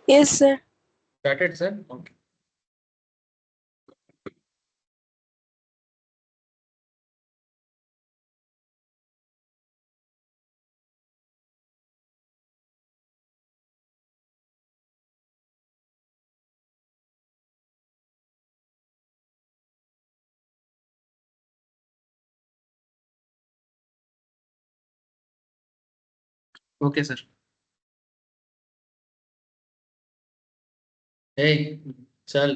Yes, sir. Started, sir. Okay. Okay sir. ए, चल,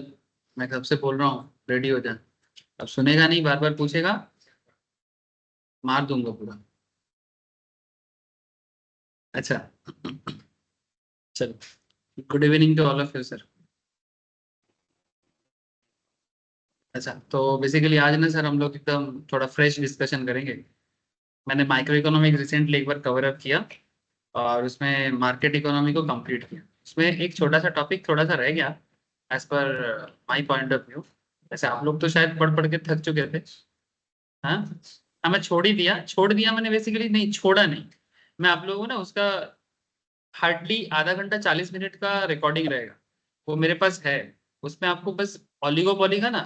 मैं कब से बोल रहा हूँ रेडी हो जा। अब सुनेगा नहीं, बार बार पूछेगा, मार दूंगा पूरा। अच्छा। चलो, good evening to all of you sir. अच्छा, तो बेसिकली आज ना सर हम लोग एकदम थोड़ा फ्रेश डिस्कशन करेंगे। मैंने माइक्रो इकोनॉमिक रिसेंटली एक बार कवर अप किया और उसमें मार्केट इकोनॉमी को कंप्लीट किया। उसमें एक छोटा सा टॉपिक थोड़ा सा रह गया as per my point of view. वैसे आप लोग तो शायद पढ़ पढ़ के थक चुके थे। हाँ, हाँ, मैं छोड़ दिया मैंने, बेसिकली नहीं छोड़ा नहीं। मैं आप लोगों को ना उसका हार्डली आधा घंटा 40 मिनट का रिकॉर्डिंग रहेगा, वो मेरे पास है। उसमें आपको बस ओलिगोपोली का ना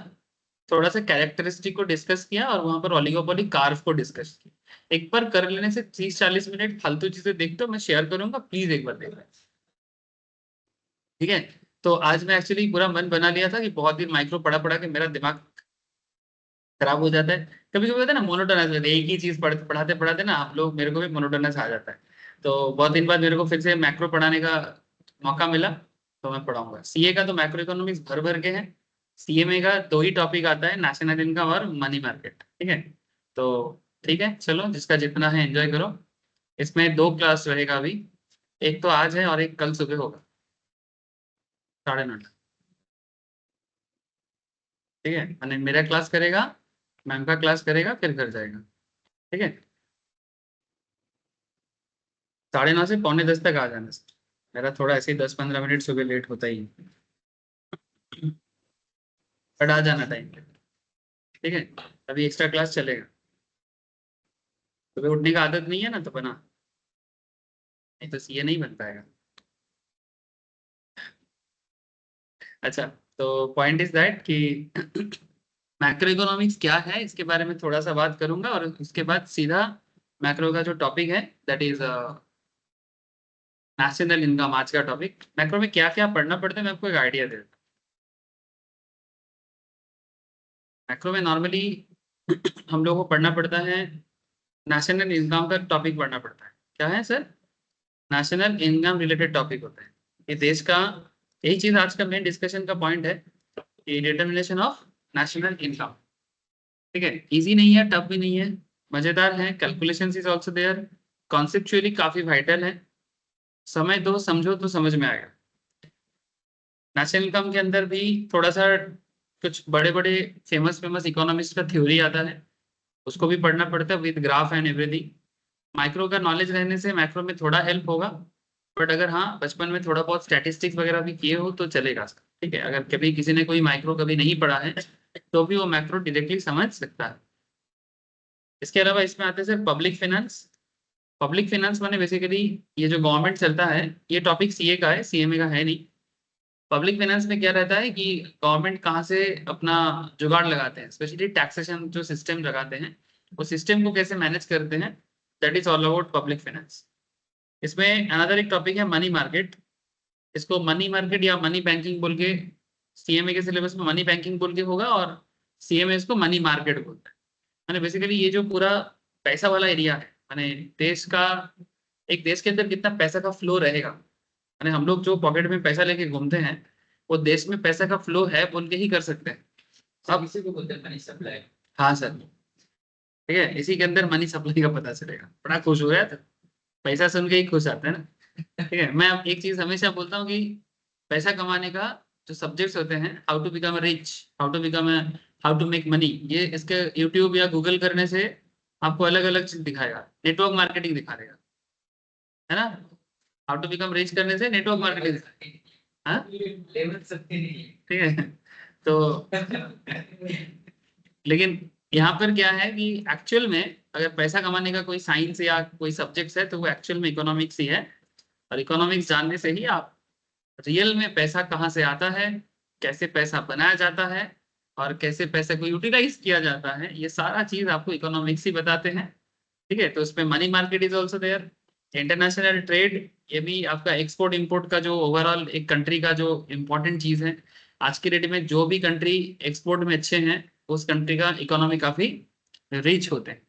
थोड़ा सा कैरेक्टरिस्टिक को डिस्कस किया और वहां पर ओलिगोपोली कार्व को डिस्कस किया। एक बार कर लेने से 30-40 मिनट फालतू चीजें देखते हो, मैं शेयर करूंगा, प्लीज एक बार देखना। ठीक है। तो आज मैं एक्चुअली पूरा मन बना लिया था कि बहुत दिन माइक्रो पढ़ा पढ़ा के मेरा दिमाग खराब हो जाता है। कभी कभी होता है ना मोनोटोनस, एक ही चीज पढ़ाते पढ़ाते ना आप लोग, मेरे को भी मोनोटोनस आ जाता है। तो बहुत दिन बाद मेरे को फिर से मैक्रो पढ़ाने का मौका मिला, तो मैं पढ़ाऊंगा। सीए का तो मैक्रो इकोनॉमिक्स भर भर के है। सीएमए का दो ही टॉपिक आता है, नेशनल इनकम और मनी मार्केट। ठीक है। तो ठीक है, चलो जिसका जितना है एंजॉय करो। इसमें दो क्लास रहेगा अभी, एक तो आज है और एक कल सुबह होगा 9:30। ठीक है, मैंने मेरा क्लास करेगा, मैम का क्लास करेगा, फिर घर जाएगा। ठीक है। 9:30 से पौने 10 तक आ जाना सर। मेरा थोड़ा ऐसे ही 10-15 मिनट सुबह लेट होता ही है, बट आ जाना टाइम पे। ठीक है। अभी एक्स्ट्रा क्लास चलेगा। सुबह उठने का आदत नहीं है ना, तो बना, नहीं तो सीए नहीं बन पाएगा। अच्छा, तो पॉइंट इज दैट कि मैक्रो इकोनॉमिक्स क्या है इसके बारे में थोड़ा सा बात करूंगा, और उसके बाद सीधा मैक्रो का जो टॉपिक है दैट इज नेशनल इनकम। आज का टॉपिक मैक्रो में क्या क्या पढ़ना पड़ता है, मैं आपको एक आइडिया देता हूँ। मैक्रो में नॉर्मली हम लोग को पढ़ना पड़ता है, नेशनल इनकम का टॉपिक पढ़ना पड़ता है। क्या है sir? National income related topic होता है। ये देश का, यही चीज आज का मेन डिस्कशन का पॉइंट है कि डिटर्मिनेशन ऑफ नेशनल इनकम। ठीक है, इजी नहीं है, टफ भी नहीं है, मजेदार है। Calculation is also there, conceptually काफी वाइटल है। समय दो, समझो तो समझ में आएगा। नेशनल इनकम के अंदर भी थोड़ा सा कुछ बड़े बड़े फेमस फेमस इकोनॉमिस्ट का थ्योरी आता है, उसको भी पढ़ना पड़ता है with graph and everything. Micro का नॉलेज रहने से मैक्रो में थोड़ा हेल्प होगा। बट अगर हाँ बचपन में थोड़ा बहुत स्टैटिस्टिक्स वगैरह भी किए हो तो चलेगा। ठीक है, अगर कभी किसी ने कोई माइक्रो कभी नहीं पढ़ा है तो भी वो मैक्रो डायरेक्टली समझ सकता है। इसके अलावा इसमें आते हैं sir public finance. Public finance माने बेसिकली ये जो गवर्नमेंट चलता है, ये टॉपिक सीए का है, सीएमए का है नहीं। पब्लिक फाइनेंस में क्या रहता है कि गवर्नमेंट कहाँ से अपना जुगाड़ लगाते हैं, स्पेशली टैक्सेशन जो सिस्टम लगाते हैं, वो सिस्टम को कैसे मैनेज करते हैं, that is all about public finance. इसमें अनदर एक टॉपिक है मनी मार्केट। इसको मनी मार्केट या मनी बैंकिंग बोल के, सीएमए के सिलेबस में मनी बैंकिंग बोल के होगा, और सीएमए इसको मनी मार्केट बोलता है। मैंने बेसिकली ये जो पूरा पैसा वाला एरिया है, मैंने देश का, एक देश के अंदर कितना पैसा का फ्लो रहेगा, मैंने हम लोग जो पॉकेट में पैसा लेके घूमते हैं, वो देश में पैसा का फ्लो है बोल के ही कर सकते हैं। अब इसी को बोलते हैं मनी सप्लाई। हाँ सर। ठीक है, इसी के अंदर मनी सप्लाई का पता चलेगा। बड़ा खुश हो रहा है, पैसा सुन के ही खुश आता है ना। ठीक है, मैं अब एक चीज हमेशा बोलता हूँ कि पैसा कमाने का जो सब्जेक्ट्स होते हैं, how to become rich, how to make money, ये इसके यूट्यूब या गूगल करने से आपको अलग अलग चीज दिखाएगा। नेटवर्क मार्केटिंग दिखा देगा, है ना। हाउ टू बिकम रिच करने से नेटवर्क मार्केटिंग। हाँ, ठीक है। तो लेकिन यहाँ पर क्या है कि एक्चुअल में अगर पैसा कमाने का कोई साइंस या कोई सब्जेक्ट है तो वो एक्चुअल में इकोनॉमिक्स ही है। और इकोनॉमिक्स जानने से ही आप रियल में पैसा कहाँ से आता है, कैसे पैसा बनाया जाता है, और कैसे पैसे को यूटिलाइज किया जाता है, ये सारा चीज आपको इकोनॉमिक्स ही बताते हैं। ठीक है, तो उसमें money market is also there, international trade, ये भी आपका एक्सपोर्ट इंपोर्ट का जो ओवरऑल एक कंट्री का जो इम्पोर्टेंट चीज है। आज की डेट में जो भी कंट्री एक्सपोर्ट में अच्छे हैं, उस कंट्री का इकोनॉमी काफी रिच होते हैं।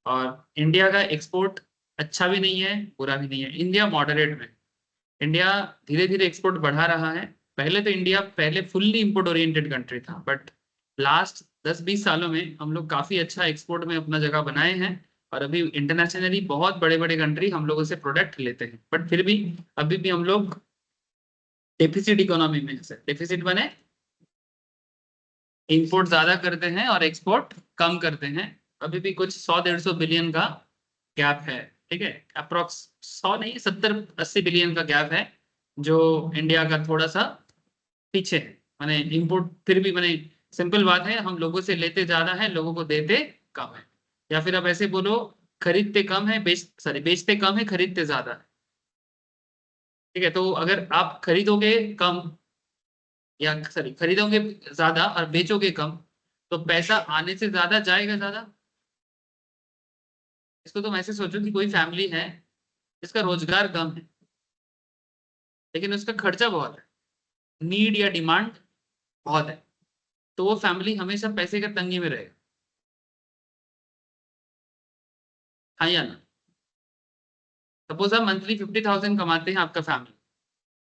और इंडिया का एक्सपोर्ट अच्छा भी नहीं है, बुरा भी नहीं है, इंडिया मॉडरेट में। इंडिया धीरे धीरे एक्सपोर्ट बढ़ा रहा है। पहले तो इंडिया पहले फुल्ली इंपोर्ट ओरिएंटेड कंट्री था, बट लास्ट 10-20 सालों में हम लोग काफी अच्छा एक्सपोर्ट में अपना जगह बनाए हैं। और अभी इंटरनेशनली बहुत बड़े बड़े कंट्री हम लोगों से प्रोडक्ट लेते हैं, बट फिर भी अभी भी हम लोग डेफिसिट इकोनॉमी में है। डेफिसिट बने, इंपोर्ट ज्यादा करते हैं और एक्सपोर्ट कम करते हैं। अभी भी कुछ 100-150 बिलियन का गैप है। ठीक है, अप्रोक्स 100 नहीं, 70-80 बिलियन का गैप है, जो इंडिया का थोड़ा सा पीछे है। माने इंपोर्ट फिर भी, माने सिंपल बात है, हम लोगों से लेते ज्यादा है, लोगों को देते कम है। या फिर आप ऐसे बोलो, खरीदते कम है, बेचते कम है, खरीदते ज्यादा है। ठीक है, तो अगर आप खरीदोगे कम, या खरीदोगे ज्यादा और बेचोगे कम, तो पैसा आने से ज्यादा जाएगा ज्यादा। इसको तुम ऐसे सोचो कि कोई फैमिली है जिसका रोजगार कम है, लेकिन उसका खर्चा बहुत है, नीड या डिमांड बहुत है, तो वो फैमिली हमेशा पैसे का तंगी में रहेगा। हाँ या ना? सपोज आप मंथली 50,000 कमाते हैं आपका फैमिली,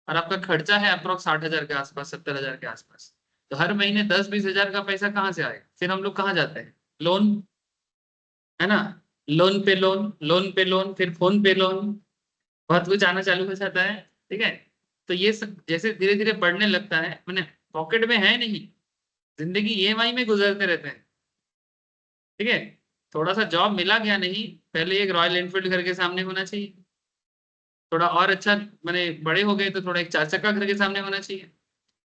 और आपका खर्चा है अप्रोक्स 60,000 के आसपास, 70,000 के आसपास। तो हर महीने 10-20 हजार का पैसा कहाँ से आएगा? फिर हम लोग कहाँ जाते हैं? लोन, है ना? लोन पे लोन, लोन पे लोन, फिर फोन पे लोन, बहुत कुछ आना चालू हो जाता है। ठीक है, तो ये सब जैसे धीरे धीरे बढ़ने लगता है, मैंने पॉकेट में है नहीं, जिंदगी ईएमआई में गुजरते रहते हैं। ठीक है, थोड़ा सा जॉब मिला क्या नहीं, पहले एक रॉयल एनफील्ड घर के सामने होना चाहिए, थोड़ा और अच्छा, मैंने बड़े हो गए तो थोड़ा एक 4 चक्का घर के सामने होना चाहिए।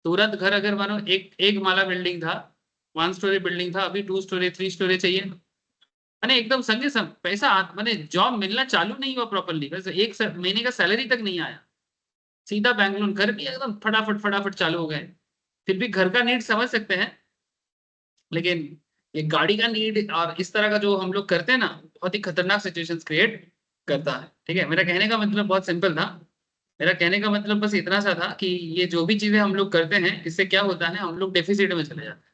तुरंत घर अगर मानो एक एक माला बिल्डिंग था, 1 स्टोरी बिल्डिंग था, अभी 2 स्टोरी 3 स्टोरी चाहिए। मैंने एकदम संगे संग पैसा मैंने जॉब मिलना चालू नहीं हुआ प्रॉपरली, बस एक महीने का सैलरी तक नहीं आया, सीधा बैंक लोन, घर भी एकदम फटाफट फटाफट चालू हो गए। फिर भी घर का नीड समझ सकते हैं, लेकिन ये गाड़ी का नीड और इस तरह का जो हम लोग करते हैं ना, बहुत ही खतरनाक सिचुएशंस क्रिएट करता है। ठीक है, मेरा कहने का मतलब बहुत सिंपल था। मेरा कहने का मतलब बस इतना सा था कि ये जो भी चीजें हम लोग करते हैं, इससे क्या होता है, हम लोग डेफिसिट में चले जाते हैं।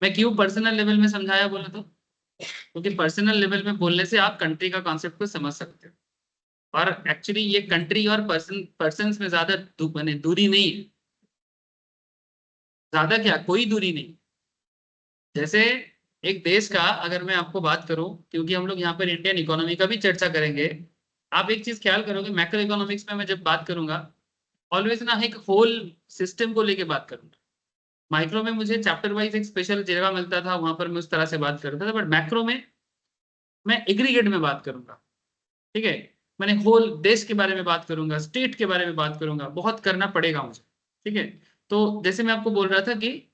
मैं क्यों पर्सनल लेवल में समझाया बोला तो, क्योंकि पर्सनल लेवल में बोलने से आप कंट्री का कॉन्सेप्ट को समझ सकते हो। और एक्चुअली ये कंट्री और पर्सन में ज्यादा दूरी नहीं है। ज्यादा क्या, कोई दूरी नहीं। जैसे एक देश का अगर मैं आपको बात करूं, क्योंकि हम लोग यहाँ पर इंडियन इकोनॉमी का भी चर्चा करेंगे, आप एक चीज ख्याल करोगे, मैक्रो इकोनॉमिक्स में मैं जब बात करूंगा, ऑलवेज ना एक होल सिस्टम को लेके बात करूंगा। माइक्रो में मुझे चैप्टर वाइज एक स्पेशल जगह मिलता था, वहां पर मैं उस तरह से बात करता था, बट मैक्रो में मैं एग्रीगेट में बात करूंगा। ठीक है, मैंने होल देश के बारे में बात करूंगा, स्टेट के बारे में बात करूंगा, बहुत करना पड़ेगा मुझे। ठीक है, तो जैसे मैं आपको बोल रहा था कि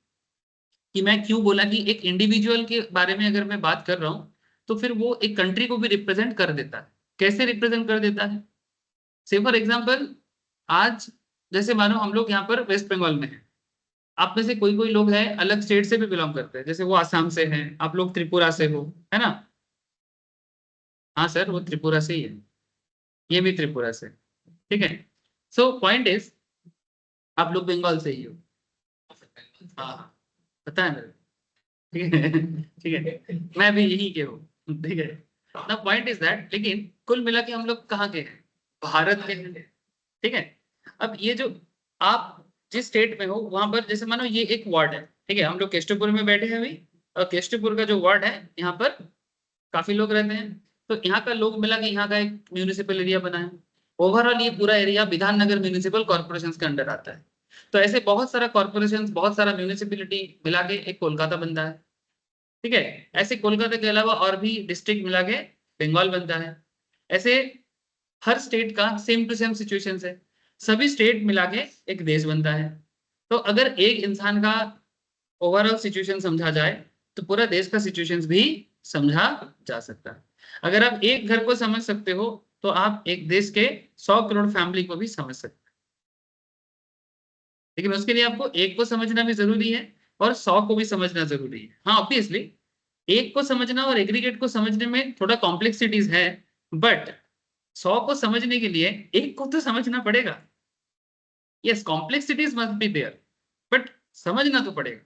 मैं क्यों बोला कि एक इंडिविजुअल के बारे में अगर मैं बात कर रहा हूं, तो फिर वो एक कंट्री को भी रिप्रेजेंट कर देता है। कैसे रिप्रेजेंट कर देता है? से फॉर एग्जाम्पल, आज जैसे मानो हम लोग यहाँ पर वेस्ट बंगाल में हैं, आप में से कोई कोई लोग हैं अलग स्टेट से भी बिलोंग करते हैं, जैसे वो आसाम से हैं, आप लोग त्रिपुरा से हो, है ना? हाँ सर, वो त्रिपुरा से ही है, ये भी त्रिपुरा से। ठीक है, सो पॉइंट इज, आप लोग बंगाल से ही हो। हाँ, पता है मेरे को। ठीक है ठीक है, मैं भी यही के हूँ। ठीक है, द पॉइंट इज दैट, लेकिन कुल मिला के हम लोग कहाँ के हैं? भारत के हैं। ठीक है, अब ये जो आप जिस स्टेट में हो, वहां पर जैसे मानो ये एक वार्ड है। ठीक है, हम लोग केष्टपुर में बैठे हैं अभी, और केष्टपुर का जो वार्ड है, यहाँ पर काफी लोग रहते हैं। तो यहाँ का लोग मिला के यहाँ का एक म्यूनिसिपल एरिया बना है। ओवरऑल ये पूरा एरिया विधाननगर म्यूनिसिपल कॉर्पोरेशन के अंडर आता है। तो ऐसे बहुत सारा कॉर्पोरेशन, बहुत सारा म्यूनिसिपैलिटी मिला के एक कोलकाता बनता है। ठीक है, ऐसे कोलकाता के अलावा और भी डिस्ट्रिक्ट मिला के बंगाल बनता है। ऐसे हर स्टेट का सेम टू सेम सिचुएशन है, सभी स्टेट मिला के एक देश बनता है। तो अगर एक इंसान का ओवरऑल सिचुएशन समझा जाए, तो पूरा देश का सिचुएशन भी समझा जा सकता है। अगर आप एक घर को समझ सकते हो, तो आप एक देश के 100 करोड़ फैमिली को भी समझ सकते हैं। लेकिन उसके लिए आपको एक को समझना भी जरूरी है और 100 को भी समझना जरूरी है। हाँ ऑब्वियसली एक को समझना और एग्रीगेट को समझने में थोड़ा कॉम्प्लेक्सिटीज है, बट 100 को समझने के लिए एक को तो समझना पड़ेगा। Yes complexities must be there, but समझना तो पड़ेगा।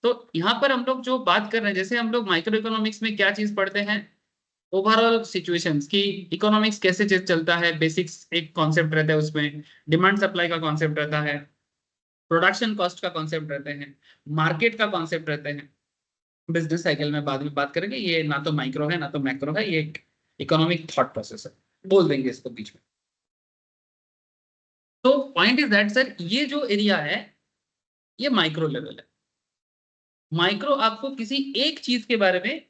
तो यहाँ पर हम लोग जो बात कर रहे हैं, जैसे हम लोग माइक्रो इकोनॉमिक्स में क्या चीज पढ़ते हैं, ओवरऑल सिचुएशंस की, इकोनॉमिक्स कैसे चलता है, बेसिक्स एक कॉन्सेप्ट रहता है उसमें, डिमांड सप्लाई का कॉन्सेप्ट रहता है, प्रोडक्शन कॉस्ट का कॉन्सेप्ट रहते हैं, मार्केट का कॉन्सेप्ट रहते हैं। बिजनेस साइकिल में बाद में बात करेंगे, ये ना तो माइक्रो है ना तो मैक्रो है, ये एक इकोनॉमिक थॉट प्रोसेस है, बोल देंगे इसको बीच में। तो पॉइंट इज दैट सर ये जो एरिया है ये माइक्रो लेवल है। माइक्रो आपको किसी एक चीज के बारे में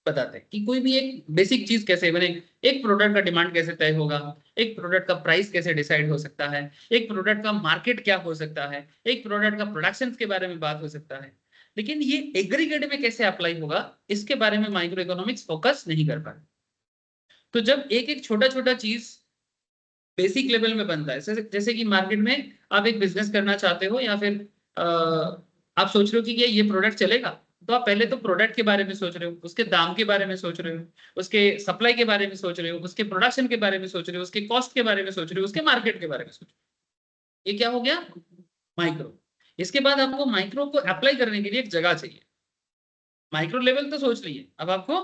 बताते हैं कि कोई भी एक बेसिक चीज कैसे बने, एक प्रोडक्ट का डिमांड कैसे तय होगा, एक प्रोडक्ट का प्राइस कैसे डिसाइड हो सकता है, एक प्रोडक्ट का मार्केट क्या हो सकता है, एक प्रोडक्ट का प्रोडक्शन के बारे में बात हो सकता है। लेकिन ये एग्रीगेट में कैसे अप्लाई होगा इसके बारे में माइक्रो इकोनॉमिक्स फोकस नहीं कर पाए। तो जब एक एक छोटा छोटा चीज बेसिक लेवल में बनता है, जैसे कि मार्केट में आप एक बिजनेस करना चाहते हो या फिर आप सोच रहे हो कि ये प्रोडक्ट चलेगा, तो आप पहले तो प्रोडक्ट के बारे में सोच रहे हो, उसके दाम के बारे में सोच रहे हो, उसके सप्लाई के बारे में सोच रहे हो, उसके प्रोडक्शन के बारे में सोच रहे हो, उसके कॉस्ट के बारे में सोच रहे हो, उसके मार्केट के बारे में सोच रहे हो। ये क्या हो गया माइक्रो। इसके बाद आपको माइक्रो को अप्लाई करने के लिए एक जगह चाहिए। माइक्रो लेवल तो सोच लिए, अब आपको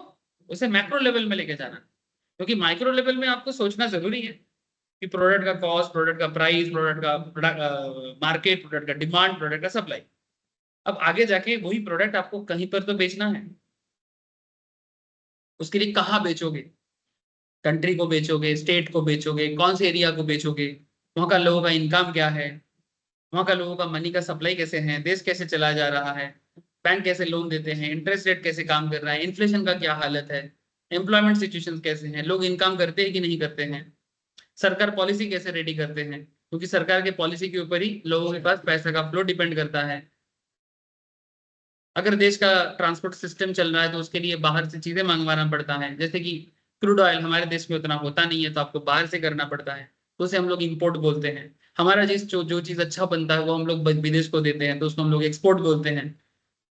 उसे मैक्रो लेवल में लेके जाना, क्योंकि माइक्रो लेवल में आपको सोचना जरूरी है कि प्रोडक्ट का कॉस्ट, प्रोडक्ट का प्राइस, प्रोडक्ट का मार्केट, प्रोडक्ट का डिमांड, प्रोडक्ट का सप्लाई। अब आगे जाके वही प्रोडक्ट आपको कहीं पर तो बेचना है, उसके लिए कहाँ बेचोगे, कंट्री को बेचोगे, स्टेट को बेचोगे, कौन से एरिया को बेचोगे, वहां का लोगों का इनकम क्या है, वहां का लोगों का मनी का सप्लाई कैसे है, देश कैसे चला जा रहा है, बैंक कैसे लोन देते हैं, इंटरेस्ट रेट कैसे काम कर रहा है, इन्फ्लेशन का क्या हालत है, एम्प्लॉयमेंट सिचुएशन कैसे हैं, लोग इनकम करते हैं कि नहीं करते हैं, सरकार पॉलिसी कैसे रेडी करते हैं, क्योंकि सरकार के पॉलिसी के ऊपर ही लोगों के पास पैसा का फ्लो डिपेंड करता है। अगर देश का ट्रांसपोर्ट सिस्टम चल रहा है तो उसके लिए बाहर से चीजें मंगवाना पड़ता है, जैसे कि क्रूड ऑयल हमारे देश में उतना होता नहीं है तो आपको बाहर से करना पड़ता है, तो उसे हम लोग इंपोर्ट बोलते हैं। हमारा जिस जो चीज अच्छा बनता है वो हम लोग विदेश को देते हैं तो उसको हम लोग एक्सपोर्ट बोलते हैं।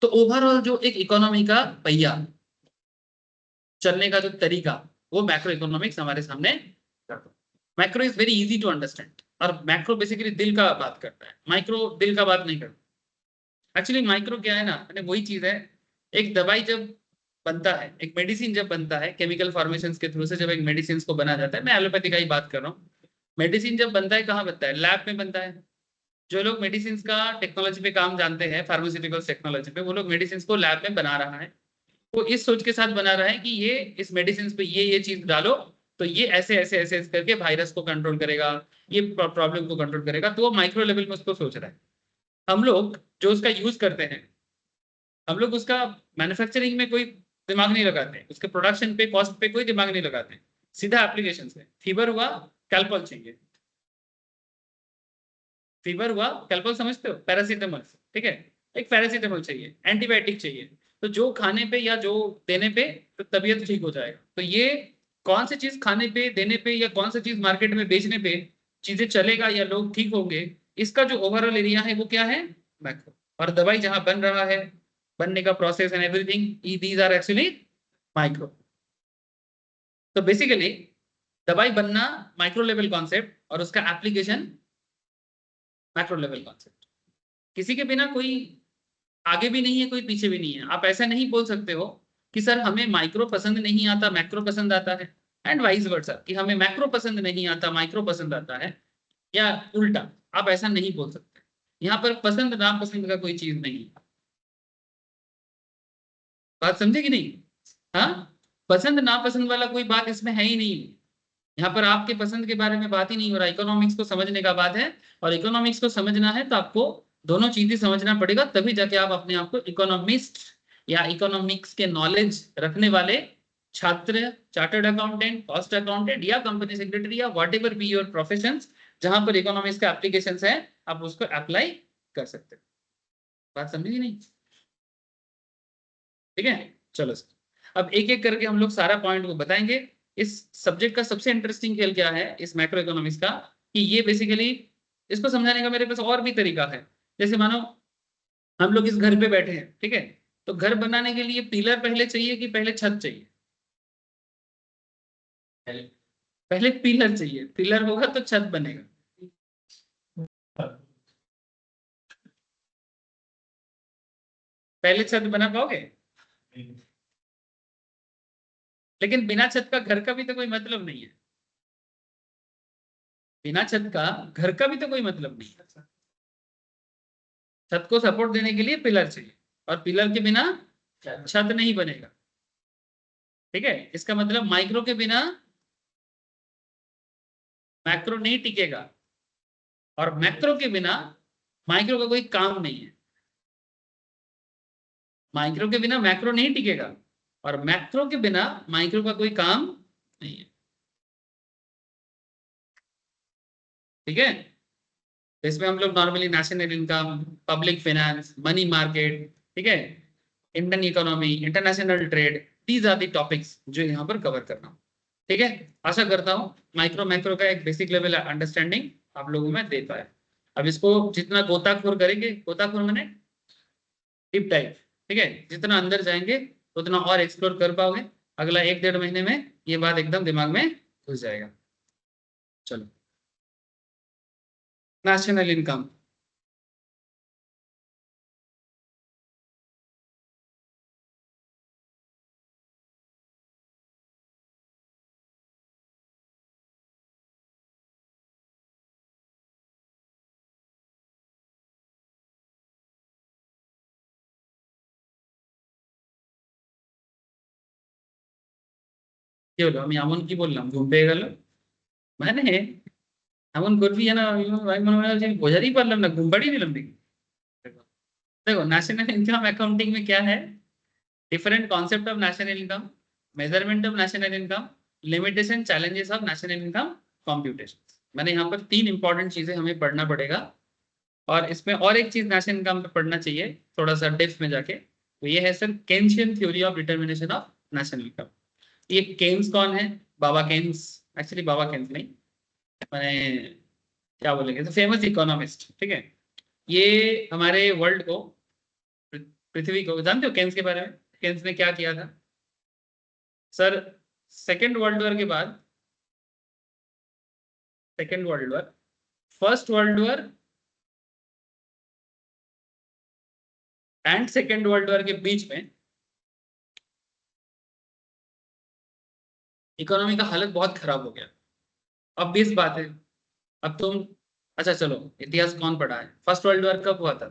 तो ओवरऑल जो एक इकोनॉमी का पहिया चलने का जो तरीका, वो मैक्रो इकोनॉमिक्स हमारे सामने करता है। Macro is very easy to understand, और मैक्रो बेसिकली दिल का बात करता है, माइक्रो दिल का बात नहीं करता। एक्चुअली माइक्रो क्या है ना, मैंने वही चीज है, एक दवाई जब बनता है, एक मेडिसिन जब बनता है, केमिकल फॉर्मेशन के थ्रू से जब एक मेडिसिन को बना जाता है, मैं एलोपैथी का ही बात कर रहा हूँ। मेडिसिन जब बनता है कहाँ बनता है, लैब में बनता है। जो लोग मेडिसिन का टेक्नोलॉजी पे काम जानते हैं, फार्मास्यूटिकल टेक्नोलॉजी पे, वो लोग मेडिसिन को लैब में बना रहा है, वो इस सोच के साथ बना रहा है कि ये इस मेडिसिन पे ये चीज डालो तो ये ऐसे ऐसे ऐसे ऐसे करके वायरस को कंट्रोल करेगा, ये प्रॉब्लम को कंट्रोल करेगा, तो वो माइक्रो लेवल में उसको सोच रहा है। हम लोग जो उसका यूज करते हैं, हम लोग उसका मैन्युफैक्चरिंग में कोई दिमाग नहीं लगाते, उसके प्रोडक्शन पे, कॉस्ट पे कोई दिमाग नहीं लगाते, सीधा एप्लीकेशन पे। फीवर हुआ, कैल्पॉल चाहिए, फीवर हुआ, कैल्पॉल समझते हो, पैरासीटामोल, ठीक है, एक पैरासीटामोल चाहिए, एंटीबायोटिक चाहिए, तो जो खाने पे या जो देने पे तो तबीयत ठीक हो जाएगा। तो ये कौन सी चीज खाने पे, देने पे, या कौन सी चीज मार्केट में बेचने पे चीजें चलेगा या लोग ठीक होंगे, इसका जो ओवरऑल एरिया है वो क्या है, मैक्रो। और दवाई जहां बन रहा है, बनने का process and everything, these are actually micro. तो बेसिकली दवाई बनना माइक्रो लेवल कॉन्सेप्ट और उसका एप्लीकेशन मैक्रो लेवल कॉन्सेप्ट। किसी के बिना कोई आगे भी नहीं है, कोई पीछे भी नहीं है। आप ऐसा नहीं बोल सकते हो कि सर हमें माइक्रो पसंद नहीं आता, मैक्रो पसंद आता है, एंड वाइस वर्सा, कि हमें मैक्रो पसंद नहीं आता, माइक्रो पसंद आता है, या उल्टा। आप ऐसा नहीं बोल सकते। यहाँ पर पसंद नापसंद का कोई चीज नहीं है। बात समझे कि नहीं? हाँ, पसंद नापसंद वाला कोई बात इसमें है ही नहीं। यहाँ पर आपके पसंद के बारे में बात ही नहीं हो रहा, इकोनॉमिक्स को समझने का बात है। और इकोनॉमिक्स को समझना है तो आपको दोनों चीजें समझना पड़ेगा, तभी जाके आप अपने आप को इकोनॉमिस्ट या इकोनॉमिक्स के नॉलेज रखने वाले छात्र, चार्टर्ड अकाउंटेंट, कॉस्ट अकाउंटेंट, या कंपनी सेक्रेटरी, या what ever be your profession, जहां पर इकोनॉमिक्स का एप्लीकेशन है, आप उसको अप्लाई कर सकते हैं। बात समझी नहीं? ठीक है, चलो सर, अब एक एक करके हम लोग सारा पॉइंट को बताएंगे। इस सब्जेक्ट का सबसे इंटरेस्टिंग खेल क्या है इस मैक्रो इकोनॉमिक्स का, कि ये बेसिकली, इसको समझाने का मेरे पास और भी तरीका है। जैसे मानो हम लोग इस घर पे बैठे हैं, ठीक है, तो घर बनाने के लिए पिलर पहले चाहिए कि पहले छत चाहिए? पहले पिलर चाहिए, पिलर होगा तो छत बनेगा। पहले छत बना पाओगे? लेकिन बिना छत का घर का भी तो कोई मतलब नहीं है। बिना छत का घर का भी तो कोई मतलब नहीं है। छत को सपोर्ट देने के लिए पिलर चाहिए, और पिलर के बिना छत नहीं बनेगा। ठीक है, इसका मतलब माइक्रो के बिना मैक्रो नहीं टिकेगा, और मैक्रो के बिना माइक्रो का कोई काम नहीं है। माइक्रो के बिना मैक्रो नहीं टिकेगा, और मैक्रो के बिना माइक्रो का कोई काम नहीं है। ठीक है, तो इसमें हम लोग normally national income, public finance, money market, ठीक है, Indian economy, international trade, these are the topics जो यहाँ पर कवर करना हूँ। ठीक है, आशा करता हूँ माइक्रो मैक्रो का एक बेसिक लेवल अंडरस्टैंडिंग आप लोगों में दे पाए। अब इसको जितना गोताखोर करेंगे, गोताखोर मैंने डीप डाइव, ठीक है, जितना अंदर जाएंगे उतना और एक्सप्लोर कर पाओगे। अगला 1-1.5 महीने में ये बात एकदम दिमाग में घुस जाएगा। चलो, नेशनल इनकम। কি হলো, আমি এমন কি বললাম ঘুম পেয়ে গেল? মানে এমন করবি যেন আমি মনে মনে ভাবছি, আমি বোঝাতেই পারলাম না, ঘুম পাড়িয়ে দিলাম দেখি। देखो, नेशनल इनकम अकाउंटिंग में क्या है? Different concept of national income, measurement of national income, limitation challenges of national income computation. मैंने यहाँ पर 3 इंपॉर्टेंट चीजें हमें पढ़ना पड़ेगा। और इसमें और एक चीज नेशनल इनकम पे पढ़ना चाहिए थोड़ा सा डेप्थ में जाके, तो ये है sir Keynesian theory of determination of national income. ये केन्स कौन है? बाबा केन्स, एक्चुअली बाबा केन्स नहीं, मैंने क्या बोलेंगे, फेमस इकोनॉमिस्ट, ठीक है। ये हमारे वर्ल्ड को, पृथ्वी को, जानते हो केन्स के बारे में? केन्स ने क्या किया था सर? सेकेंड वर्ल्ड वॉर के बाद, second world war, first world war and second world war के बीच में इकोनॉमी का हालत बहुत खराब हो गया। अब 20 बात है, अब तुम, अच्छा चलो इतिहास कौन पढ़ा है? फर्स्ट वर्ल्ड वॉर कब हुआ था?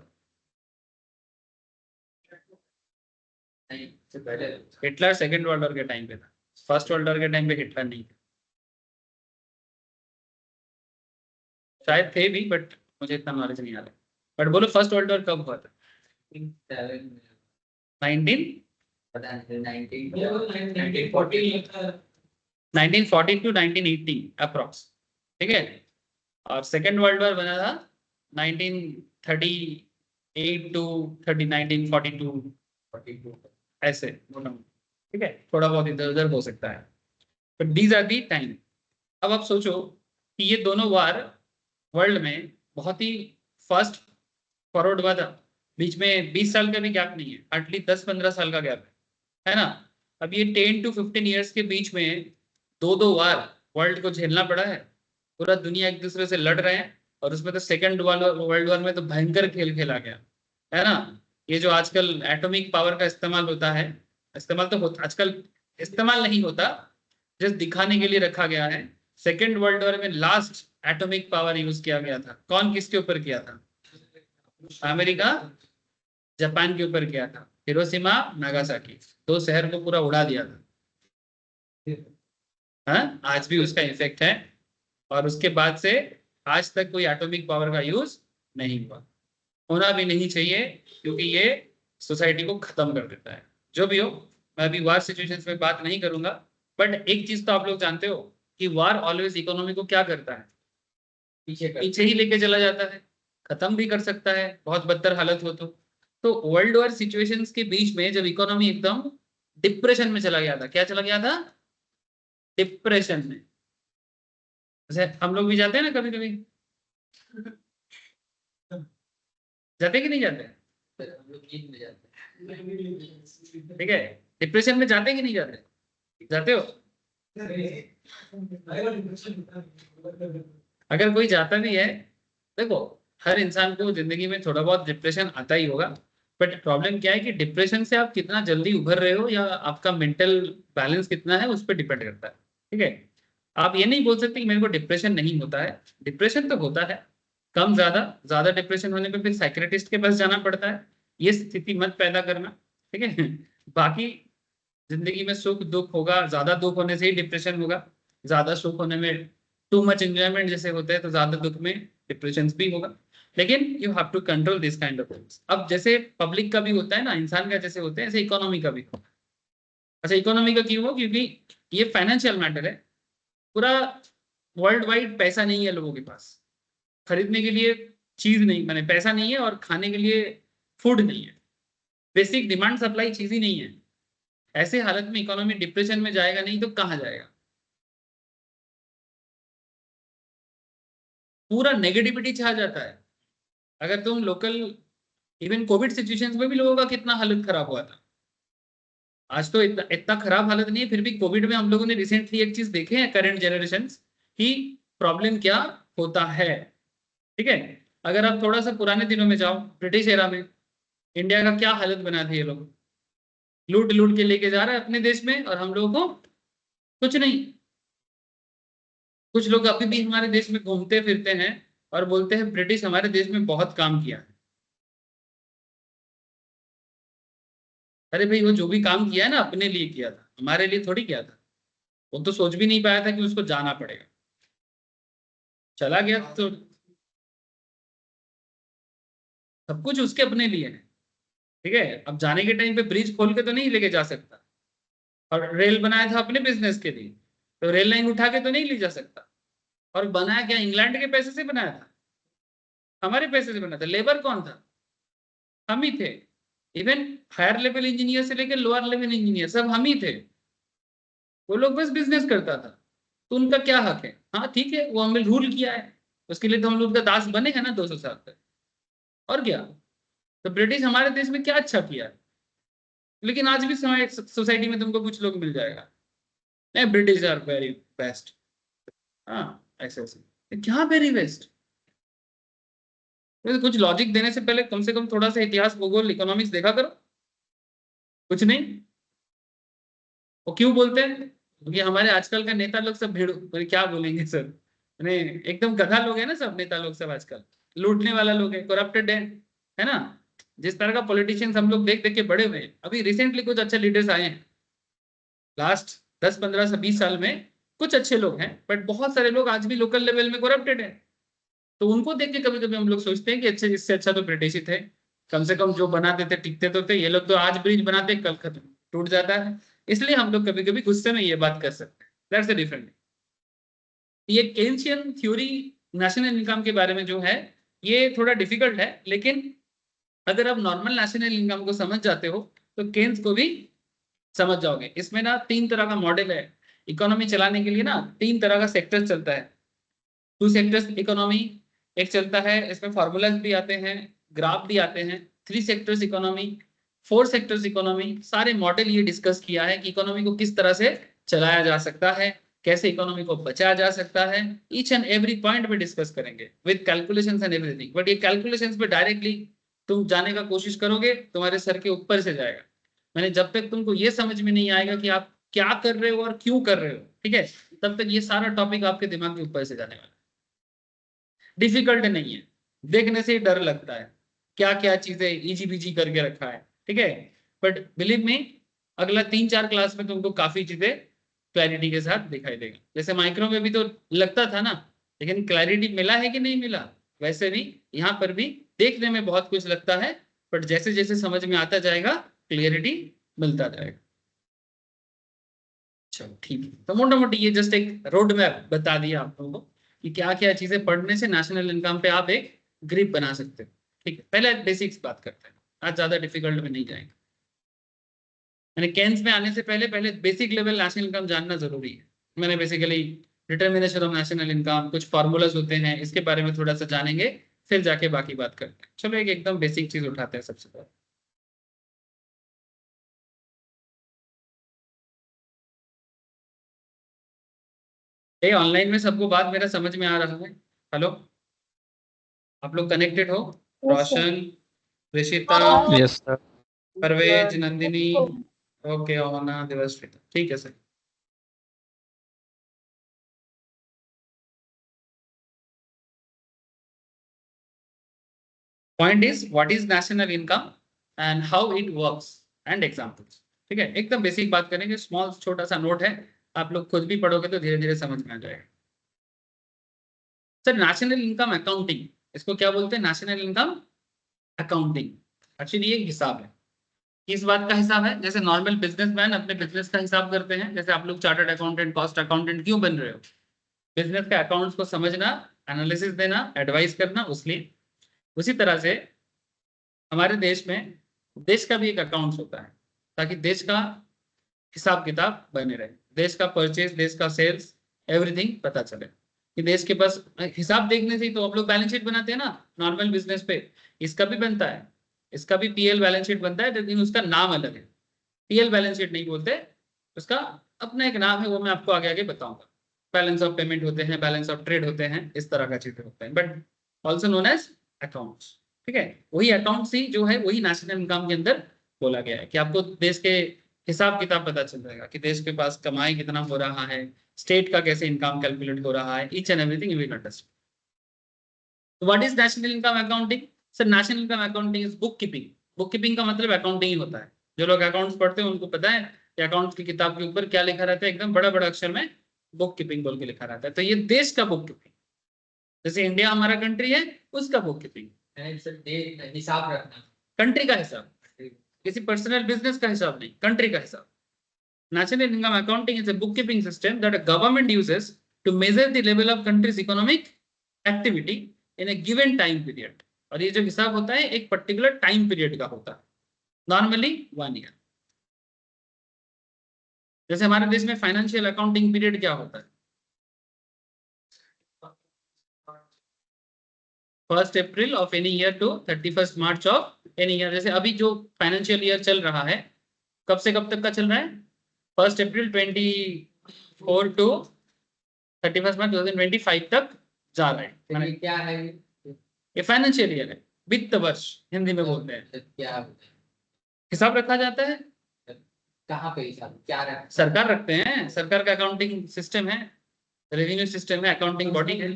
नहीं, इससे पहले हिटलर सेकेंड वर्ल्ड वॉर के टाइम पे था। फर्स्ट वर्ल्ड वॉर के टाइम पे हिटलर नहीं था, शायद थे भी, बट मुझे इतना नॉलेज नहीं आ रहा। बट बोलो फर्स्ट वर्ल्ड वॉर कब हुआ था? 1914 टू 1980 अप्रॉक्स, ठीक है। और सेकेंड वर्ल्ड वॉर बना था 1938 टू 1942 ऐसे, ठीक है, थोड़ा बहुत इधर उधर हो सकता है, but these are the time. अब आप सोचो कि ये दोनों वार वर्ल्ड में बहुत ही फास्ट फॉरवर्ड हुआ था, बीच में 20 साल का भी गैप नहीं है, हार्डली 10-15 साल का गैप है ना। अब ये 10 to 15 ईयर्स के बीच में दो दो वार वर्ल्ड को झेलना पड़ा है। पूरा दुनिया एक दूसरे से लड़ रहे हैं, और उसमें तो सेकंड वर्ल्ड वॉर में तो भयंकर खेल खेला गया, है ना। ये जो आजकल एटॉमिक पावर का इस्तेमाल होता है, इस्तेमाल तो होता आजकल, इस्तेमाल नहीं होता, जस्ट दिखाने के लिए रखा गया है। सेकेंड वर्ल्ड वॉर में लास्ट एटॉमिक पावर यूज किया गया था, कौन किसके ऊपर किया था? अमेरिका जापान के ऊपर किया था, हिरोशिमा नागासाकी, 2 शहर को पूरा उड़ा दिया था। हाँ, आज भी उसका इफेक्ट है, और उसके बाद से आज तक कोई एटॉमिक पावर का यूज नहीं हुआ, होना भी नहीं चाहिए, क्योंकि ये सोसाइटी को खत्म कर देता है। जो भी हो, मैं अभी वार सिचुएशंस में बात नहीं करूंगा, बट एक चीज तो आप लोग जानते हो कि वार ऑलवेज इकोनॉमी को क्या करता है? पीछे ही लेके चला जाता है, खत्म भी कर सकता है बहुत बदतर हालत हो तो वर्ल्ड वॉर सिचुएशंस के बीच में जब इकोनॉमी एकदम डिप्रेशन में चला गया था, क्या चला गया था? डिप्रेशन में। जैसे हम लोग भी जाते हैं ना कभी कभी, जाते कि नहीं जाते? हम लोग नींद में जाते हैं, ठीक है। डिप्रेशन में जाते कि नहीं जाते? जाते हो? अगर कोई जाता भी है, देखो हर इंसान को जिंदगी में थोड़ा बहुत डिप्रेशन आता ही होगा, बट प्रॉब्लम क्या है कि डिप्रेशन से आप कितना जल्दी उभर रहे हो या आपका मेंटल बैलेंस कितना है उस पर डिपेंड करता है, ठीक है। आप ये नहीं बोल सकते कि मेरे को डिप्रेशन नहीं होता है, डिप्रेशन तो होता है, कम ज्यादा। ज्यादा डिप्रेशन होने पे फिर साइकेट्रिस्ट के पास जाना पड़ता है, ये स्थिति मत पैदा करना, ठीक है। बाकी जिंदगी में सुख दुख होगा, ज्यादा दुख होने से ही डिप्रेशन होगा, ज्यादा सुख होने में टू मच एंजॉयमेंट जैसे होते हैं तो ज्यादा दुख में डिप्रेशन भी होगा, लेकिन you have to control this kind of things. अब जैसे पब्लिक का भी होता है ना, इंसान का जैसे होते हैं ऐसे इकोनॉमी का भी होता है। अच्छा इकोनॉमी का क्यों हो? क्योंकि ये फाइनेंशियल मैटर है, पूरा वर्ल्ड वाइड पैसा नहीं है लोगों के पास, खरीदने के लिए चीज नहीं, मैंने पैसा नहीं है और खाने के लिए फूड नहीं है, बेसिक डिमांड सप्लाई चीज ही नहीं है। ऐसे हालत में इकोनॉमी डिप्रेशन में जाएगा नहीं तो कहाँ जाएगा? पूरा नेगेटिविटी छा जाता है। अगर तुम लोकल, इवन कोविड सिचुएशंस में भी लोगों का कितना हालत खराब हुआ था। आज तो इतना इतना खराब हालत नहीं है, फिर भी कोविड में हम लोगों ने रिसेंटली एक चीज देखे हैं करंट जनरेशन की प्रॉब्लम क्या होता है, ठीक है। अगर आप थोड़ा सा पुराने दिनों में जाओ, ब्रिटिश एरा में इंडिया का क्या हालत बना थी, ये लोग लूट लूट के लेके जा रहे हैं अपने देश में और हम लोगों को कुछ नहीं। कुछ लोग अभी भी हमारे देश में घूमते फिरते हैं और बोलते हैं ब्रिटिश हमारे देश में बहुत काम किया है। अरे भाई वो जो भी काम किया है ना अपने लिए किया था, हमारे लिए थोड़ी किया था। वो तो सोच भी नहीं पाया था कि उसको जाना पड़ेगा, चला गया तो सब कुछ उसके अपने लिए है, ठीक है। अब जाने के टाइम पे ब्रिज खोल के तो नहीं लेके जा सकता, और रेल बनाया था अपने बिजनेस के लिए, तो रेल लाइन उठा के तो नहीं ले जा सकता। और बनाया क्या, इंग्लैंड के पैसे से बनाया था? हमारे पैसे से बना था। लेबर कौन था? हम ही थे। इवन हायर लेवल इंजीनियर से लेकर लोअर लेवल इंजीनियर सब हम ही थे। वो लोग बस बिजनेस करता था, तो उनका क्या हक है? हाँ ठीक है, वो हमें रूल किया है, उसके लिए तो हम लोग का दास बने हैं ना 200 साल तक, और क्या। तो ब्रिटिश हमारे देश में क्या अच्छा किया है? लेकिन आज भी समय सोसाइटी में तुमको कुछ लोग मिल जाएगा, नहीं ब्रिटिश आर वेरी बेस्ट। हाँ ऐसे ऐसे क्या वेरी बेस्ट? कुछ लॉजिक देने से पहले कम से कम थोड़ा सा इतिहास भूगोल इकोनॉमिक्स देखा करो। कुछ नहीं। वो क्यों बोलते हैं? क्योंकि हमारे आजकल का नेता लोग सब भीड़, क्या बोलेंगे सर, मैंने एकदम गधा लोग हैं ना सब नेता लोग, सब आजकल लूटने वाला लोग है, करप्टेड है ना। जिस तरह का पॉलिटिशियंस हम लोग देख देख के बड़े हुए हैं, अभी रिसेंटली कुछ अच्छे लीडर्स आए हैं लास्ट 10 15 20 साल में, कुछ अच्छे लोग हैं, बट बहुत सारे लोग आज भी लोकल लेवल में करप्टेड है। तो उनको देख के कभी कभी हम लोग सोचते हैं कि अच्छे, इससे अच्छा तो ब्रिटिश ही थे, कम से कम जो बनाते थे टिकते तो थे। ये लोग तो आज ब्रिज बनाते कल खत्म टूट जाता है, इसलिए हम लोग कभी कभी गुस्से में ये बात कर सकते हैं। That's a different. ये केन्सियन थ्योरी नेशनल इनकम के बारे में जो है, ये थोड़ा डिफिकल्ट है, लेकिन अगर आप नॉर्मल नेशनल इनकम को समझ जाते हो तो केन्स को भी समझ जाओगे। इसमें ना 3 तरह का मॉडल है, इकोनॉमी चलाने के लिए ना 3 तरह का सेक्टर चलता है। 2 सेक्टर्स इकोनॉमी एक चलता है, इसमें फॉर्मूलाज भी आते हैं, ग्राफ भी आते हैं। 3 सेक्टर्स इकोनॉमी, 4 सेक्टर्स इकोनॉमी, सारे मॉडल ये डिस्कस किया है कि इकोनॉमी को किस तरह से चलाया जा सकता है, कैसे इकोनॉमी को बचाया जा सकता है। ईच एंड एवरी पॉइंट पे डिस्कस करेंगे with calculations and everything. But ये कैलकुलेशंस पे डायरेक्टली तुम जाने का कोशिश करोगे तुम्हारे सर के ऊपर से जाएगा। मैंने जब तक तुमको ये समझ में नहीं आएगा कि आप क्या कर रहे हो और क्यों कर रहे हो, ठीक है, तब तक ये सारा टॉपिक आपके दिमाग के ऊपर से जाने वाला है। डिफिकल्ट नहीं है, देखने से ही डर लगता है क्या क्या चीजें इजी बीजी करके रखा है, ठीक है। बट बिलीव मी, अगला 3 4 क्लास में तुमको काफी चीजें क्लैरिटी के साथ दिखाई देगा। जैसे माइक्रो में भी तो लगता था ना, लेकिन क्लैरिटी मिला है कि नहीं मिला, वैसे भी यहाँ पर भी देखने में बहुत कुछ लगता है, बट जैसे जैसे समझ में आता जाएगा क्लियरिटी मिलता जाएगा। चलो ठीक है, तो मोटा मोटी ये जस्ट एक रोड मैप बता दिया आप लोगों को कि क्या क्या चीजें पढ़ने से नेशनल इनकम पे आप एक ग्रिप बना सकते हो। ठीक है, पहले बेसिक्स बात करते हैं, आज ज्यादा डिफिकल्ट में नहीं जाएंगे। मैंने केन्स में आने से पहले पहले बेसिक लेवल नेशनल इनकम जानना जरूरी है। मैंने basically determination of national income, कुछ फॉर्मूलाज होते हैं, इसके बारे में थोड़ा सा जानेंगे, फिर जाके बाकी बात करते हैं। चलो एक एकदम बेसिक चीज उठाते हैं सबसे पहले। ये ऑनलाइन में सबको बात मेरा समझ में आ रहा है? हेलो, आप लोग कनेक्टेड हो? Roshan, Rishita, yes sir. Parvez, Nandini, okay, Ona, Devashree, ठीक है sir. Point is what is national income and how it works and examples. ठीक है, एकदम बेसिक बात करेंगे, स्मॉल छोटा सा नोट है, आप लोग खुद भी पढ़ोगे तो धीरे धीरे समझ में आ जाएगा। सर नेशनल इनकम अकाउंटिंग, इसको क्या बोलते हैं? National income accounting. एक्चुअली ये हिसाब है। किस बात का हिसाब है? जैसे नॉर्मल बिजनेसमैन अपने बिजनेस का हिसाब करते हैं, जैसे आप लोग चार्टर्ड अकाउंटेंट, कॉस्ट अकाउंटेंट क्यों बन रहे हो? बिजनेस के अकाउंट्स को समझना, एनालिसिस देना, एडवाइस करना, उसलिए। उसी तरह से हमारे देश में देश का भी एक अकाउंट्स होता है, ताकि देश का हिसाब किताब बने रहे, देश का परचेज, देश का सेल्स, एवरीथिंग पता चले कि देश के पास। हिसाब देखने से ही तो आप लोग बैलेंस शीट बनाते हैं ना नॉर्मल बिजनेस पे, इसका भी बनता है, इसका भी पीएल बैलेंस शीट बनता है, लेकिन उसका नाम अलग है। पीएल बैलेंस शीट नहीं बोलते, उसका अपना एक नाम है, वो मैं आपको आगे आगे बताऊंगा। बैलेंस ऑफ पेमेंट होते हैं, बैलेंस ऑफ ट्रेड होते हैं, इस तरह का चीजें होते हैं, but also known as accounts. ठीक है, वही अकाउंट्स ही जो है वही नेशनल इनकम के अंदर बोला गया है, कि आपको देश के हिसाब किताब पता चल जाएगा कि देश के पास कमाई कितना हो रहा है, स्टेट का कैसे इनकम कैलकुलेट हो रहा है, each and everything you will understand. What is national income accounting? Sir national income accounting is book keeping. Book keeping का मतलब अकाउंटिंग ही होता है। जो लोग अकाउंट्स पढ़ते हैं उनको पता है कि अकाउंट्स की किताब के ऊपर क्या लिखा रहता है, एकदम बड़ा बड़ा अक्षर में बुक कीपिंग बोल के लिखा रहता है। तो ये देश का बुक कीपिंग, जैसे इंडिया हमारा कंट्री है, उसका बुक कीपिंग, हिसाब रखना, कंट्री का हिसाब, किसी पर्सनल बिजनेस का हिसाब नहीं, कंट्री का हिसाब। National income accounting is a bookkeeping system that a government uses to measure the level of country's economic activity in a given time period. और ये जो हिसाब होता है एक पर्टिकुलर टाइम पीरियड का होता है, नॉर्मली 1 ईयर। जैसे हमारे देश में फाइनेंशियल अकाउंटिंग पीरियड क्या होता है? 1 April of any year to 31 March of any year. जैसे अभी जो फाइनेंशियल ईयर चल रहा है, कब से कब तक का चल रहा है? 1 अप्रैल 24 टू 31 मार्च 2025 तक जा रहा है। ये क्या है? ये फाइनेंशियल ईयर है, वित्त वर्ष हिंदी में बोलते हैं। क्या हिसाब रखा जाता है, कहाँ पे हिसाब क्या रखा? सरकार रखते हैं, सरकार का अकाउंटिंग सिस्टम है, रेवेन्यू सिस्टम है, अकाउंटिंग बॉडी है।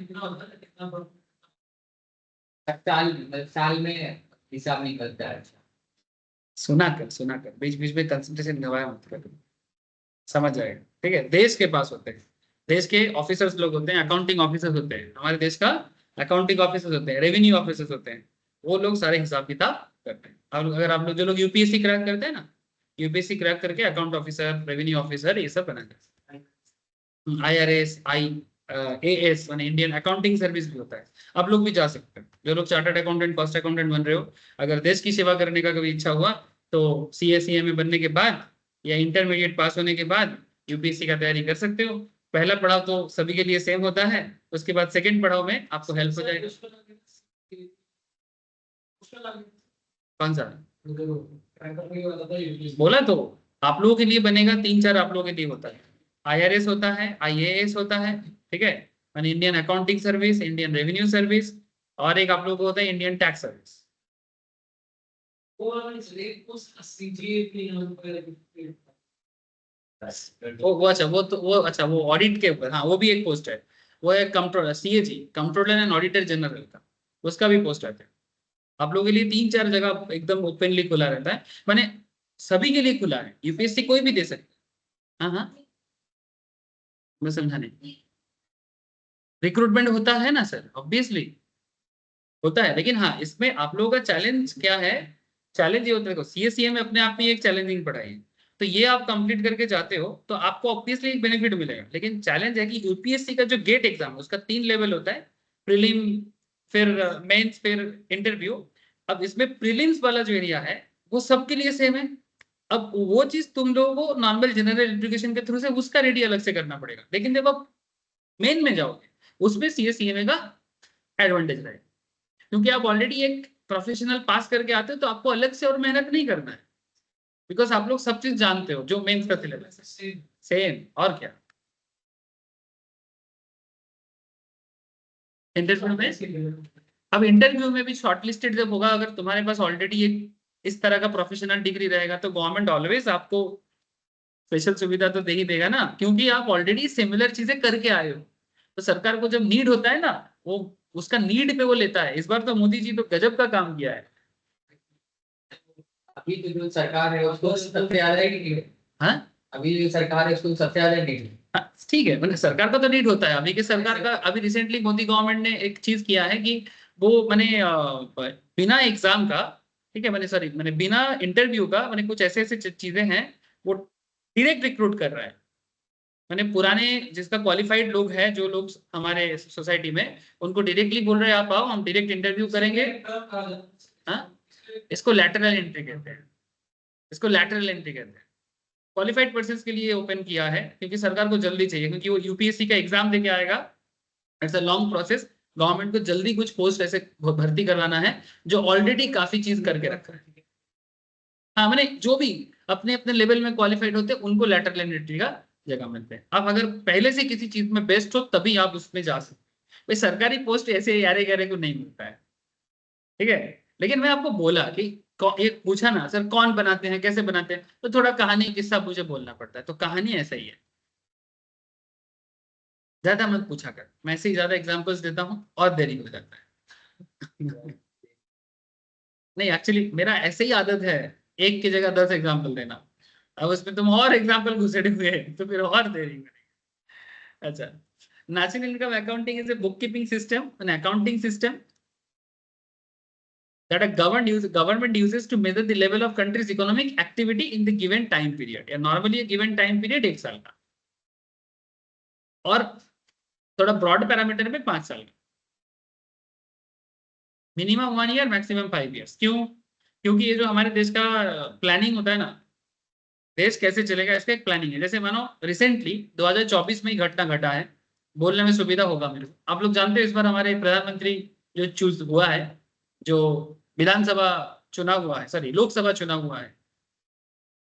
साल में हिसाब निकलता है। सुना कर बीच बीच में कंसंट्रेशन गवाया मत कर, समझ जाएगा। ठीक है, देश के पास होते हैं, देश के ऑफिसर्स लोग होते हैं, अकाउंटिंग ऑफिसर्स होते हैं, हमारे देश का अकाउंटिंग ऑफिसर्स होते हैं, रेवेन्यू ऑफिसर्स होते हैं, वो लोग सारे हिसाब किताब करते हैं। अब अगर आप लोग जो लोग यूपीएससी क्रैक करते हैं ना, यूपीएससी क्रैक करके अकाउंट ऑफिसर, रेवेन्यू ऑफिसर, ये सब बना जाता है। IRS, AS माने इंडियन अकाउंटिंग सर्विस भी होता है, आप लोग भी जा सकते हैं। जो लोग चार्टर्ड अकाउंटेंट, कॉस्ट अकाउंटेंट बन रहे हो, अगर देश की सेवा करने का कभी इच्छा हुआ तो CA बनने के बाद या इंटरमीडिएट पास होने के बाद यूपीएससी का तैयारी कर सकते हो। पहला पड़ाव तो सभी के लिए सेम होता है, उसके बाद सेकंड पड़ाव में आपको हेल्प हो जाएगा। कौन सा बोला? तो आप लोगों के लिए बनेगा, 3-4 आप लोगों के लिए होता है। IRS होता है, IAS होता है, ठीक है, माने Indian accounting service, Indian revenue service, और एक आप लोग को होता है इंडियन टैक्स सर्विस। वो अच्छा, वो ऑडिट के ऊपर, हाँ वो भी एक पोस्ट है, वो है controller, CAG, controller and auditor general का, उसका भी पोस्ट आता है। आप लोगों के लिए 3-4 जगह एकदम ओपनली खुला रहता है, माने सभी के लिए खुला है, यूपीएससी कोई भी दे सकता है। हाँ, मैं समझा नहीं। रिक्रूटमेंट होता है ना सर, ऑब्वियसली होता है, लेकिन हाँ इसमें आप लोगों का चैलेंज क्या है? चैलेंज ये होता है, देखो CA में अपने आप में एक चैलेंजिंग पढ़ाई है, तो ये आप कंप्लीट करके जाते हो तो आपको ऑब्वियसली एक बेनिफिट मिलेगा। लेकिन चैलेंज है कि यूपीएससी का जो गेट एग्जाम है उसका 3 लेवल होता है, प्रीलिम, फिर मेंस, फिर इंटरव्यू। अब इसमें प्रीलिम्स वाला जो एरिया है वो सबके लिए सेम है। अब वो चीज तुम लोगों को नॉर्मल जनरल एजुकेशन के थ्रू से उसका रेडी अलग से करना पड़ेगा। लेकिन देखो मेन में जाओगे उसमें CA CMA का एडवांटेज रहेगा, क्योंकि आप ऑलरेडी एक प्रोफेशनल पास करके आते हो तो आपको अलग से और मेहनत नहीं करना है, बिकॉज आप लोग सब चीज जानते हो जो मेंस का सिलेबस है सेम। और क्या इंटरव्यू में, अब इंटरव्यू में भी शॉर्टलिस्टेड जब होगा, अगर तुम्हारे पास ऑलरेडी एक इस तरह का प्रोफेशनल डिग्री रहेगा तो गवर्नमेंट ऑलवेज आपको स्पेशल सुविधा तो दे ही देगा ना, क्योंकि आप ऑलरेडी सिमिलर चीजें करके आए हो। तो सरकार को जब नीड होता है ना, वो उसका नीड पे वो लेता है। इस बार तो मोदी जी तो गजब का काम किया है। अभी तो जो सरकार है उसको सबसे ज्यादा ही need है। हाँ अभी जो सरकार है उसको सबसे ज्यादा need है। हाँ, ठीक है, मतलब सरकार का तो नीड होता है। अभी के सरकार का, अभी रिसेंटली मोदी गवर्नमेंट ने एक चीज किया है कि वो मैंने बिना एग्जाम का, ठीक है, मैंने सॉरी मैंने बिना इंटरव्यू का, मैंने कुछ ऐसे ऐसे चीजें हैं वो डायरेक्ट रिक्रूट कर रहा है। मैंने पुराने जिसका क्वालिफाइड लोग हैं, जो लोग हमारे सोसाइटी में, उनको डायरेक्टली बोल रहे हैं आप आओ, हम डायरेक्ट इंटरव्यू करेंगे। हाँ, इसको लैटरल एंट्री कहते हैं, इसको लैटरल एंट्री कहते हैं। क्वालिफाइड पर्सन के लिए ओपन किया है, क्योंकि सरकार को जल्दी चाहिए, क्योंकि वो UPSC का एग्जाम देके आएगा। It's a long process. Government को जल्दी कुछ पोस्ट ऐसे भर्ती करवाना है जो ऑलरेडी काफी चीज करके रखा है। हाँ, मैंने जो भी अपने अपने लेवल में क्वालिफाइड होते हैं उनको लेटरल एंट्री का जगह मिलते हैं। आप अगर पहले से किसी चीज में बेस्ट हो तभी आप उसमें जा सकते हैं। भाई सरकारी पोस्ट ऐसे यारे गहरे को नहीं मिलता है, ठीक है। लेकिन मैं आपको बोला कि एक पूछा ना सर कौन बनाते हैं कैसे बनाते हैं, तो थोड़ा कहानी किस्सा मुझे बोलना पड़ता है, तो कहानी ऐसा ही है। ज्यादा मत पूछा कर, मैं ऐसे ही ज्यादा एग्जांपल्स देता हूँ और देरी हो जाता है। नहीं, एक्चुअली मेरा ऐसे ही आदत है, एक की जगह 10 एग्जांपल देना। अब उसमें तुम और एग्जांपल घुसेड़े हुए तो फिर और देरी करेंगे। अच्छा, national income accounting is a book keeping system, an accounting system that a government uses to measure the level of country's economic activity in the given time period, या normally a given time period 1 साल का, और थोड़ा broad parameter में 5 साल का, minimum 1 year maximum 5 years. क्यों? क्योंकि ये जो हमारे देश का प्लानिंग होता है ना, देश कैसे चलेगा इसका एक प्लानिंग है। जैसे मानो रिसेंटली 2024 में ही घटना घटा है, बोलने में सुविधा होगा मेरे को। आप लोग जानते हो इस बार हमारे प्रधानमंत्री जो चूज हुआ है, जो विधानसभा चुनाव हुआ है, सॉरी लोकसभा चुनाव हुआ है,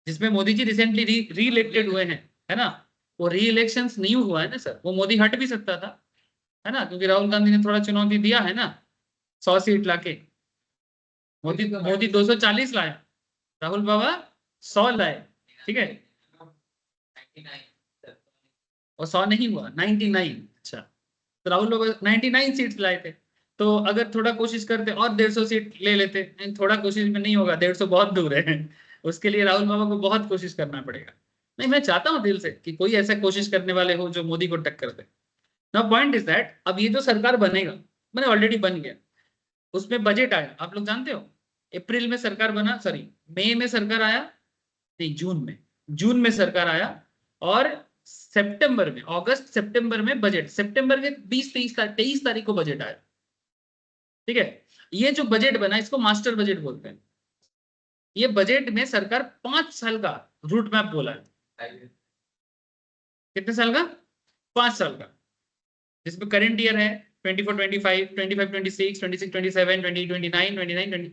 जिसमें मोदी जी रिसेंटली री इलेक्टेड हुए हैं, है ना। वो री इलेक्शन नहीं हुआ है ना सर, वो मोदी हट भी सकता था, है ना, क्योंकि राहुल गांधी ने थोड़ा चुनौती दिया है ना, 100 सीट लाके। मोदी मोदी 240 लाए, राहुल बाबा 100 लाए, ठीक है। 99। और 100 नहीं हुआ, 99। अच्छा, तो राहुल बाबा 99 सीट्स लाए थे। तो अगर थोड़ा कोशिश करते और 150 सीट ले लेते, थोड़ा कोशिश में नहीं होगा, 150 बहुत दूर है। उसके लिए राहुल बाबा को बहुत कोशिश करना पड़ेगा। नहीं, मैं चाहता हूँ दिल से कि कोई ऐसा कोशिश करने वाले हो जो मोदी को टक्कर दे। नाउ पॉइंट इज दैट अब ये जो सरकार बनेगा, मैंने ऑलरेडी बन गया, उसमें बजट आया, आप लोग जानते हो। अप्रैल में सरकार बना, सॉरी मई में सरकार आया, नहीं जून में सरकार आया, और सितंबर में, अगस्त सितंबर में बजट, सितंबर के 20 23 तारीख को बजट आया, ठीक है। ये जो बजट बना इसको मास्टर बजट बोलते हैं। ये बजट में सरकार 5 साल का रूट मैप बोला है। कितने साल का? 5 साल का, जिसमें करंट ईयर है 24 25, 25 26, 26 27, 20 29, 29 20,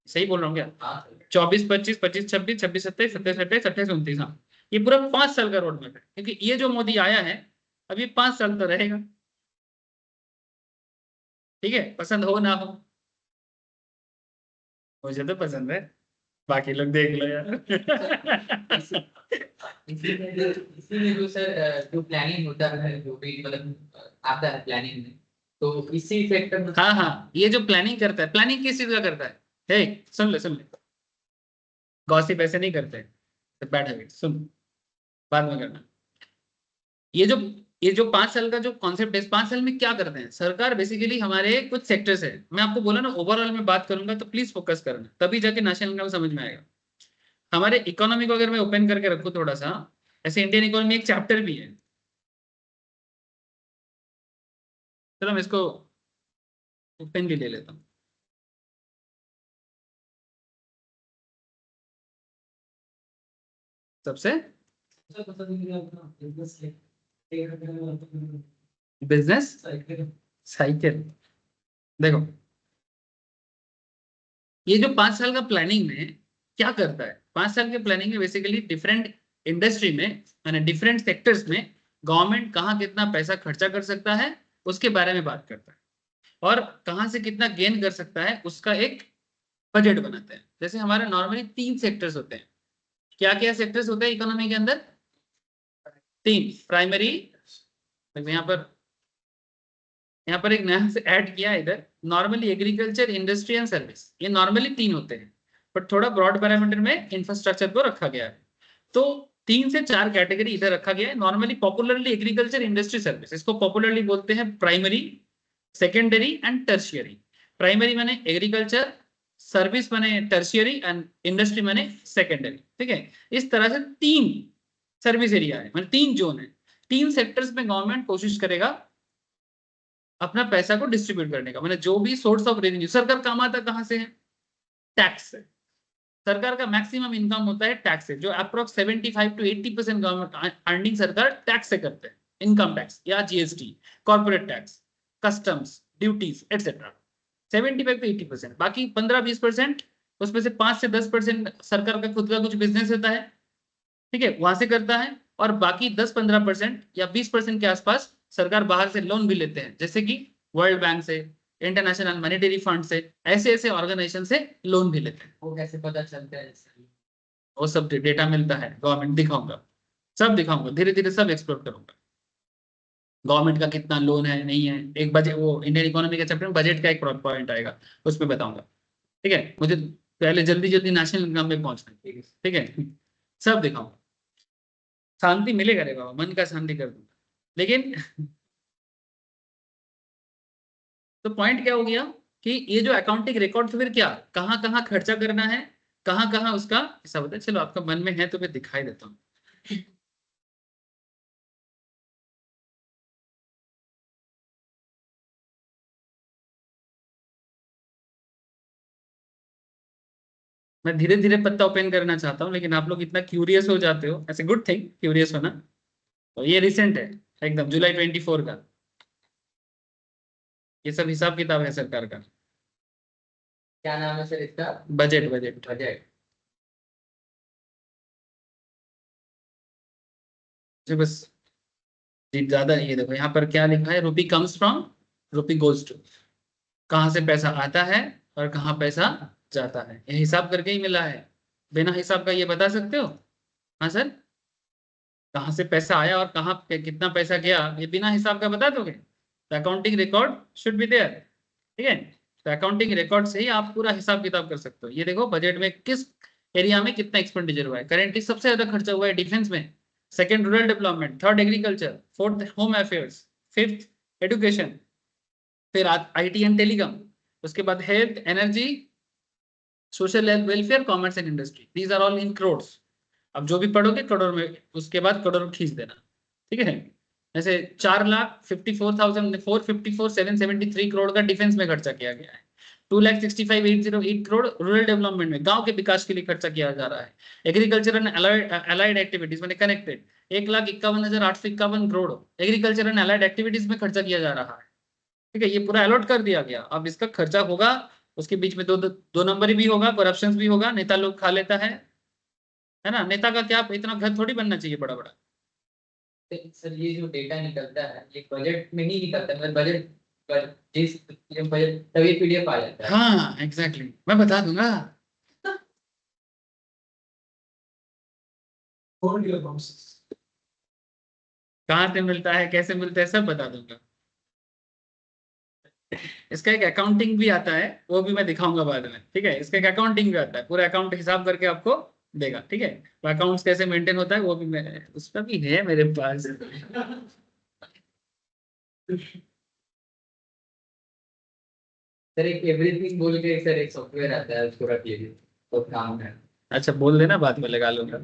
सही बोल रहा हूँ क्या? 24 25, 25 26, 26 27, 27 28, 28 29, हाँ। ये पूरा 5 साल का रोड मैप है, क्योंकि ये जो मोदी आया है अभी 5 साल तो रहेगा, ठीक है, पसंद हो ना हो। मुझे तो पसंद है, बाकी लोग देख लो यार। इसीलिए जो सर जो प्लानिंग होता है जो भी मतलब आता है प्लानिंग में, तो इसी फैक्टर में। हाँ हाँ, ये जो प्लानिंग करता है, प्लानिंग किस चीज का करता है? हे सुन ले, गॉसिप ऐसे नहीं करते, बैड हैबिट सुन, बाद में करना। ये जो ये जो 5 साल का जो कॉन्सेप्ट है, इस 5 साल में क्या करते हैं सरकार, बेसिकली हमारे कुछ सेक्टर्स है। मैं आपको बोला ना ओवरऑल में बात करूंगा, तो प्लीज फोकस करना, तभी जाके नेशनल इनकम समझ में आएगा। हमारे इकोनॉमी को अगर मैं ओपन करके रखूं थोड़ा सा, ऐसे इंडियन इकोनॉमी एक चैप्टर भी है। चलो मैं इसको ओपन भी ले लेता हूँ सबसे। Business cycle. देखो ये जो 5 साल का प्लानिंग में क्या करता है, 5 साल के प्लानिंग में बेसिकली डिफरेंट इंडस्ट्री में यानी डिफरेंट सेक्टर्स में गवर्नमेंट कहाँ कितना पैसा खर्चा कर सकता है उसके बारे में बात करता है, और कहाँ से कितना गेन कर सकता है उसका एक बजट बनाते हैं। जैसे हमारे नॉर्मली 3 सेक्टर्स होते हैं। क्या क्या सेक्टर्स होते हैं इकोनॉमी के अंदर? 3 प्राइमरी। यहाँ पर एक नया से ऐड किया है इधर, normally agriculture, industry and service. ये नॉर्मली 3 होते हैं, बट थोड़ा ब्रॉड पैरामीटर में इंफ्रास्ट्रक्चर को रखा गया है। तो 3 से 4 कैटेगरी इधर रखा गया है। Normally popularly agriculture, industry, service, इसको पॉपुलरली बोलते हैं primary, secondary and tertiary. Primary माने एग्रीकल्चर, सर्विस माने टर्शियरी एंड इंडस्ट्री माने सेकेंडरी। ठीक है, इस तरह से 3 सर्विस एरिया है, मतलब 3 जोन है। 3 सेक्टर्स में गवर्नमेंट कोशिश करेगा अपना पैसा को डिस्ट्रीब्यूट करने का, मतलब जो भी सोर्स ऑफ रेवेन्यू सरकार कमाता कहां से है? टैक्स से। सरकार का मैक्सिमम इनकम होता है टैक्स से, जो अप्रोक्स 75 to 80% गवर्नमेंट अर्निंग सरकार टैक्स से करते हैं। इनकम टैक्स या GST, corporate tax, customs, duties etcetera. 75 to 80%, बाकी 15-20% उसमें से 5 से 10% सरकार का खुद का कुछ बिजनेस होता है, ठीक है, वहां से करता है। और बाकी 10-15% या 20% के आसपास सरकार बाहर से लोन भी लेते हैं, जैसे कि वर्ल्ड बैंक से, इंटरनेशनल मॉनेटरी फंड से, ऐसे ऐसे ऑर्गेनाइजेशन से लोन भी लेते हैं। वो कैसे पता चलता है? वो सब डेटा मिलता है, गवर्नमेंट दिखाऊंगा, सब दिखाऊंगा, धीरे धीरे सब एक्सप्लोर करूंगा। गवर्नमेंट का कितना लोन है नहीं है, एक बजट, वो इंडियन इकोनॉमी के चैप्टर में बजट का एक पॉइंट आएगा, उसमें बताऊंगा। ठीक है, मुझे पहले जल्दी जल्दी नेशनल इनकम में पहुंचना है, ठीक है, सब दिखाऊंगा। शांति मिलेगा रे बाबा, मन का शांति कर दूंगा। लेकिन तो पॉइंट क्या हो गया कि ये जो अकाउंटिंग रिकॉर्ड फिर क्या, कहाँ कहाँ खर्चा करना है, कहाँ कहाँ उसका हिसाब होता है। चलो आपका मन में है तो मैं दिखाई देता हूँ। मैं धीरे धीरे पत्ता ओपन करना चाहता हूँ, लेकिन आप लोग इतना क्यूरियस हो जाते हो, ऐसे गुड थिंग क्यूरियस होना। तो ये रिसेंट है, एकदम जुलाई 24 का, ये सब हिसाब किताब है सरकार का। क्या नाम है सर इसका? Budget budget budget. जी बस, जी ज्यादा नहीं। ये देखो यहाँ पर क्या लिखा है, rupee comes from, rupee goes to, कहाँ से पैसा आता है और कहाँ पैसा जाता है, ये हिसाब करके ही मिला है। बिना हिसाब का ये बता सकते हो? हाँ सर, कहाँ से पैसा आया और कहाँ पे कितना पैसा गया, ये बिना हिसाब का बता दोगे? तो accounting record should be there. ठीक है, तो अकाउंटिंग रिकॉर्ड से ही आप पूरा हिसाब किताब कर सकते हो। ये देखो बजट में किस एरिया में कितना एक्सपेंडिचर हुआ है। करेंटली सबसे ज्यादा खर्चा हुआ है डिफेंस में, second rural development, third agriculture, fourth home affairs, fifth education, फिर आईटी एंड टेलीकॉम, उसके बाद health, energy, social welfare, commerce and industry. These are all in crores. अब जो भी पढ़ोगे करोड़ में, उसके बाद करोड़ खींच देना। ठीक है, जैसे 4,54,454,773 करोड़ का डिफेंस में खर्चा किया गया है। 2,65,808 करोड़ रूरल डेवलपमेंट में, गांव के विकास के लिए खर्चा किया जा रहा है। एग्रीकल्चर एंड अलाइड एक्टिविटीज में connected 1,51,851 crore agriculture and allied activities में खर्चा किया जा रहा है। ठीक है, ये पूरा अलॉट कर दिया गया। अब इसका खर्चा होगा, उसके बीच में दो नंबर भी होगा, करप्शन भी होगा, नेता लोग खा लेता है ना। नेता का क्या इतना घर थोड़ी बनना चाहिए बड़ा बड़ा। सर ये जो डेटा निकलता है ये बजट में ही निकलता है, मतलब बजट जिस ये बजट तभी पीडीएफ आ जाता है। हाँ एग्जैक्टली मैं बता दूंगा। कहाँ से मिलता है, कैसे मिलता है, सब बता दूंगा। इसका एक अकाउंटिंग भी आता है, वो भी मैं दिखाऊंगा बाद में। ठीक है, इसका एक अकाउंटिंग भी आता है, पूरा अकाउंट हिसाब करके आपको देगा। ठीक है, तो अकाउंट्स कैसे मेंटेन होता है वो भी मैं, उसका भी है मेरे पास। सर एक एवरीथिंग बोल के सर एक सॉफ्टवेयर आता है, उसको रख लीजिए, तो काम है। अच्छा बोल देना, बाद में लगा लूंगा।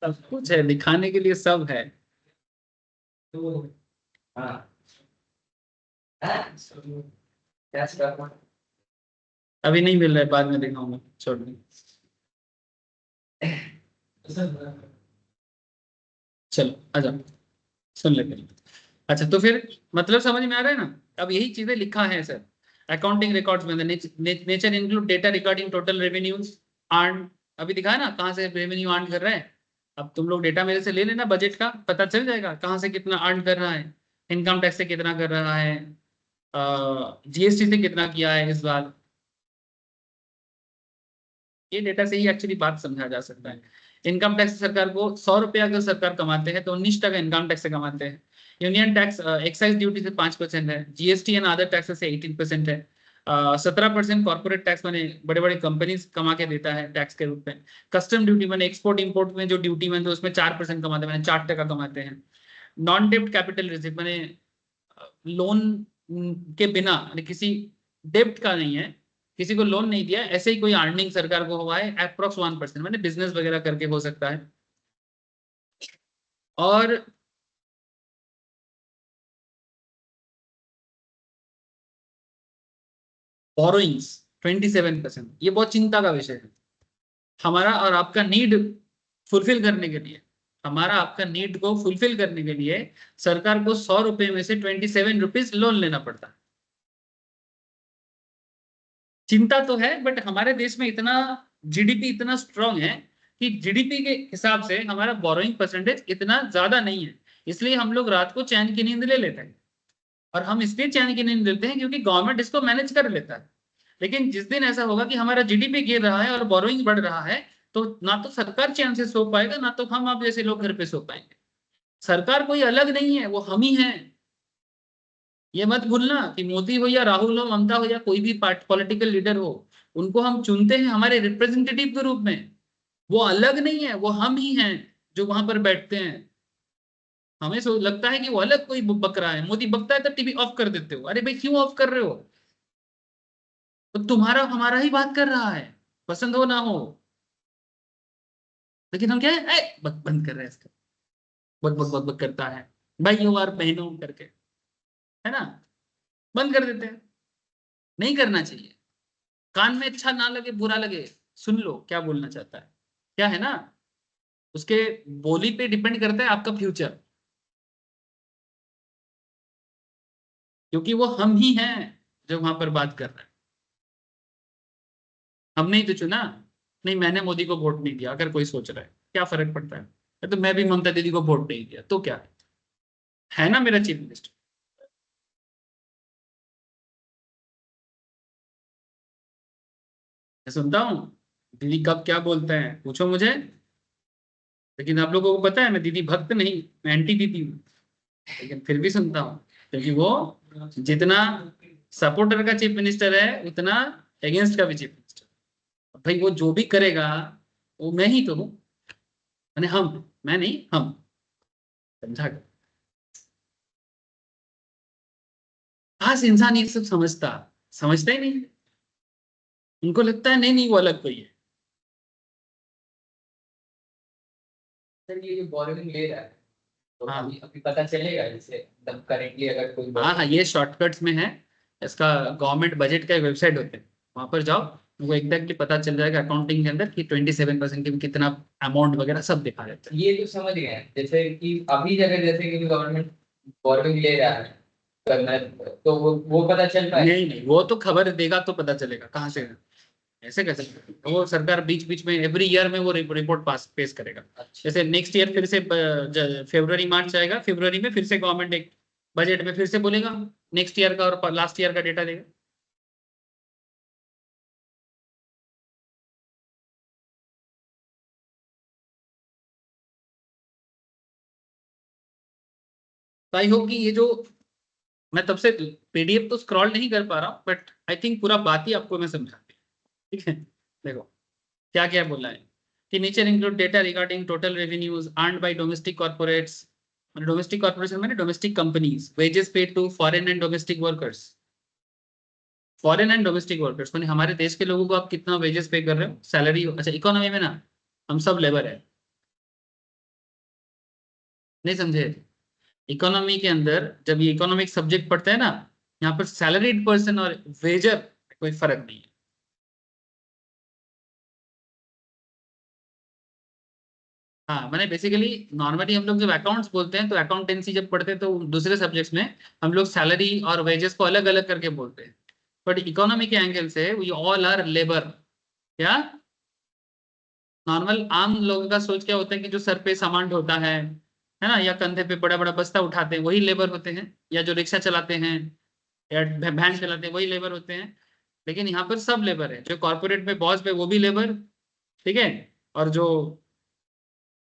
सब कुछ है दिखाने के लिए, सब है। तो हाँ, क्या करना? अभी नहीं मिल रहा है, बाद में दिखाऊंगा, छोड़ दो। चलो आ जाओ, सुन लेते हैं। अच्छा तो फिर मतलब समझ में आ रहा है ना? अब यही चीजें लिखा है सर, अकाउंटिंग रिकॉर्ड्स में nature include data regarding total revenues earn. अभी दिखा है ना कहाँ से रेवेन्यू अर्न कर रहा है। अब तुम लोग डेटा मेरे से ले लेना, बजट का पता चल जाएगा कहाँ से कितना अर्न कर रहा है, इनकम टैक्स से कितना कर रहा है, जीएसटी से कितना किया है इस बार। ये डेटा से ही एक्चुअली बात समझा जा सकता है। इनकम टैक्स सरकार को 100 रुपये अगर सरकार कमाते हैं तो 19% इनकम टैक्स से कमाते हैं। यूनियन टैक्स एक्साइज ड्यूटी से 5% है, जीएसटी एंड अदर टैक्सेस से 18% है। 17% कॉर्पोरेट टैक्स मैंने बड़े बड़े कंपनीज कमा के देता है टैक्स के रूप में। कस्टम ड्यूटी मैंने एक्सपोर्ट इंपोर्ट में जो ड्यूटी मैंने उसमें 4% कमाते हैं, मैंने 4% कमाते हैं। नॉन डेप्ट कैपिटल रिसिप्ट मैंने लोन के बिना किसी डेप्ट का नहीं है, किसी को लोन नहीं दिया, ऐसे ही कोई अर्निंग सरकार को हुआ है अप्रोक्स 1%, मैंने बिजनेस वगैरह करके हो सकता है। और बोरोइंग्स 27%, ये बहुत चिंता का विषय है। हमारा और आपका नीड फुलफिल करने के लिए, हमारा आपका नीड को फुलफिल करने के लिए सरकार को 100 रुपए में से 27 रुपीज लोन लेना पड़ता है। चिंता तो है, बट हमारे देश में इतना जीडीपी इतना स्ट्रांग है कि जीडीपी के हिसाब से हमारा बोरोइंग परसेंटेज इतना ज्यादा नहीं है, इसलिए हम लोग रात को चैन की नींद ले लेते हैं। और हम इसलिए चैन की नींद लेते हैं क्योंकि गवर्नमेंट इसको मैनेज कर लेता है। लेकिन जिस दिन ऐसा होगा कि हमारा जीडीपी गिर रहा है और बोरोइंग बढ़ रहा है, तो ना तो सरकार चैन से सो पाएगा, ना तो हम आप जैसे लोग घर पे सो पाएंगे। सरकार कोई अलग नहीं है, वो हम ही हैं। ये मत भूलना कि मोदी हो या राहुल हो, ममता हो या कोई भी पार्ट पॉलिटिकल लीडर हो, उनको हम चुनते हैं हमारे रिप्रेजेंटेटिव के रूप में। वो अलग नहीं है, वो हम ही हैं जो वहां पर बैठते हैं। हमें लगता है कि वो अलग कोई बक रहा है, मोदी बकता है तो टीवी ऑफ कर देते हो, अरे भाई क्यों ऑफ कर रहे हो? तो तुम्हारा हमारा ही बात कर रहा है, पसंद हो ना हो। लेकिन हम क्या है, बंद कर रहे हैं इसका, बक बक बक बक करता है, भाइयों और बहनों करके, है ना, बंद कर देते हैं। नहीं करना चाहिए। कान में अच्छा ना लगे, बुरा लगे, सुन लो क्या बोलना चाहता है, क्या है ना, उसके बोली पे डिपेंड करता है आपका फ्यूचर। क्योंकि वो हम ही हैं जो वहां पर बात कर रहे हैं। हमने ही तो चुना। नहीं मैंने मोदी को वोट नहीं दिया, अगर कोई सोच रहा है क्या फर्क पड़ता है, तो मैं भी ममता दीदी को वोट नहीं दिया तो क्या है ना मेरा चीफ मिनिस्टर। मैं सुनता हूँ दीदी कब क्या बोलते हैं, पूछो मुझे। लेकिन आप लोगों को पता है मैं दीदी भक्त नहीं, मैं एंटी दीदी हूँ, लेकिन फिर भी सुनता हूँ। क्योंकि वो जितना सपोर्टर का चीफ मिनिस्टर है उतना अगेंस्ट का भी चीफ मिनिस्टर। भाई वो जो भी करेगा वो मैं ही तो हूँ, मैंने हम, मैं नहीं हम, समझा? खास इंसान ये सब समझता, समझता ही नहीं। उनको लगता है नहीं नहीं वो अलग कोई है। सर ये जो बोरोइंग ले रहा है, तो हाँ अभी अभी पता चलेगा जैसे एकदम करेंटली अगर कोई हाँ, ये शॉर्टकट्स में है। इसका गवर्नमेंट बजट का एक वेबसाइट होते हैं, वहां पर जाओ, वो एग्जैक्टली पता चल जाएगा अकाउंटिंग के अंदर कि 27% के कितना अमाउंट वगैरह सब दिखा देते हैं। ये तो समझ गए हैं। जैसे कि अभी अगर जैसे कि गवर्नमेंट बोरोइंग ले रहा है करना, तो वो पता चल पाए। नहीं नहीं, वो तो खबर देगा तो पता चलेगा कहाँ से है। ऐसे कैसे? वो सरकार बीच बीच में एवरी ईयर में वो रिपोर्ट पास पेश करेगा। अच्छा। जैसे नेक्स्ट ईयर फिर से फरवरी मार्च आएगा, फरवरी में फिर से गवर्नमेंट एक बजट में फिर से बोलेगा नेक्स्ट ईयर का और लास्ट ईयर का डेटा देगा। तो आई होप कि ये जो मैं तब से पीडीएफ तो स्क्रॉल नहीं कर पा रहा हूँ, बट आई थिंक पूरा बात ही आपको मैं समझा दिया। ठीक है, देखो क्या क्या बोला है कि nature include data regarding total revenues earned by domestic corporates, domestic corporation मैंने domestic companies, wages paid to foreign and domestic workers. Foreign and domestic workers मैंने हमारे देश के लोगों को आप कितना वेजेस पे कर रहे हो, सैलरी, अच्छा इकोनॉमी में ना हम सब लेबर है, नहीं समझे? इकोनॉमी के अंदर जब ये इकोनॉमिक सब्जेक्ट पढ़ते हैं ना, यहाँ पर सैलरीड पर्सन और वेजर कोई फर्क नहीं है। हाँ मैंने बेसिकली नॉर्मली हम लोग जब अकाउंट्स बोलते हैं तो अकाउंटेंसी जब पढ़ते हैं तो दूसरे सब्जेक्ट्स में हम लोग सैलरी और वेजेस को अलग अलग करके बोलते हैं, बट इकोनॉमी के एंगल से वी ऑल आर लेबर। क्या नॉर्मल आम लोगों का सोच क्या होता है कि जो सर पे सामान ढोता है ना, या कंधे पे बड़ा बड़ा बस्ता उठाते हैं वही लेबर होते हैं, या जो रिक्शा चलाते हैं या भैंस चलाते हैं वही लेबर होते हैं। लेकिन यहाँ पर सब लेबर है, जो कॉर्पोरेट में बॉस पे वो भी लेबर, ठीक है, और जो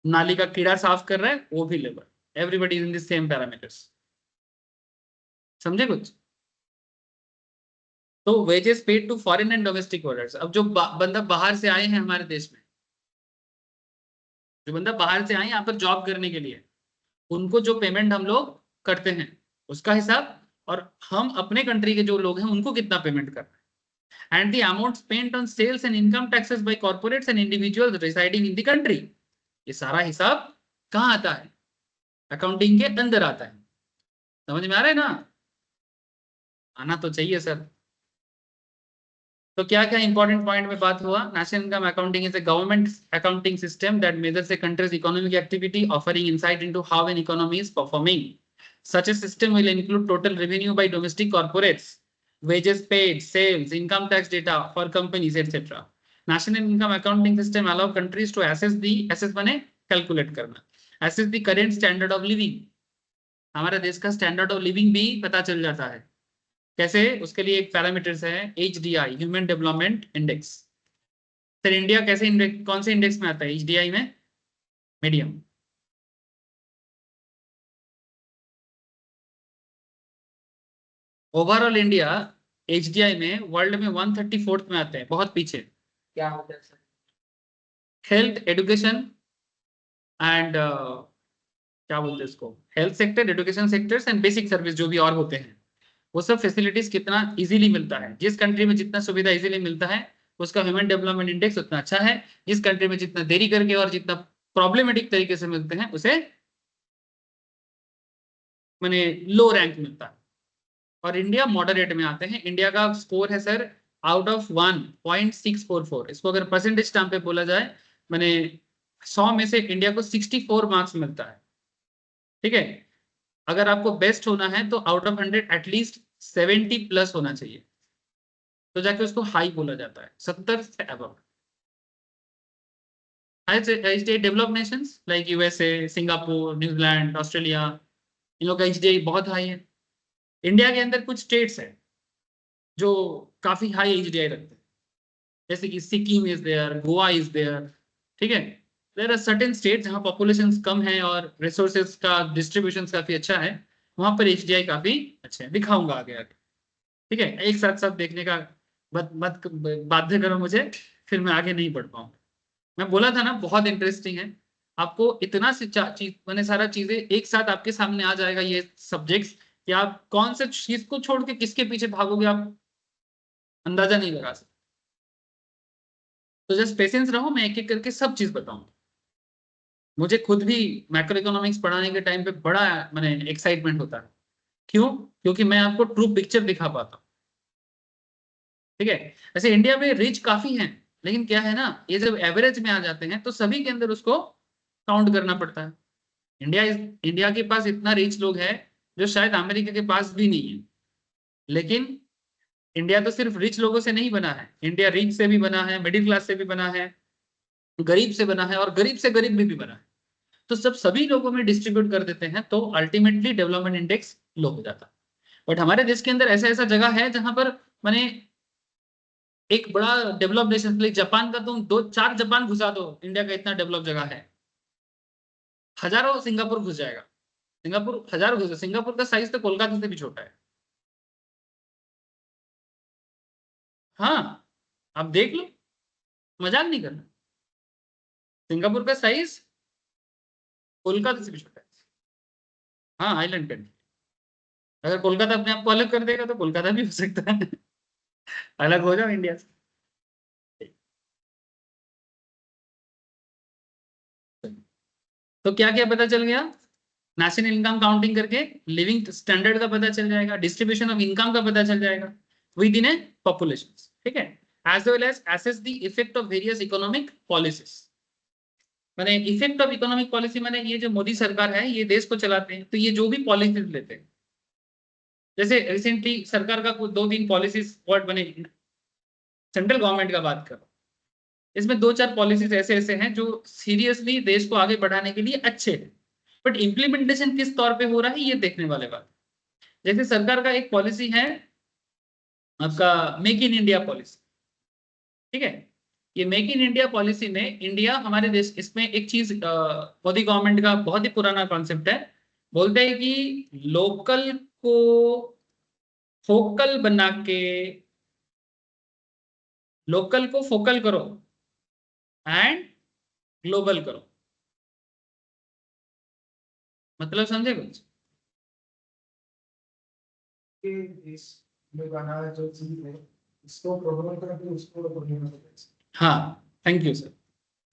नाली का कीड़ा साफ कर रहा है वो भी labour. Everybody is in the same parameters. समझे कुछ? तो wages paid to foreign and domestic workers. अब जो बंदा बाहर से आए हैं हमारे देश में, जो बंदा बाहर से आए यहाँ पर जॉब करने के लिए, उनको जो पेमेंट हम लोग करते हैं उसका हिसाब, और हम अपने कंट्री के जो लोग हैं उनको कितना पेमेंट कर रहे हैं, and the amount spent on sales and income taxes by corporates and individuals residing in the country. ये सारा हिसाब कहाँ आता है? अकाउंटिंग के अंदर आता है। समझ में आ रहा है ना? आना तो चाहिए सर। तो क्या क्या इंपॉर्टेंट पॉइंट में बात हुआ? National income accounting is a government accounting system that measures a country's economic activity, offering insight into how an economy is performing. Such a system will include total revenue by domestic corporates, wages paid, sales, income tax data for companies, etc. National income accounting system allow countries to assess माने calculate करना, assess the current standard of living। हमारे देश का standard of living भी पता चल जाता है। कैसे? उसके लिए एक पैरामीटर्स है HDI, human development index. Sir India कैसे इंडेक्स, कौन से इंडेक्स में आता है HDI में? मीडियम। ओवरऑल इंडिया HDI में वर्ल्ड में 134th में आते हैं, बहुत पीछे। क्या होता है सर? हेल्थ, एडुकेशन एंड क्या बोलते हैं इसको, health sector, education sectors and basic service जो भी और होते हैं, वो सब फैसिलिटीज कितना इजीली मिलता है। जिस कंट्री में जितना सुविधा इजीली मिलता है उसका ह्यूमन डेवलपमेंट इंडेक्स उतना अच्छा है। जिस कंट्री में जितना देरी करके और जितना प्रॉब्लमेटिक तरीके से मिलते हैं उसे मैंने लो रैंक मिलता है। और इंडिया मॉडरेट में आते हैं। इंडिया का स्कोर है सर आउट ऑफ 1.644। इसको अगर परसेंटेज टर्म पे बोला जाए, मैंने 100 में से इंडिया को 64 मार्क्स मिलता है। ठीक है, अगर आपको बेस्ट होना है तो आउट ऑफ 100 एटलीस्ट 70 प्लस होना चाहिए, तो जाके उसको हाई बोला जाता है, 70 से अबव। Developed nations like USA, Singapore, New Zealand, Australia, इन लोग का HDI बहुत हाई है। इंडिया के अंदर कुछ स्टेट्स है जो काफी हाई HDI रखते हैं, जैसे कि Sikkim is there, Goa is there. ठीक है, देयर आर सर्टेन स्टेट जहाँ पॉपुलेशन कम है और रिसोर्सेज का डिस्ट्रीब्यूशन काफी अच्छा है, वहां पर HDI काफी अच्छे हैं। दिखाऊंगा आगे आगे। ठीक है, एक साथ सब देखने का मत मत बाध्य करो मुझे, फिर मैं आगे नहीं बढ़ पाऊंगा। मैं बोला था ना बहुत इंटरेस्टिंग है। आपको इतना से चीज मैंने सारा चीजें एक साथ आपके सामने आ जाएगा ये सब्जेक्ट्स, कि आप कौन से चीज को छोड़ के किसके पीछे भागोगे आप अंदाजा नहीं लगा सकते। तो जस्ट पेशेंस रहो, मैं एक एक करके सब चीज बताऊंगा। मुझे खुद भी मैक्रो इकोनॉमिक्स पढ़ाने के टाइम पे बड़ा मैंने एक्साइटमेंट होता है। क्यों? क्योंकि मैं आपको ट्रू पिक्चर दिखा पाता हूँ। ठीक है, वैसे इंडिया में रिच काफी हैं, लेकिन क्या है ना, ये जब एवरेज में आ जाते हैं तो सभी के अंदर उसको काउंट करना पड़ता है। इंडिया के पास इतना रिच लोग हैं जो शायद अमेरिका के पास भी नहीं है। लेकिन इंडिया तो सिर्फ रिच लोगों से नहीं बना है, इंडिया रिच से भी बना है, मिडिल क्लास से भी बना है, गरीब से बना है, और गरीब से गरीब भी बना है। तो सब सभी लोगों में डिस्ट्रीब्यूट कर देते हैं तो अल्टीमेटली डेवलपमेंट इंडेक्स लो हो जाता है। बट हमारे देश के अंदर ऐसा ऐसा जगह है जहां पर मैंने एक बड़ा डेवलप नेशन, जापान का तुम दो चार जापान घुसा दो, इंडिया का इतना डेवलप जगह है, हजारों सिंगापुर घुस जाएगा। सिंगापुर हजारों घुस, सिंगापुर का साइज तो कोलकाता से भी छोटा है। हाँ, आप देख लो, मजाक नहीं करना, सिंगापुर का साइज कोलकाता से भी छोटा है। हाँ, आइलैंड कंट्री। अगर कोलकाता अपने आप को अलग कर देगा तो कोलकाता भी हो सकता है अलग हो जाओ इंडिया से। तो क्या क्या पता चल गया? नेशनल इनकम काउंटिंग करके लिविंग स्टैंडर्ड का पता चल जाएगा, डिस्ट्रीब्यूशन ऑफ इनकम का पता चल जाएगा विद इन ए पॉपुलेशन। ठीक है, as well as assess the effect of various economic policies. मैंने इफेक्ट ऑफ इकोनॉमिक पॉलिसी, मैंने ये जो मोदी सरकार है ये देश को चलाते हैं, तो ये जो भी पॉलिसीज लेते हैं, जैसे रिसेंटली सरकार का कुछ 2-3 पॉलिसीज वर्ड बने, सेंट्रल गवर्नमेंट का बात करो, इसमें 2-4 पॉलिसीज ऐसे ऐसे हैं जो सीरियसली देश को आगे बढ़ाने के लिए अच्छे हैं, बट इम्प्लीमेंटेशन किस तौर पे हो रहा है ये देखने वाले बात। जैसे सरकार का एक पॉलिसी है आपका मेक इन इंडिया पॉलिसी, ठीक है। ये मेक इन इंडिया पॉलिसी में इंडिया हमारे देश, इसमें एक चीज मोदी गवर्नमेंट का बहुत ही पुराना कॉन्सेप्ट है, बोलते हैं कि लोकल को फोकल बना के, लोकल को फोकल करो एंड ग्लोबल करो। मतलब समझे कुछ? इस में बना जो चीज है इसको प्रोग्राम करके उसको प्रोग्राम करते हाँ, थैंक यू सर।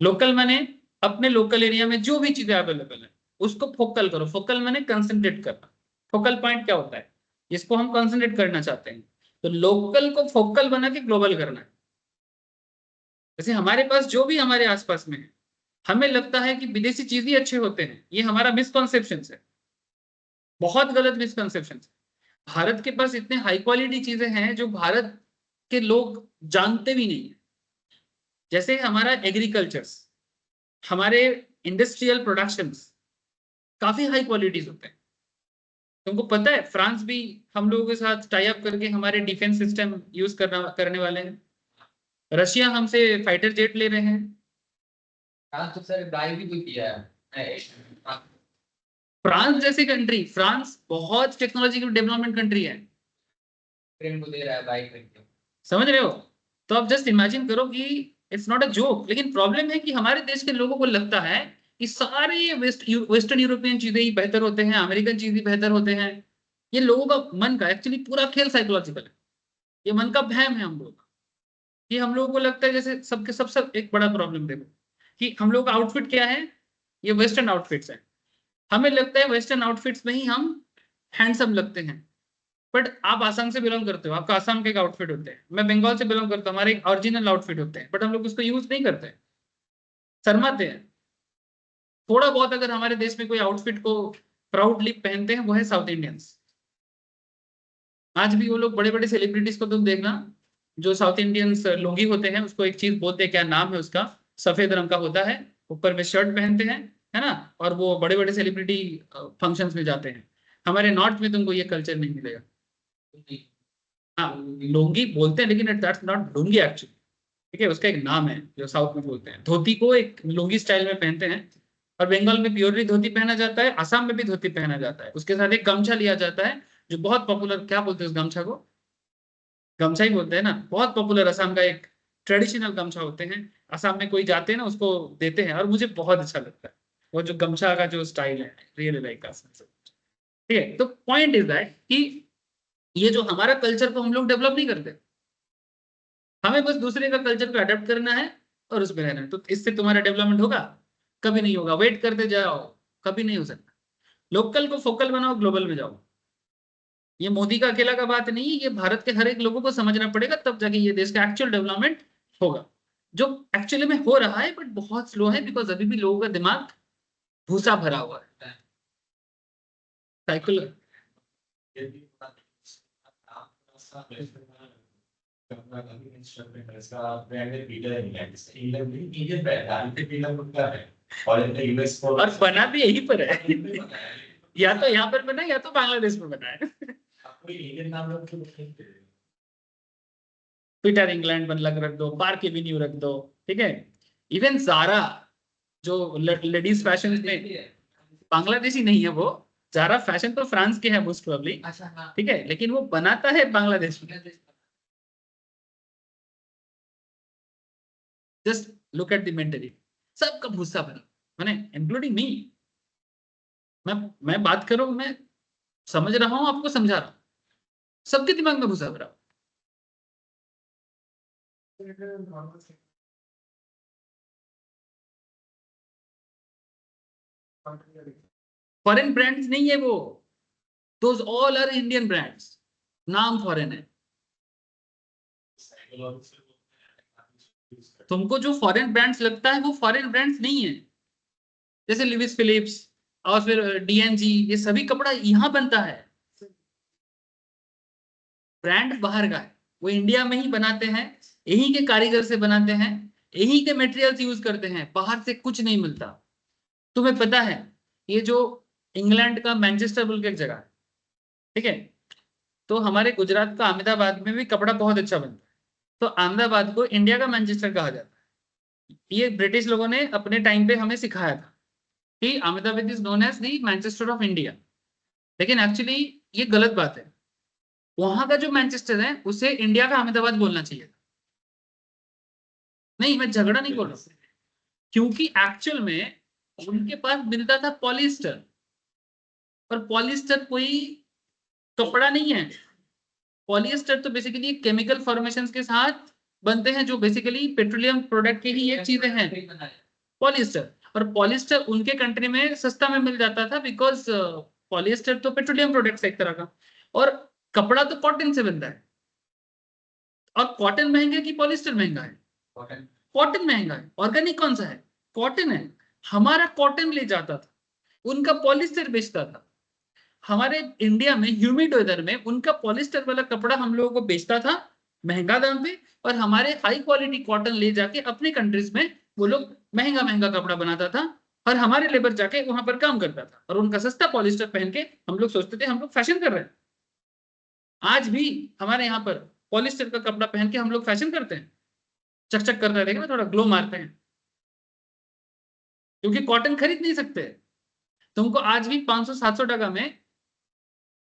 लोकल माने अपने लोकल एरिया में जो भी चीजें अवेलेबल है उसको फोकल करो। फोकल माने कंसंट्रेट करना। फोकल पॉइंट क्या होता है, इसको हम कंसंट्रेट करना चाहते हैं, तो लोकल को फोकल बना के ग्लोबल करना है। जैसे हमारे पास जो भी हमारे आसपास में है, हमें लगता है कि विदेशी चीज ही अच्छे होते हैं, ये हमारा मिसकॉन्सेप्शन है, बहुत गलत मिसकॉन्सेप्शन है। भारत के पास इतने हाई क्वालिटी चीजें हैं जो भारत के लोग जानते भी नहीं है। जैसे हमारा एग्रीकल्चर्स, हमारे इंडस्ट्रियल प्रोडक्शंस काफी हाई क्वालिटीज होते हैं। तुमको पता है फ्रांस भी हम लोगों के साथ टाई अप करके हमारे डिफेंस सिस्टम यूज करने वाले हैं। रशिया हमसे फाइटर जेट ले रहे हैं। हाँ तो सर बाई भी तो किया है। फ्रांस जैसी कंट्री, फ्रांस बहुत टेक्नोलॉजिकल डेवलपमेंट कंट्री है, ट्रेन को दे रहा है बाई करके। समझ रहे हो? तो आप जस्ट इमेजिन करो कि इट्स नॉट अ जोक। लेकिन प्रॉब्लम है कि हमारे देश के लोगों को लगता है कि सारे वेस्टर्न यूरोपियन चीजें ही बेहतर होते हैं, अमेरिकन चीज ही बेहतर होते हैं। ये लोगों का मन का एक्चुअली पूरा खेल साइकोलॉजिकल है, ये मन का वहम है हम लोगों का। कि हम लोगों को लगता है जैसे सबके सब एक बड़ा प्रॉब्लम देखो कि हम लोग का आउटफिट क्या है, ये वेस्टर्न आउटफिट्स है। हमें लगता है वेस्टर्न आउटफिट्स में ही हम हैंडसम लगते हैं, बट आप आसाम से बिलोंग करते हो, आपका आसाम के एक आउटफिट होते हैं, मैं बंगाल से बिलोंग करता हूँ, हमारे एक ओरिजिनल आउटफिट होते हैं, बट हम लोग उसको यूज नहीं करते, शर्माते हैं। थोड़ा बहुत अगर हमारे देश में कोई आउटफिट को प्राउडली पहनते हैं वो है साउथ इंडियंस। आज भी वो लोग बड़े बड़े सेलिब्रिटीज को तुम देखना, जो साउथ इंडियंस लुंगी होते हैं, उसको एक चीज बोलते हैं, क्या नाम है उसका, सफेद रंग का होता है, ऊपर में शर्ट पहनते हैं, है ना, और वो बड़े बड़े सेलिब्रिटी फंक्शंस में जाते हैं। हमारे नॉर्थ में तुमको ये कल्चर नहीं मिलेगा। हाँ, लुंगी बोलते हैं लेकिन दैट्स नॉट लुंगी एक्चुअली, ठीक है, उसका एक नाम है जो साउथ में बोलते हैं। धोती को एक लुंगी स्टाइल में पहनते हैं, और बंगाल में प्योरली धोती पहना जाता है, असम में भी धोती पहना जाता है, उसके साथ एक गमछा लिया जाता है जो बहुत पॉपुलर, क्या बोलते हैं उस गमछा को, गमछा ही बोलते हैं ना, बहुत पॉपुलर असम का एक ट्रेडिशनल गमछा होते हैं। असम में कोई जाते हैं ना उसको देते हैं, और मुझे बहुत अच्छा लगता है वो जो गमछा का जो स्टाइल है, रियली लाइक का। ठीक है, तो पॉइंट इज दैट कि ये जो हमारा कल्चर को हम लोग डेवलप नहीं करते, हमें बस दूसरे का कल्चर को अडेप्ट करना है और उसमें रहना है। तो इससे तुम्हारा डेवलपमेंट होगा? कभी नहीं होगा। वेट करते जाओ, कभी नहीं हो सकता। लोकल को फोकल बनाओ, ग्लोबल में जाओ। ये मोदी का अकेला का बात नहीं है, ये भारत के हर एक लोगों को समझना पड़ेगा, तब जाके ये देश का एक्चुअल डेवलपमेंट होगा, जो एक्चुअली में हो रहा है, बट बहुत स्लो है, बिकॉज अभी भी लोगों का दिमाग भूसा भरा हुआ है, साइकिल। और बना भी यहीं पर है या तो यहाँ पर बना है या तो बांग्लादेश में बना है। पीटर इंग्लैंड बन लग रख दो, पार्क एवेन्यू रख दो, ठीक है। इवन जारा जो लेडीज फैशन में, बांग्लादेशी नहीं है वो, जारा फैशन तो फ्रांस के है मोस्ट प्रोबेबली, अच्छा हाँ। ठीक है, लेकिन वो बनाता है बांग्लादेश में। Just look at the mentality, सबका भूसा भरा, मैंने इंक्लूडिंग मी। मैं बात करूं, मैं समझ रहा हूं, आपको समझा रहा हूं, सबके दिमाग में भूसा भरा। फॉरेन ब्रांड्स नहीं है वो, those all are Indian brands, नाम फॉरेन है। तुमको जो फॉरेन ब्रांड्स लगता है वो फॉरेन ब्रांड्स नहीं है, जैसे लिविस फिलिप्स और फिर DNG, ये सभी कपड़ा यहाँ बनता है। ब्रांड बाहर का है, वो इंडिया में ही बनाते हैं, यहीं के कारीगर से बनाते हैं, यहीं के मटेरियल्स यूज करते हैं, बाहर से कुछ नहीं मिलता। तुम्हें पता है ये जो इंग्लैंड का मैनचेस्टर बोल के एक जगह है, ठीक है, तो हमारे गुजरात का अहमदाबाद में भी कपड़ा बहुत अच्छा बनता है। तो अहमदाबाद को इंडिया का मैनचेस्टर कहा जाता है। ये ब्रिटिश लोगों ने अपने टाइम पे हमें सिखाया था कि Ahmedabad is known as the Manchester of India, लेकिन एक्चुअली ये गलत बात है। वहां का जो मैनचेस्टर है उसे इंडिया का अहमदाबाद बोलना चाहिए था। नहीं, मैं झगड़ा नहीं बोल रहा हूँ, क्योंकि एक्चुअल में उनके पास मिलता था पॉलिस्टर, और पॉलिस्टर कोई कपड़ा नहीं है। पॉलिएस्टर तो बेसिकली केमिकल फॉर्मेशंस के साथ बनते हैं, जो बेसिकली पेट्रोलियम प्रोडक्ट की ही एक चीजें हैं पॉलिएस्टर। और पॉलिएस्टर उनके कंट्री में सस्ता में मिल जाता था, बिकॉज पॉलिएस्टर तो पेट्रोलियम प्रोडक्ट है एक तरह का, और कपड़ा तो कॉटन से बनता है। और कॉटन महंगा कि पॉलिएस्टर महंगा है? कॉटन महंगा है। ऑर्गेनिक कौन सा है? कॉटन है। हमारा कॉटन ले जाता था, उनका पॉलिएस्टर बेचता था। हमारे इंडिया में ह्यूमिड वेदर में उनका पॉलिएस्टर वाला कपड़ा हम लोगों को बेचता था महंगा दाम पे, और हमारे हाई क्वालिटी कॉटन ले जाके अपने कंट्रीज में वो लोग महंगा महंगा कपड़ा बनाता था, और हमारे लेबर जाके वहां पर काम करता था, और उनका सस्ता पॉलिएस्टर पहन के हम लोग सोचते थे हम लोग फैशन कर रहे हैं। आज भी हमारे यहाँ पर पॉलिएस्टर का कपड़ा पहन के हम लोग फैशन करते हैं, चकचक करते हैं, थोड़ा ग्लो मारते हैं, क्योंकि कॉटन खरीद नहीं सकते। तुमको आज भी 500-700 टका में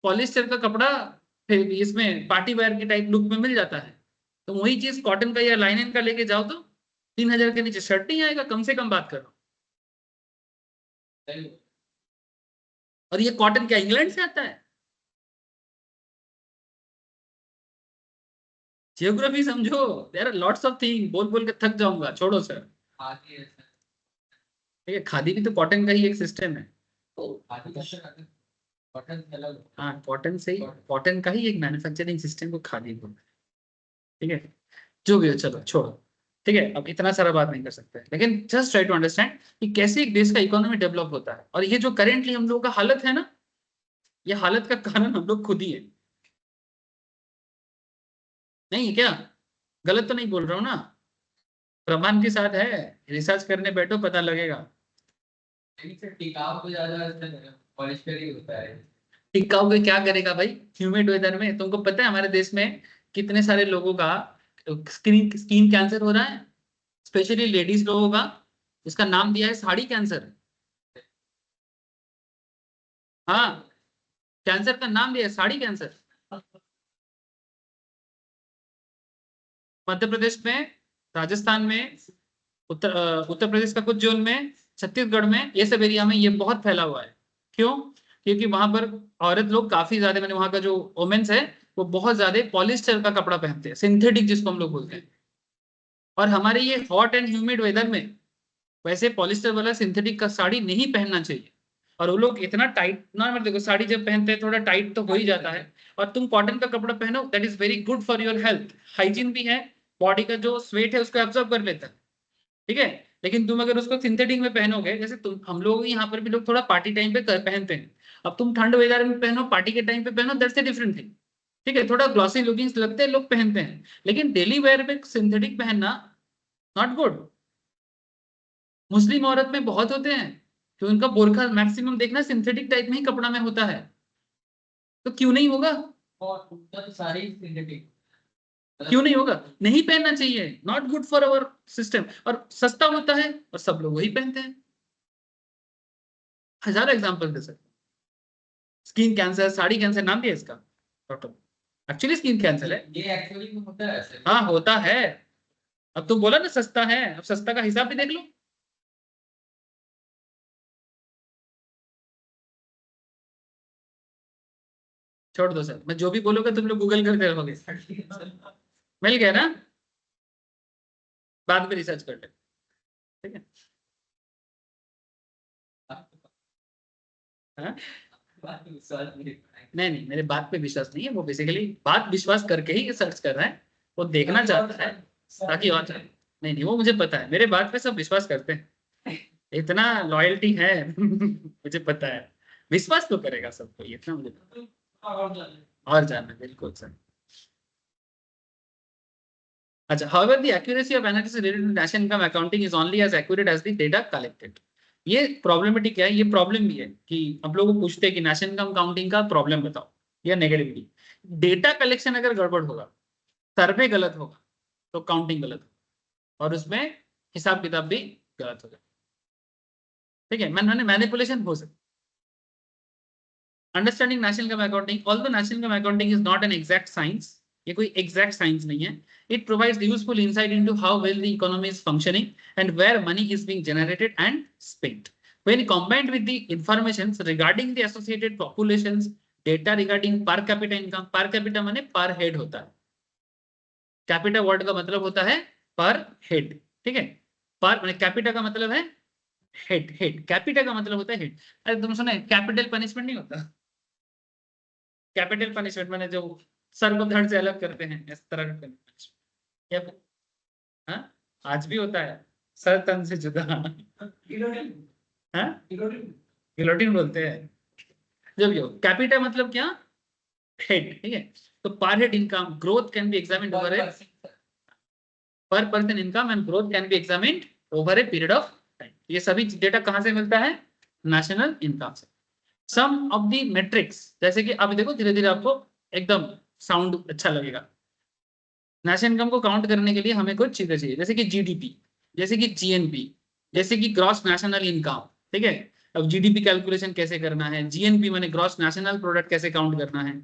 पॉलिएस्टर का कपड़ा फिर इसमें पार्टी वेयर की टाइप लुक में मिल जाता है। तो वही चीज कॉटन का या लाइनन का लेके जाओ तो 3000 के नीचे शर्ट नहीं आएगा, कम से कम बात करो। और ये कॉटन क्या इंग्लैंड से आता है? जियोग्राफी समझो, there are lots of thing. बोल बोल के थक जाऊंगा, छोड़ो सर। ठीक है, खादी भी तो कॉटन का ही एक सिस्टम है। हाँ, कॉटन से ही, कॉटन का ही एक मैन्युफैक्चरिंग सिस्टम को खादी बोलते हैं। ठीक है, जो भी हो, चलो छोड़ो। ठीक है, अब इतना सारा बात नहीं कर सकते, लेकिन जस्ट ट्राई टू अंडरस्टैंड कि कैसे एक देश का इकोनॉमी डेवलप होता है। और ये जो करेंटली हम लोगों का हालत है ना, ये हालत का कारण हम लोग खुद ही है। नहीं है क्या? गलत तो नहीं बोल रहा हूँ ना? प्रमाण के साथ है, रिसर्च करने बैठो पता लगेगा। टिकाऊ तो ज्यादा पॉलिएस्टर ही होता है। टिकाऊ के क्या करेगा भाई ह्यूमिड वेदर में? तुमको पता है हमारे देश में कितने सारे लोगों का स्किन कैंसर हो रहा है, स्पेशली लेडीज लोगों का, जिसका नाम दिया है साड़ी कैंसर। हाँ, कैंसर का नाम दिया है साड़ी कैंसर। मध्य प्रदेश में, राजस्थान में, उत्तर प्रदेश का कुछ जोन में, छत्तीसगढ़ में, ये सब एरिया में ये बहुत फैला हुआ है। क्यों? क्योंकि वहां पर औरत लोग काफी ज्यादा, मैंने वहां का जो वोमेन्स है वो बहुत ज्यादा पॉलिस्टर का कपड़ा पहनते हैं, सिंथेटिक जिसको हम लोग बोलते हैं। और हमारे ये हॉट एंड ह्यूमिड वेदर में वैसे पॉलिस्टर वाला सिंथेटिक का साड़ी नहीं पहनना चाहिए। और वो लोग इतना टाइट, नॉर्मल देखो साड़ी जब पहनते हैं थोड़ा टाइट तो हो ही जाता है, और तुम कॉटन का कपड़ा पहनो, that is very good for your health, hygiene भी है, बॉडी का जो स्वेट है उसको एब्जॉर्ब कर लेता है। ठीक है, लेकिन तुम अगर उसको सिंथेटिक में पहनोगे, जैसे तुम, हम लोग यहाँ पर भी लोग थोड़ा पार्टी टाइम पे पहनते हैं, अब तुम ठंड वेदर में पहनो, पार्टी के टाइम पे पहनो, दैट्स ए डिफरेंट थिंग। ठीक है, थोड़ा ग्लॉसी लुकिंग लगते हैं, लोग पहनते हैं, लेकिन डेली वेयर में सिंथेटिक पहनना नॉट गुड। मुस्लिम औरत में बहुत होते हैं कि उनका बोरखा मैक्सिमम देखना सिंथेटिक टाइप में ही कपड़ा में होता है, तो क्यों नहीं होगा? और तो सारे सिंथेटिक। क्यों नहीं होगा? नहीं पहनना चाहिए, not good for our system. और सस्ता होता है और सब लोग वही पहनते हैं। हजारों एग्जांपल दे सकते। स्किन कैंसर, साड़ी कैंसर नाम दिया इसका डॉक्टर, एक्चुअली स्किन कैंसर है। ये एक्चुअली में होता है ऐसे। हाँ होता है। अब तुम बोला ना सस्ता है, अब सस्ता का हिसाब भी देख लो। छोड़ दो सर, मैं जो भी बोलूंगा तुम लोग गूगल करते रहोगे। मिल गया ना? बाद में रिसर्च कर ले। ठीक है। हाँ? नहीं नहीं, मेरे बात पे विश्वास नहीं है, वो बेसिकली बात विश्वास करके ही सर्च कर रहा है, वो देखना चाहता है ताकि और नहीं नहीं, वो मुझे पता है, मेरे बात पे सब विश्वास करते हैं। इतना लॉयल्टी है मुझे पता है, विश्वास तो करेगा सबको, इतना मुझे पता है। और जानना बिल्कुल सर। अच्छा, however the accuracy of analysis related to national income accounting is only as accurate as the data collected। ये प्रॉब्लमेटिक है, ये प्रॉब्लम भी है कि हम लोग को पूछते हैं कि नेशनल इनकम काउंटिंग का प्रॉब्लम बताओ या नेगेटिविटी। डेटा कलेक्शन अगर गड़बड़ होगा, सर्वे गलत होगा, तो काउंटिंग गलत होगा और उसमें हिसाब किताब भी गलत होगा। ठीक है, मैनिपुलेशन हो सकता। Understanding national income accounting, although national income accounting is not an exact science, ये कोई एग्जैक्ट साइंस नहीं है। It provides useful insight into how well the economy is functioning and where money is being generated and spent. When combined with the information regarding the associated populations, data regarding per capita income, per capita माने per head होता है, capita word का मतलब होता है पर head. ठीक है, पर माने कैपिटा का मतलब है हेड, हेड कैपिटा का मतलब होता है हेड। अरे तुम सुने, कैपिटल पनिशमेंट नहीं होता, कैपिटल पनिशमेंट माने जो सर को धड़ से अलग करते हैं, इस तरह का punishment। क्या हाँ, आज भी होता है, सर तन से जुदा। हाँ, गिलोटिन बोलते हैं। जब यो कैपिटा मतलब क्या, हेड। ठीक है, तो पर head income growth can be examined over a per person income and growth can be examined over a period of time. ये सभी डेटा कहां से मिलता है, नेशनल इनकम से। सम ऑफ द मेट्रिक्स, जैसे कि अब देखो धीरे धीरे आपको एकदम साउंड अच्छा लगेगा। नेशनल इनकम को काउंट करने के लिए हमें कुछ चीजें चाहिए, जैसे कि जीडीपी, जैसे कि जीएनपी, जैसे कि ग्रॉस नेशनल इनकम। ठीक है, अब जीडीपी कैलकुलेशन कैसे करना है, जीएनपी माने ग्रॉस नेशनल प्रोडक्ट कैसे काउंट करना है।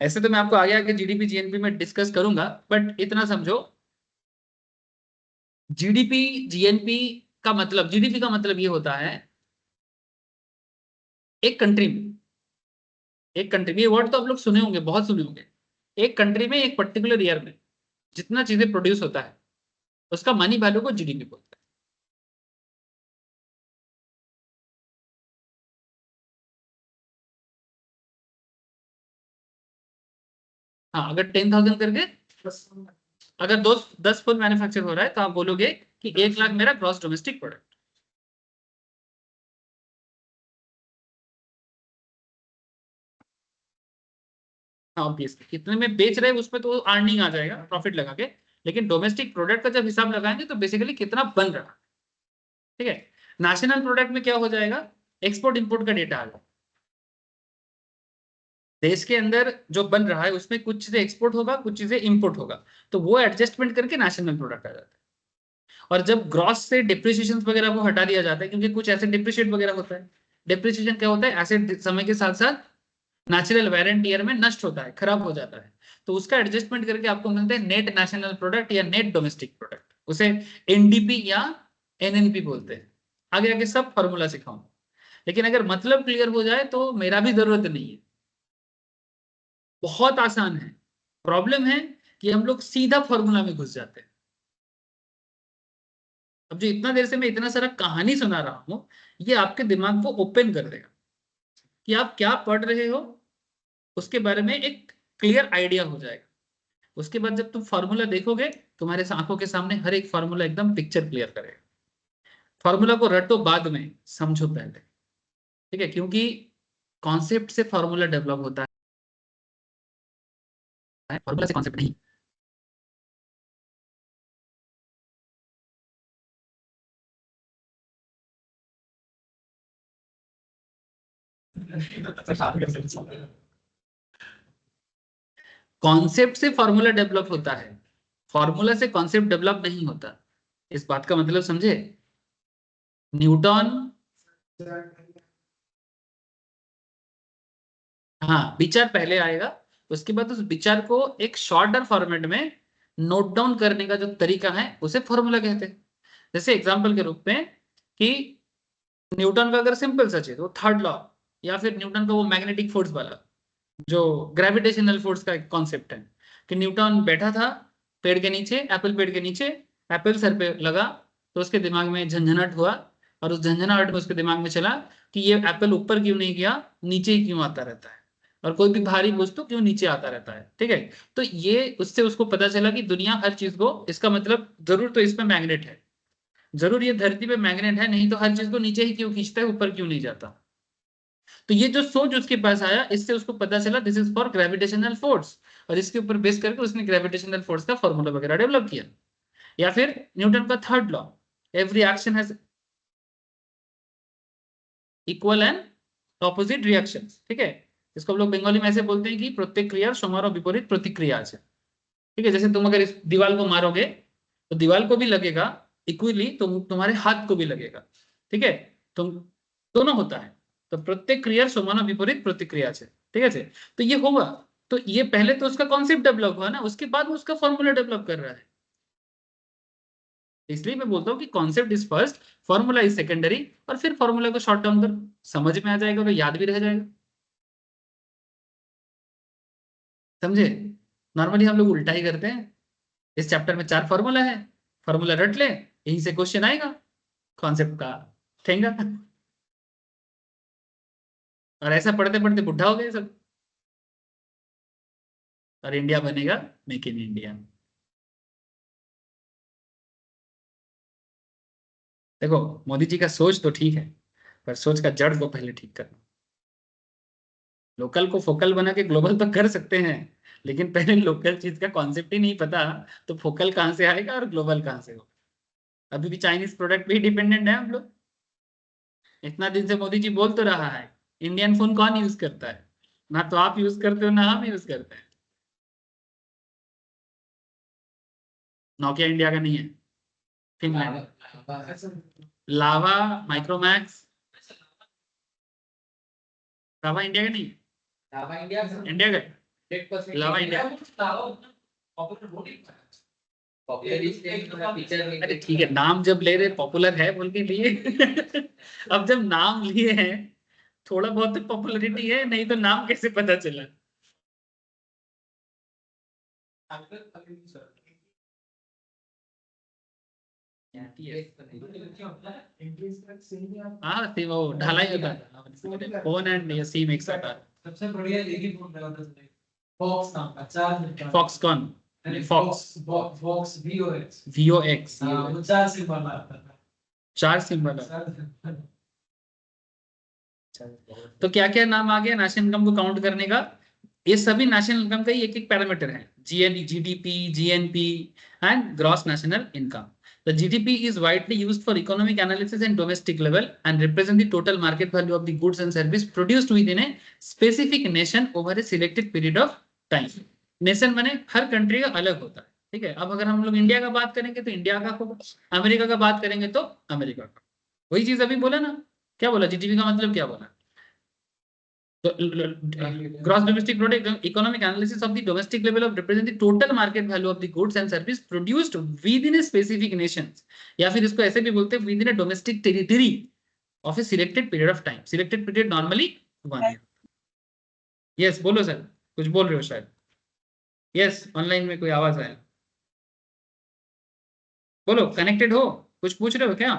ऐसे तो मैं आपको आगे आगे जीडीपी जीएनपी में डिस्कस करूंगा, बट इतना समझो, जीडीपी जीएनपी का मतलब, जीडीपी का मतलब ये होता है एक कंट्री में, एक कंट्री में, ये वर्ड तो आप लोग सुने होंगे, बहुत सुने होंगे। एक कंट्री में एक पर्टिकुलर ईयर में जितना चीजें प्रोड्यूस होता है उसका मनी वैल्यू को जीडीपी बोलते हैं। हाँ, अगर 10,000 करके, अगर 10 फुल मैन्युफैक्चर हो रहा है तो आप बोलोगे कि 1 लाख मेरा ग्रॉस डोमेस्टिक प्रोडक्ट। ऑब्वियसली कितने में बेच रहे हैं उसमें तो अर्निंग आ जाएगा, प्रॉफिट लगा के, लेकिन डोमेस्टिक प्रोडक्ट का जब हिसाब लगाएंगे तो बेसिकली कितना बन रहा है। ठीक है, नेशनल प्रोडक्ट में क्या हो जाएगा, एक्सपोर्ट इंपोर्ट का डेटा आ जाएगा। देश के अंदर जो बन रहा है उसमें कुछ चीजें एक्सपोर्ट होगा, कुछ चीजें इंपोर्ट होगा, तो वो एडजस्टमेंट करके नेशनल प्रोडक्ट आ जाता है। और जब ग्रॉस से डिप्रिसिएशन वगैरह को हटा दिया जाता है, क्योंकि कुछ ऐसे डिप्रिशिएट वगैरह होता है। डिप्रिसिएशन क्या होता है, ऐसे समय के साथ साथ नेचुरल वेयर एंड टियर में नष्ट होता है, खराब हो जाता है, तो उसका एडजस्टमेंट करके आपको मिलता है नेट नेशनल प्रोडक्ट या नेट डोमेस्टिक प्रोडक्ट। उसे एनडीपी या एनएनपी बोलते हैं। आगे आगे सब फॉर्मूला सिखाऊंगा, लेकिन अगर मतलब क्लियर हो जाए तो मेरा भी जरूरत नहीं है, बहुत आसान है। प्रॉब्लम है कि हम लोग सीधा फॉर्मूला में घुस जाते हैं। अब जो इतना देर से मैं इतना सारा कहानी सुना रहा हूं, ये आपके दिमाग को ओपन कर देगा कि आप क्या पढ़ रहे हो, उसके बारे में एक क्लियर आइडिया हो जाएगा। उसके बाद जब तुम फॉर्मूला देखोगे, तुम्हारे आंखों के सामने हर एक फॉर्मूला एकदम पिक्चर क्लियर करेगा। फॉर्मूला को रटो बाद में, समझो पहले। ठीक है, क्योंकि कॉन्सेप्ट से फॉर्मूला डेवलप होता है, फॉर्मूला से कॉन्सेप्ट नहीं। कॉन्सेप्ट से फॉर्मूला डेवलप होता है, फॉर्मूला से कॉन्सेप्ट डेवलप नहीं होता। इस बात का मतलब समझे। न्यूटन, हाँ, विचार पहले आएगा, उसके बाद उस विचार को एक शॉर्टर फॉर्मेट में नोट डाउन करने का जो तरीका है उसे फॉर्मूला कहते हैं। जैसे एग्जांपल के रूप में कि न्यूटन का अगर सिंपल सा चीज, वो थर्ड लॉ, या फिर न्यूटन का वो मैग्नेटिक फोर्स वाला, जो ग्रेविटेशनल फोर्स का एक कॉन्सेप्ट है, कि न्यूटन बैठा था पेड़ के नीचे, एप्पल पेड़ के नीचे, एप्पल सर पे लगा तो उसके दिमाग में झंझनाहट हुआ, और उस झंझनाहट में उसके दिमाग में चला कि ये एप्पल ऊपर क्यों नहीं गया, नीचे ही क्यों आता रहता है, और कोई भी भारी वस्तु क्यों नीचे आता रहता है। ठीक है, तो ये उससे उसको पता चला कि दुनिया हर चीज को, इसका मतलब जरूर तो इसमें मैग्नेट है, जरूर ये धरती पे मैग्नेट है, नहीं तो हर चीज को नीचे ही क्यों खींचता है, ऊपर क्यों नहीं जाता। तो ये जो सोच उसके पास आया, इससे उसको पता चला this is for gravitational force, और इसके ऊपर बेस करके उसने ग्रेविटेशनल फोर्स का फॉर्मूला वगैरह डेवलप किया। या फिर न्यूटन का third law, every action has equal and opposite reaction, ठीक है। इसको हम लोग बंगाली में ऐसे बोलते हैं कि प्रत्येक क्रिया समारो विपरीत प्रतिक्रिया है, ठीक है। जैसे तुम अगर इस दीवार को मारोगे तो दीवार को भी लगेगा इक्वली, तो तुम्हारे हाथ को भी लगेगा, ठीक है। तुम दोनों होता है, तो प्रत्येक क्रिया समान विपरीत प्रतिक्रिया है, ठीक है। तो ये होगा, तो ये पहले तो उसका कॉन्सेप्ट डेवलप हुआ ना, उसके बाद वो उसका फॉर्मूला डेवलप कर रहा है। इसलिए मैं बोलता हूँ कि concept is first, formula is secondary, और फिर फॉर्मूला को शॉर्ट टर्म कर, समझ में आ जाएगा तो याद भी रह जाएगा, समझे। नॉर्मली हम लोग उल्टा ही करते हैं। इस चैप्टर में 4 फॉर्मूला है, फॉर्मूला रट ले, यहीं से क्वेश्चन आएगा कॉन्सेप्ट का, ठेंगा। और ऐसा पढ़ते पढ़ते बुढ़ा हो गए सब, और इंडिया बनेगा मेक इन इंडिया। देखो, मोदी जी का सोच तो ठीक है, पर सोच का जड़ को पहले ठीक करना। लोकल को फोकल बना के ग्लोबल तो कर सकते हैं, लेकिन पहले लोकल चीज का कॉन्सेप्ट ही नहीं पता, तो फोकल कहाँ से आएगा और ग्लोबल कहाँ से होगा। अभी भी चाइनीज प्रोडक्ट पे ही डिपेंडेंट है हम लोग। इतना दिन से मोदी जी बोल तो रहा है इंडियन फोन कौन यूज करता है, ना तो आप यूज करते हो ना हम यूज करते हैं। नोकिया इंडिया का नहीं है, फिनलैंड। लावा, माइक्रोमैक्स, लावा इंडिया का नहीं है, लावा इंडिया इंडिया का है। 100% लावा इंडिया। पॉपुलर इसलिए थोड़ा फीचर में अरे ठीक है, नाम जब ले रहे पॉपुलर है बोल के लिए। अब जब नाम लिए हैं, थोड़ा बहुत तो पॉपुलरिटी है, नहीं तो नाम कैसे पता चला। इंग्लिश का सेम ही आप हाँ सी वो ढाला ही होता है, फोन एंड ये सिम एक साथ। सबसे बढ़िया यही फोन लगा था फॉक्स नाम का 4 मिनट का फॉक्सकॉन, फॉक्स, फॉक्स वीओएक्स VOX, हाँ वो 4 सिम वाला आता था 4 सिम वाला। 4 तो क्या क्या नाम आ गया नेशनल इनकम को काउंट करने का। ये सभी नेशनल इनकम का ही एक एक पैरामीटर है, GDP, GNP and gross national income. The GDP is widely used for economic analysis and domestic level and represent the total market value of the goods and service produced within a specific nation over a selected period of time. Nation माने हर country का अलग होता है, ठीक है। अब अगर हम लोग इंडिया का बात करेंगे तो इंडिया का होगा, अमेरिका का बात करेंगे तो अमेरिका का। वही चीज अभी बोला ना, क्या बोला, जीडीपी का मतलब क्या बोला, gross domestic product, economic analysis of the domestic level of represent the total market value of the goods and service produced within a specific nations, या फिर इसको ऐसे भी बोलते हैं within a domestic territory of a selected period of time, selected period normally 1 year। yes बोलो sir, कुछ बोल रहे हो शायद। yes ऑनलाइन में कोई आवाज आया, बोलो, कनेक्टेड हो, कुछ पूछ रहे हो क्या।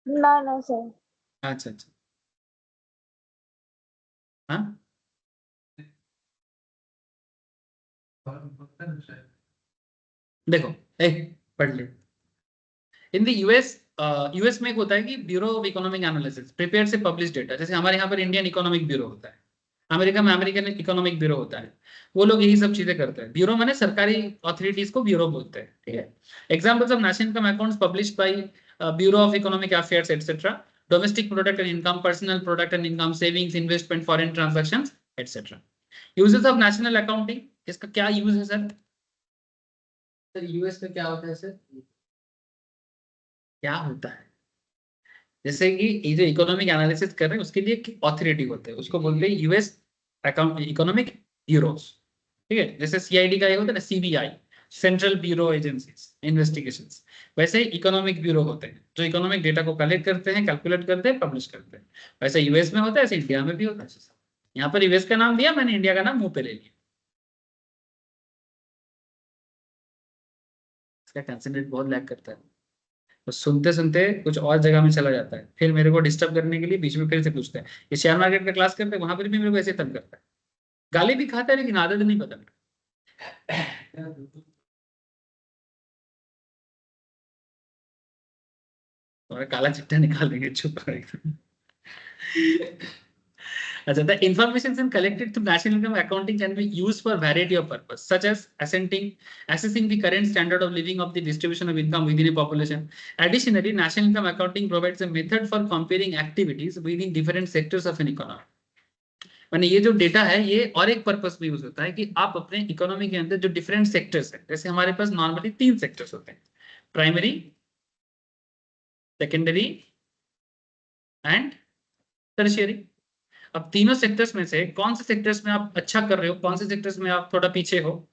ना ना सर। अच्छा अच्छा, हाँ देखो, पढ़ ले। इन द यूएस में एक होता है कि bureau of economic analysis prepare से पब्लिश डेटा, जैसे हमारे यहाँ पर इंडियन इकोनॉमिक ब्यूरो होता है, अमेरिका में अमेरिकन इकोनॉमिक ब्यूरो होता है, वो लोग यही सब चीजें करते हैं। ब्यूरो माने सरकारी अथॉरिटीज को ब्यूरो बोलते हैं, ठीक है। Examples of national income accounts published by bureau of economic affairs etcetera, domestic product and income, personal product and income, savings, investment, foreign transactions etcetera. Uses of national accounting, इसका क्या use है sir. Sir US में क्या होता है sir. क्या होता है, जैसे कि ये जो इकोनॉमिक एनालिसिस कर रहे हैं उसके लिए एक अथॉरिटी होते हैं, उसको बोलते हैं यूएस अकाउंट इकोनॉमिक ब्यूरोस, ठीक है। जैसे सीआईडी का ये होता है ना, CBI, central bureau agencies investigations, वैसे इकोनॉमिक ब्यूरो होते हैं जो इकोनॉमिक डेटा को कलेक्ट करते हैं, कैलकुलेट करते हैं, पब्लिश करते हैं। वैसे यूएस में होता है, ऐसे इंडिया में भी होता है। यहाँ पर यूएस का नाम दिया मैंने, इंडिया का नाम मुंह पे ले लिया। इसका कंसंट्रेट बहुत लैग करता है, तो सुनते सुनते कुछ और जगह में चला जाता है, फिर मेरे को डिस्टर्ब करने के लिए बीच में फिर से पूछता है। ये शेयर मार्केट का क्लास करते हैं, वहां पर भी मेरे को ऐसे तंग करता है, गाली भी खाता है लेकिन आदत नहीं पता। तुम्हारा काला चिट्ठा निकाल देंगे, चुप करो। अच्छा, the information collected through national income accounting can be used for variety of purpose, such as assessing the current standard of living of the distribution of income within a population. Additionally, national income accounting provides a method for comparing activities within different sectors of an economy. मैंने ये जो data है ये और एक purpose में use होता है कि आप अपने इकोनॉमी के अंदर जो डिफरेंट सेक्टर्स है, जैसे हमारे पास नॉर्मली 3 सेक्टर्स होते हैं, प्राइमरी, सेकेंडरी एंड टर्शियरी। अब तीनों सेक्टर्स में से कौन से सेक्टर्स में आप अच्छा कर रहे हो, कौन से सेक्टर्स में आप थोड़ा पीछे हो,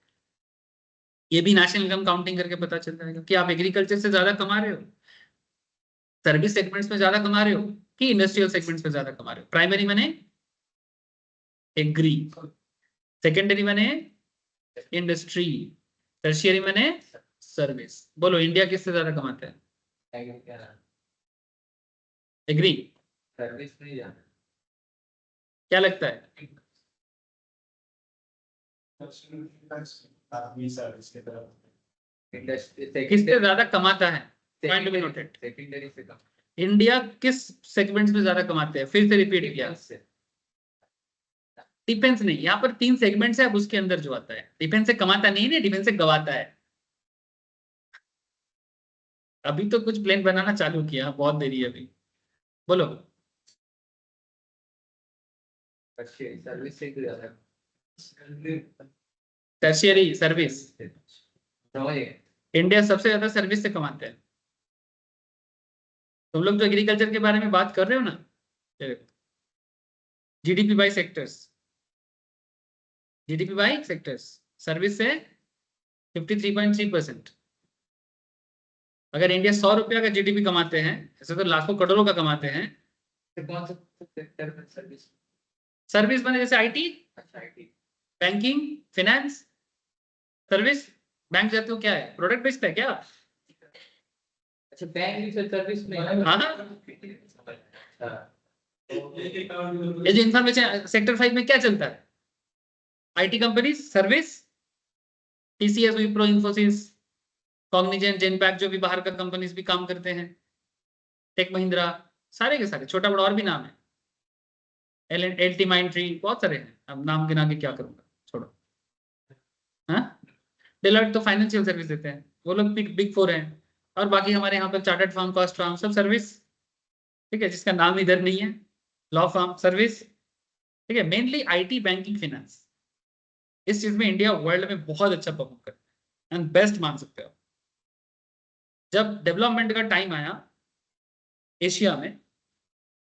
ये भी नेशनल इनकम काउंटिंग करके पता चल जाएगा कि आप एग्रीकल्चर से ज्यादा कमा रहे हो, सर्विस सेगमेंट्स में ज्यादा कमा रहे हो कि इंडस्ट्रियल सेगमेंट्स में ज्यादा कमा रहे हो। प्राइमरी माने एग्री, सेकेंडरी माने इंडस्ट्री, टर्शियरी माने सर्विस। बोलो इंडिया किससे ज्यादा कमाता है? एग्री, सर्विस नहीं जाना, क्या लगता है? किससे ज्यादा कमाता है? Point to be noted. Secondary से कम, इंडिया किस सेगमेंट्स में ज्यादा कमाते हैं? फिर से रिपीट किया, डिफेंस नहीं। यहाँ पर 3 सेगमेंट्स है, अब उसके अंदर जो आता है डिफेंस से कमाता नहीं है, डिफेंस से गवाता है। अभी तो कुछ प्लान बनाना चालू किया, बहुत देरी है अभी। बोलो सर्विस से ज्यादा, टर्शियरी सर्विस, समझिए इंडिया सबसे ज्यादा सर्विस से कमाते हैं। तुम लोग जो एग्रीकल्चर के बारे में बात कर रहे हो ना, GDP bye sectors, GDP bye sectors, service से 53.3%। अगर इंडिया 100 रुपया का जीडीपी कमाते हैं, ऐसे तो लाखों करोड़ों का कमाते हैं। कौन सा सेक्टर में सर्विस? सर्विस बने जैसे आईटी, अच्छा IT, banking, finance, service. Bank जाते हो क्या है, प्रोडक्ट बेचता है क्या? अच्छा बैंक भी सर्विस में, हाँ, ये जो इंफॉर्मेशन सेक्टर 5 में क्या चलता है? IT company, service, TCS, Wipro, Infosys, Cognizant, Genpact, जो भी बाहर का कंपनीज भी काम करते हैं, टेक महिंद्रा, सारे के सारे, छोटा बड़ा और भी नाम है, एलटी माइंड्री, बहुत सारे हैं, अब नाम गिना के क्या करूंगा, छोड़ो। हाँ, डेलॉयट तो फाइनेंशियल सर्विस देते हैं, वो लोग बिग 4 हैं। और बाकी हमारे यहाँ पर चार्टर्ड फर्म, कॉस्ट फर्म, सब सर्विस, ठीक है, जिसका नाम इधर नहीं है, लॉ फर्म, सर्विस, ठीक है। मेनली आईटी, बैंकिंग, फाइनेंस, इस चीज में इंडिया वर्ल्ड में बहुत अच्छा परफॉर्म करता है एंड बेस्ट मान सकते हो। जब डेवलपमेंट का टाइम आया एशिया में,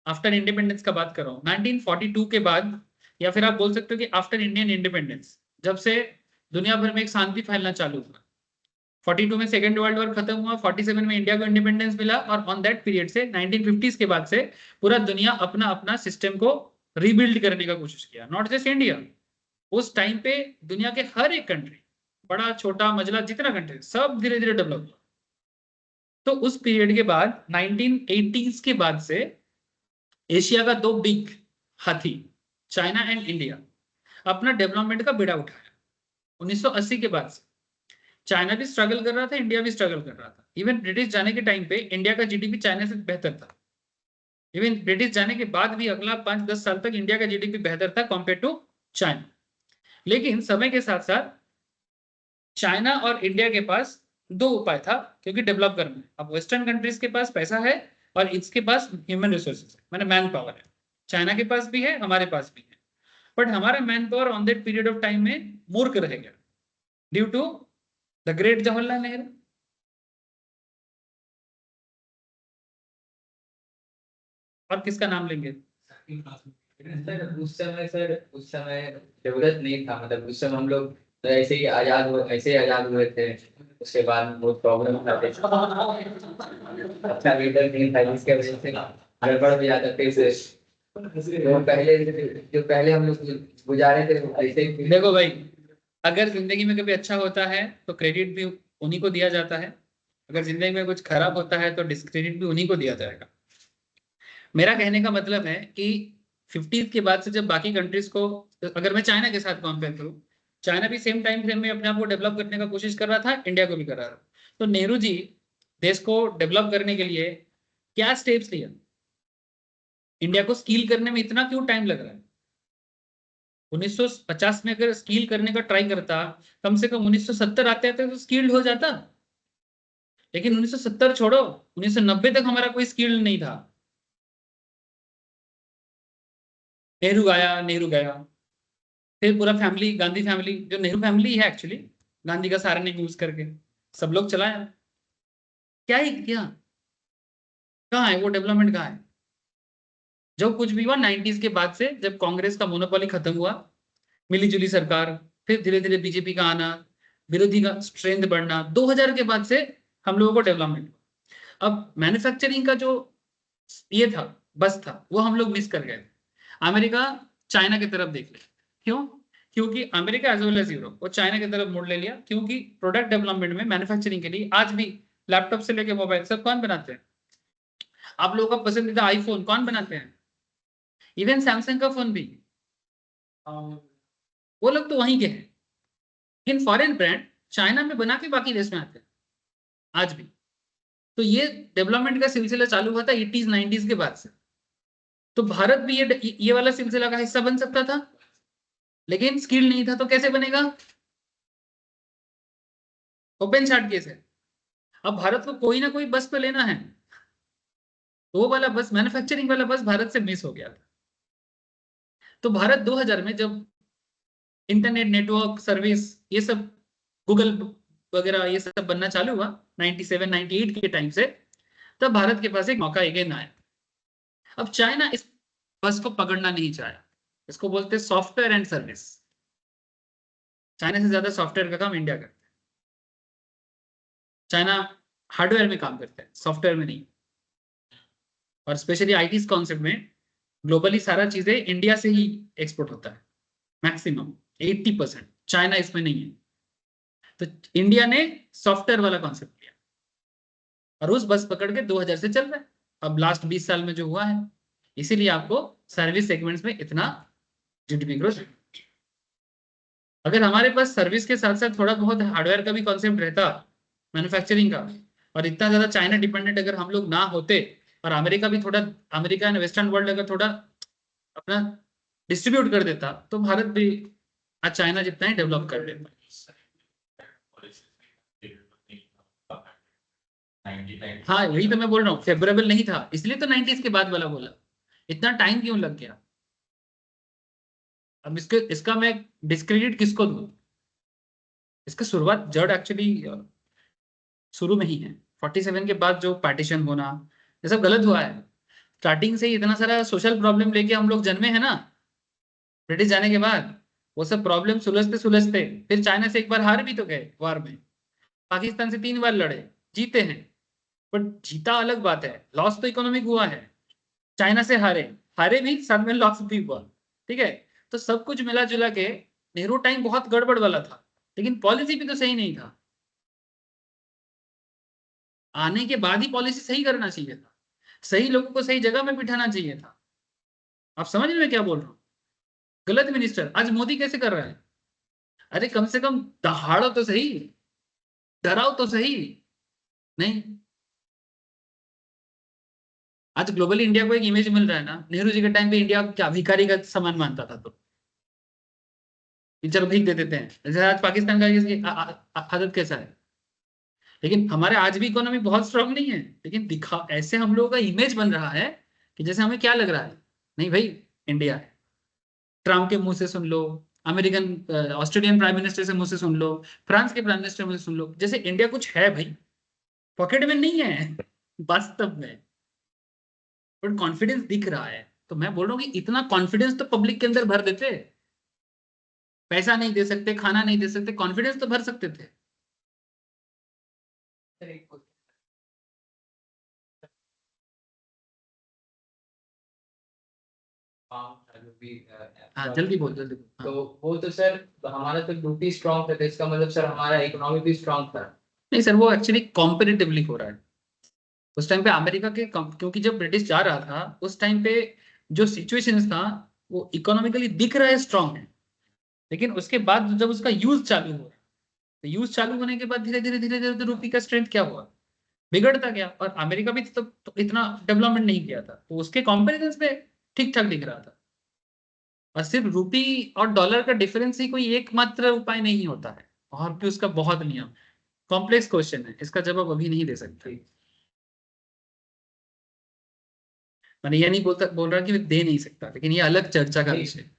आफ्टर इंडिपेंडेंस का बात कर रहा हूँ, 1942 के बाद, या फिर आप बोल सकते हो कि आफ्टर इंडियन इंडिपेंडेंस, जब से दुनिया भर में एक शांति फैलना चालू हुआ। 42 में सेकेंड वर्ल्ड वॉर खत्म हुआ, 47 में इंडिया को इंडिपेंडेंस मिला, और ऑन दैट पीरियड से 1950s के बाद से पूरा दुनिया अपना अपना सिस्टम को रीबिल्ड करने का कोशिश किया, नॉट जस्ट इंडिया। उस टाइम पे दुनिया के हर एक कंट्री, बड़ा छोटा मजला जितना कंट्री, सब धीरे धीरे डेवलप हुआ। तो उस पीरियड के बाद 1980s के बाद से एशिया का 2 बिग हाथी, चाइना एंड इंडिया, अपना डेवलपमेंट का बेड़ा उठाया। 1980 के बाद से चाइना भी स्ट्रगल कर रहा था, इंडिया भी स्ट्रगल कर रहा था। इवन ब्रिटिश जाने के टाइम पे इंडिया का जीडीपी चाइना से बेहतर था। इवन ब्रिटिश जाने के बाद भी अगला 5-10 साल तक इंडिया का जीडीपी बेहतर था कंपेयर टू चाइना। लेकिन समय के साथ साथ चाइना और इंडिया के पास 2 उपाय था, क्योंकि डेवलप करना है। अब वेस्टर्न कंट्रीज के पास पैसा है और इसके पास ह्यूमन रिसोर्सेज है, मैंने मैन पावर है। चाइना के पास भी है, हमारे पास भी है, बट हमारा man power on that period of time में मूर्ख रह गया due to the great Jawaharlal Nehru. और किसका नाम लेंगे? सर उस समय जरूरत नहीं था, मतलब उस समय हम लोग तो ऐसे ही आजाद हुए थे। उसके बाद बहुत प्रॉब्लम था, अच्छा लीडर नहीं था, जिसके वजह से गड़बड़ भी जाता थे। जो पहले हम लोग गुजारे थे ऐसे ही। देखो भाई, अगर जिंदगी में कभी अच्छा होता है तो क्रेडिट भी उन्हीं को दिया जाता है, अगर जिंदगी में कुछ खराब होता है तो डिस्क्रेडिट भी उन्हीं को दिया जाएगा। मेरा कहने का मतलब है कि 50s के बाद से जब बाकी कंट्रीज को, अगर मैं चाइना के साथ कंपेयर करूं, चाइना भी सेम टाइम फ्रेम में अपने आप को डेवलप करने का कोशिश कर रहा था, इंडिया को भी कर रहा था। तो नेहरू जी देश को डेवलप करने के लिए क्या स्टेप्स लिया? इंडिया को स्किल करने में इतना क्यों टाइम लग रहा है? 1950 में अगर स्किल करने का ट्राई करता, कम से कम 1970 आते आते तो स्किल्ड हो जाता। लेकिन 1970 छोड़ो, 1990 तक हमारा कोई स्किल्ड नहीं था। नेहरू आया, नेहरू गया, फिर पूरा फैमिली, गांधी फैमिली, जो नेहरू फैमिली है एक्चुअली, गांधी का सारा नेम यूज करके सब लोग चलाया। क्या ही किया? कहाँ है वो डेवलपमेंट? कहाँ है? जो कुछ भी हुआ 90s के बाद से, जब कांग्रेस का मोनोपोली खत्म हुआ, मिलीजुली सरकार, फिर धीरे धीरे बीजेपी का आना, विरोधी का स्ट्रेंथ बढ़ना, 2000 के बाद से हम लोगों को डेवलपमेंट हुआ। अब मैन्युफैक्चरिंग का जो ये था, बस था, वो हम लोग मिस कर गए। अमेरिका चाइना की तरफ देख ले। क्यों? क्योंकि America as well as Europe वो चाइना की तरफ मोड़ ले लिया, क्योंकि प्रोडक्ट डेवलपमेंट में, मैन्युफैक्चरिंग के लिए आज भी लैपटॉप से लेके मोबाइल सब कौन बनाते हैं? आप लोगों का पसंदीदा आईफोन कौन बनाते हैं? इवन सैमसंग का फोन भी वो लोग तो वहीं के हैं। लेकिन फॉरेन ब्रांड चाइना में बना के बाकी देश में आते हैं आज भी। तो ये डेवलपमेंट का सिलसिला चालू हुआ था 80s 90s के बाद से। तो भारत भी ये वाला सिलसिला का हिस्सा बन सकता था, लेकिन स्किल नहीं था। तो कैसे बनेगा? ओपन चार्ट केस है। अब भारत को कोई ना कोई बस तो लेना है, तो वो वाला बस, मैन्युफैक्चरिंग वाला बस भारत से मिस हो गया था। तो भारत 2000 में जब इंटरनेट नेटवर्क सर्विस ये सब, गूगल वगैरह ये सब बनना चालू हुआ 97 98 के टाइम से, तब भारत के पास एक मौका अगेन आया। अब चाइना इस बस को पकड़ना नहीं चाहा। इसको बोलते हैं सॉफ्टवेयर एंड सर्विस। चाइना से ज्यादा सॉफ्टवेयर का काम इंडिया करता है। चाइना हार्डवेयर में काम करता है, सॉफ्टवेयर में नहीं। और स्पेशली आईटी कॉन्सेप्ट में ग्लोबली सारा चीजें इंडिया से ही एक्सपोर्ट होता है, मैक्सिमम 80%। चाइना इसमें नहीं है। तो इंडिया ने सॉफ्टवेयर वाला कॉन्सेप्ट लिया और उस बस पकड़ के 2000 से चल रहा है। अब लास्ट 20 साल में जो हुआ है, इसीलिए आपको सर्विस सेगमेंट्स में इतना जीडीपी ग्रोथ। अगर हमारे पास सर्विस के साथ साथ थोड़ा बहुत हार्डवेयर का भी कॉन्सेप्ट रहता, मैन्युफैक्चरिंग का, और इतना ज्यादा चाइना डिपेंडेंट अगर हम लोग ना होते, और अमेरिका भी थोड़ा, अमेरिका एंड वेस्टर्न वर्ल्ड अगर थोड़ा अपना डिस्ट्रीब्यूट कर देता, तो भारत भी आज चाइना जितना ही डेवलप कर लेता। हाँ, यही तो मैं बोल रहा हूँ, फेवरेबल नहीं था, इसलिए तो 90s के बाद वाला बोला। इतना टाइम क्यों लग गया? अब इसका मैं डिस्क्रेडिट किसको दूं? इसका शुरुआत जड़ एक्चुअली शुरू में ही है। 47 के बाद जो पार्टीशन होना, ये सब गलत हुआ है। स्टार्टिंग से ही इतना सारा सोशल प्रॉब्लम लेके हम लोग जन्मे हैं ना, ब्रिटिश जाने के बाद। वो सब प्रॉब्लम सुलझते सुलझते फिर चाइना से एक बार हार भी तो गए वार में, पाकिस्तान से 3 बार लड़े, जीते हैं। बट जीता अलग बात है, लॉस तो इकोनॉमिक हुआ है। चाइना से हारे, हारे भी, साथ में लॉस भी हुआ। ठीक है, तो सब कुछ मिला जुला के नेहरू टाइम बहुत गड़बड़ वाला था, लेकिन पॉलिसी भी तो सही नहीं था। आने के बाद ही पॉलिसी सही करना चाहिए था, सही लोगों को सही जगह में बिठाना चाहिए था। आप समझ रहे हैं क्या बोल रहा हूँ? गलत मिनिस्टर। आज मोदी कैसे कर रहा है? अरे कम से कम दहाड़ो तो सही, डराओ तो सही। नहीं, आज ग्लोबली इंडिया को एक इमेज मिल रहा है ना, नेहरू जी के टाइम पे इंडिया क्या भिखारी का सामान मानता था, तो चलो भीख दे देते हैं। जैसे आज पाकिस्तान का आदत कैसा है। लेकिन हमारे आज भी इकोनॉमी बहुत स्ट्रांग नहीं है, लेकिन दिखा ऐसे हम लोगों का इमेज बन रहा है कि जैसे हमें क्या लग रहा है, नहीं भाई इंडिया है। ट्रम्प के मुंह से सुन लो, अमेरिकन ऑस्ट्रेलियन प्राइम मिनिस्टर से मुंह से सुन लो, फ्रांस के प्राइम मिनिस्टर मुंह से सुन लो, जैसे इंडिया कुछ है भाई, पॉकेट में नहीं है वास्तव में, बट कॉन्फिडेंस दिख रहा है। तो मैं बोल रहा हूँ कि इतना कॉन्फिडेंस तो पब्लिक के अंदर भर देते। पैसा नहीं दे सकते, खाना नहीं दे सकते, कॉन्फिडेंस तो भर सकते थे। हाँ जल्दी बोल, जल्दी बोल। हाँ। तो वो तो सर हमारा तो ड्यूटी स्ट्रांग था, तो इसका मतलब सर हमारा इकोनॉमी भी स्ट्रांग था। नहीं सर, वो एक्चुअली कॉम्पेरेटिवली हो रहा है। उस टाइम पे अमेरिका के क्योंकि जब ब्रिटिश जा रहा था उस टाइम पे जो सिचुएशन था वो इकोनॉमिकली दिख रहा है स्ट्रांग है, लेकिन उसके बाद जब उसका यूज चालू हुआ, तो यूज चालू होने के बाद धीरे धीरे धीरे धीरे रुपये का स्ट्रेंथ क्या हुआ, बिगड़ता गया। और अमेरिका भी तो इतना डेवलपमेंट नहीं किया था, तो उसके कंपैरिजन में ठीक ठाक दिख रहा था। और सिर्फ रूपी और डॉलर का डिफरेंस ही कोई एकमात्र उपाय नहीं होता है, और भी उसका बहुत नियम। कॉम्प्लेक्स क्वेश्चन है, इसका जवाब अभी नहीं दे सकते। मैंने ये नहीं बोल रहा कि मैं दे नहीं सकता, लेकिन ये अलग चर्चा का विषय है।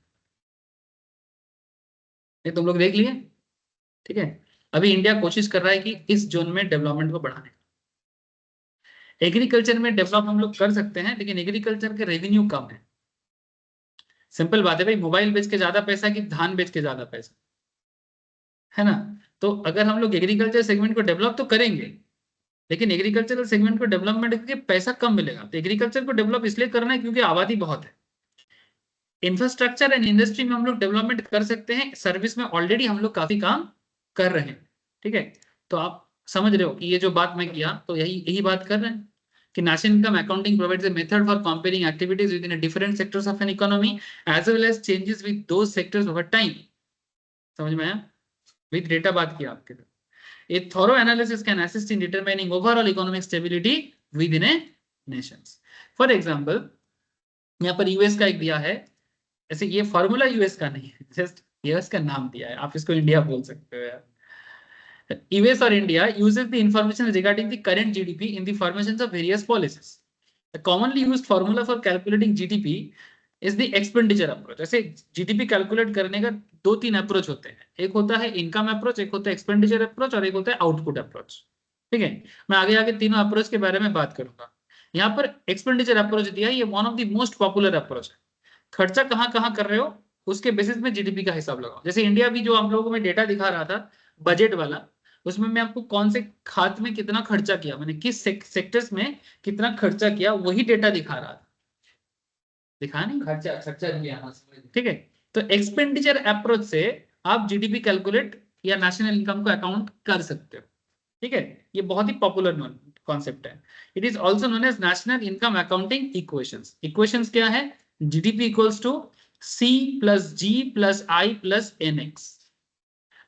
ये तुम लोग देख लिए, ठीक है। अभी इंडिया कोशिश कर रहा है कि इस जोन में डेवलपमेंट को बढ़ाने का। एग्रीकल्चर में डेवलप हम लोग कर सकते हैं, लेकिन एग्रीकल्चर के रेवेन्यू कम है। सिंपल बात है भाई, मोबाइल बेच के ज्यादा पैसा कि धान बेच के ज्यादा पैसा, है ना। तो अगर हम लोग एग्रीकल्चर सेगमेंट को डेवलप तो करेंगे, लेकिन एग्रीकल्चरल सेगमेंट को डेवलपमेंट करके पैसा कम मिलेगा। तो एग्रीकल्चर को डेवलप इसलिए करना है क्योंकि आबादी बहुत है। इंफ्रास्ट्रक्चर एंड इंडस्ट्री में हम लोग डेवलपमेंट कर सकते हैं, सर्विस में ऑलरेडी हम लोग काफी काम कर रहे हैं, ठीक है। तो आप समझ रहे हो कि ये जो बात मैं किया, तो यही यही बात कर रहे हैं कि national income accounting provides a method for comparing activities within different sectors of an economy as well as changes with those sectors over time. समझ में आया? विद डेटा बात किया आपके साथ। A thorough analysis can assist in determining overall economic stability within a nations. For example, यहाँ पर US का एक दिया है, ऐसे ये फॉर्मूला यूएस का नहीं है, जस्ट यूएस का नाम दिया है, आप इसको इंडिया बोल सकते हो यार। US or India uses the information regarding the current GDP in the formations of various policies. The commonly used formula for calculating GDP is the expenditure approach. ऐसे GDP कैलकुलेट करने का दो तीन अप्रोच होते हैं, एक होता है इनकम अप्रोच, एक होता है एक्सपेंडिचर अप्रोच, और एक होता है आउटपुट अप्रोच, ठीक है। मैं आगे आगे तीनों अप्रोच के बारे में बात करूंगा। यहाँ पर एक्सपेंडिचर अप्रोच दिया है, ये one of the most popular approach है। खर्चा कहाँ कर रहे हो उसके बेसिस में जीडीपी का हिसाब लगाओ। जैसे इंडिया भी जो हम लोगों को मैं डेटा दिखा रहा था बजट वाला, उसमें मैं आपको कौन से खात में कितना खर्चा किया, मैंने किस सेक्टर्स में कितना खर्चा किया, वही डेटा दिखा रहा था, दिखा नहीं? खर्चा खर्चा किया, हाँ समझ गए। ठीक है। तो एक्सपेंडिचर अप्रोच से आप जीडीपी कैलकुलेट या नेशनल इनकम को अकाउंट कर सकते हो, ठीक है। ये बहुत ही पॉपुलर कॉन्सेप्ट है। It is also known as national income accounting equations. Equations क्या है? GDP equals to C plus G plus I plus NX.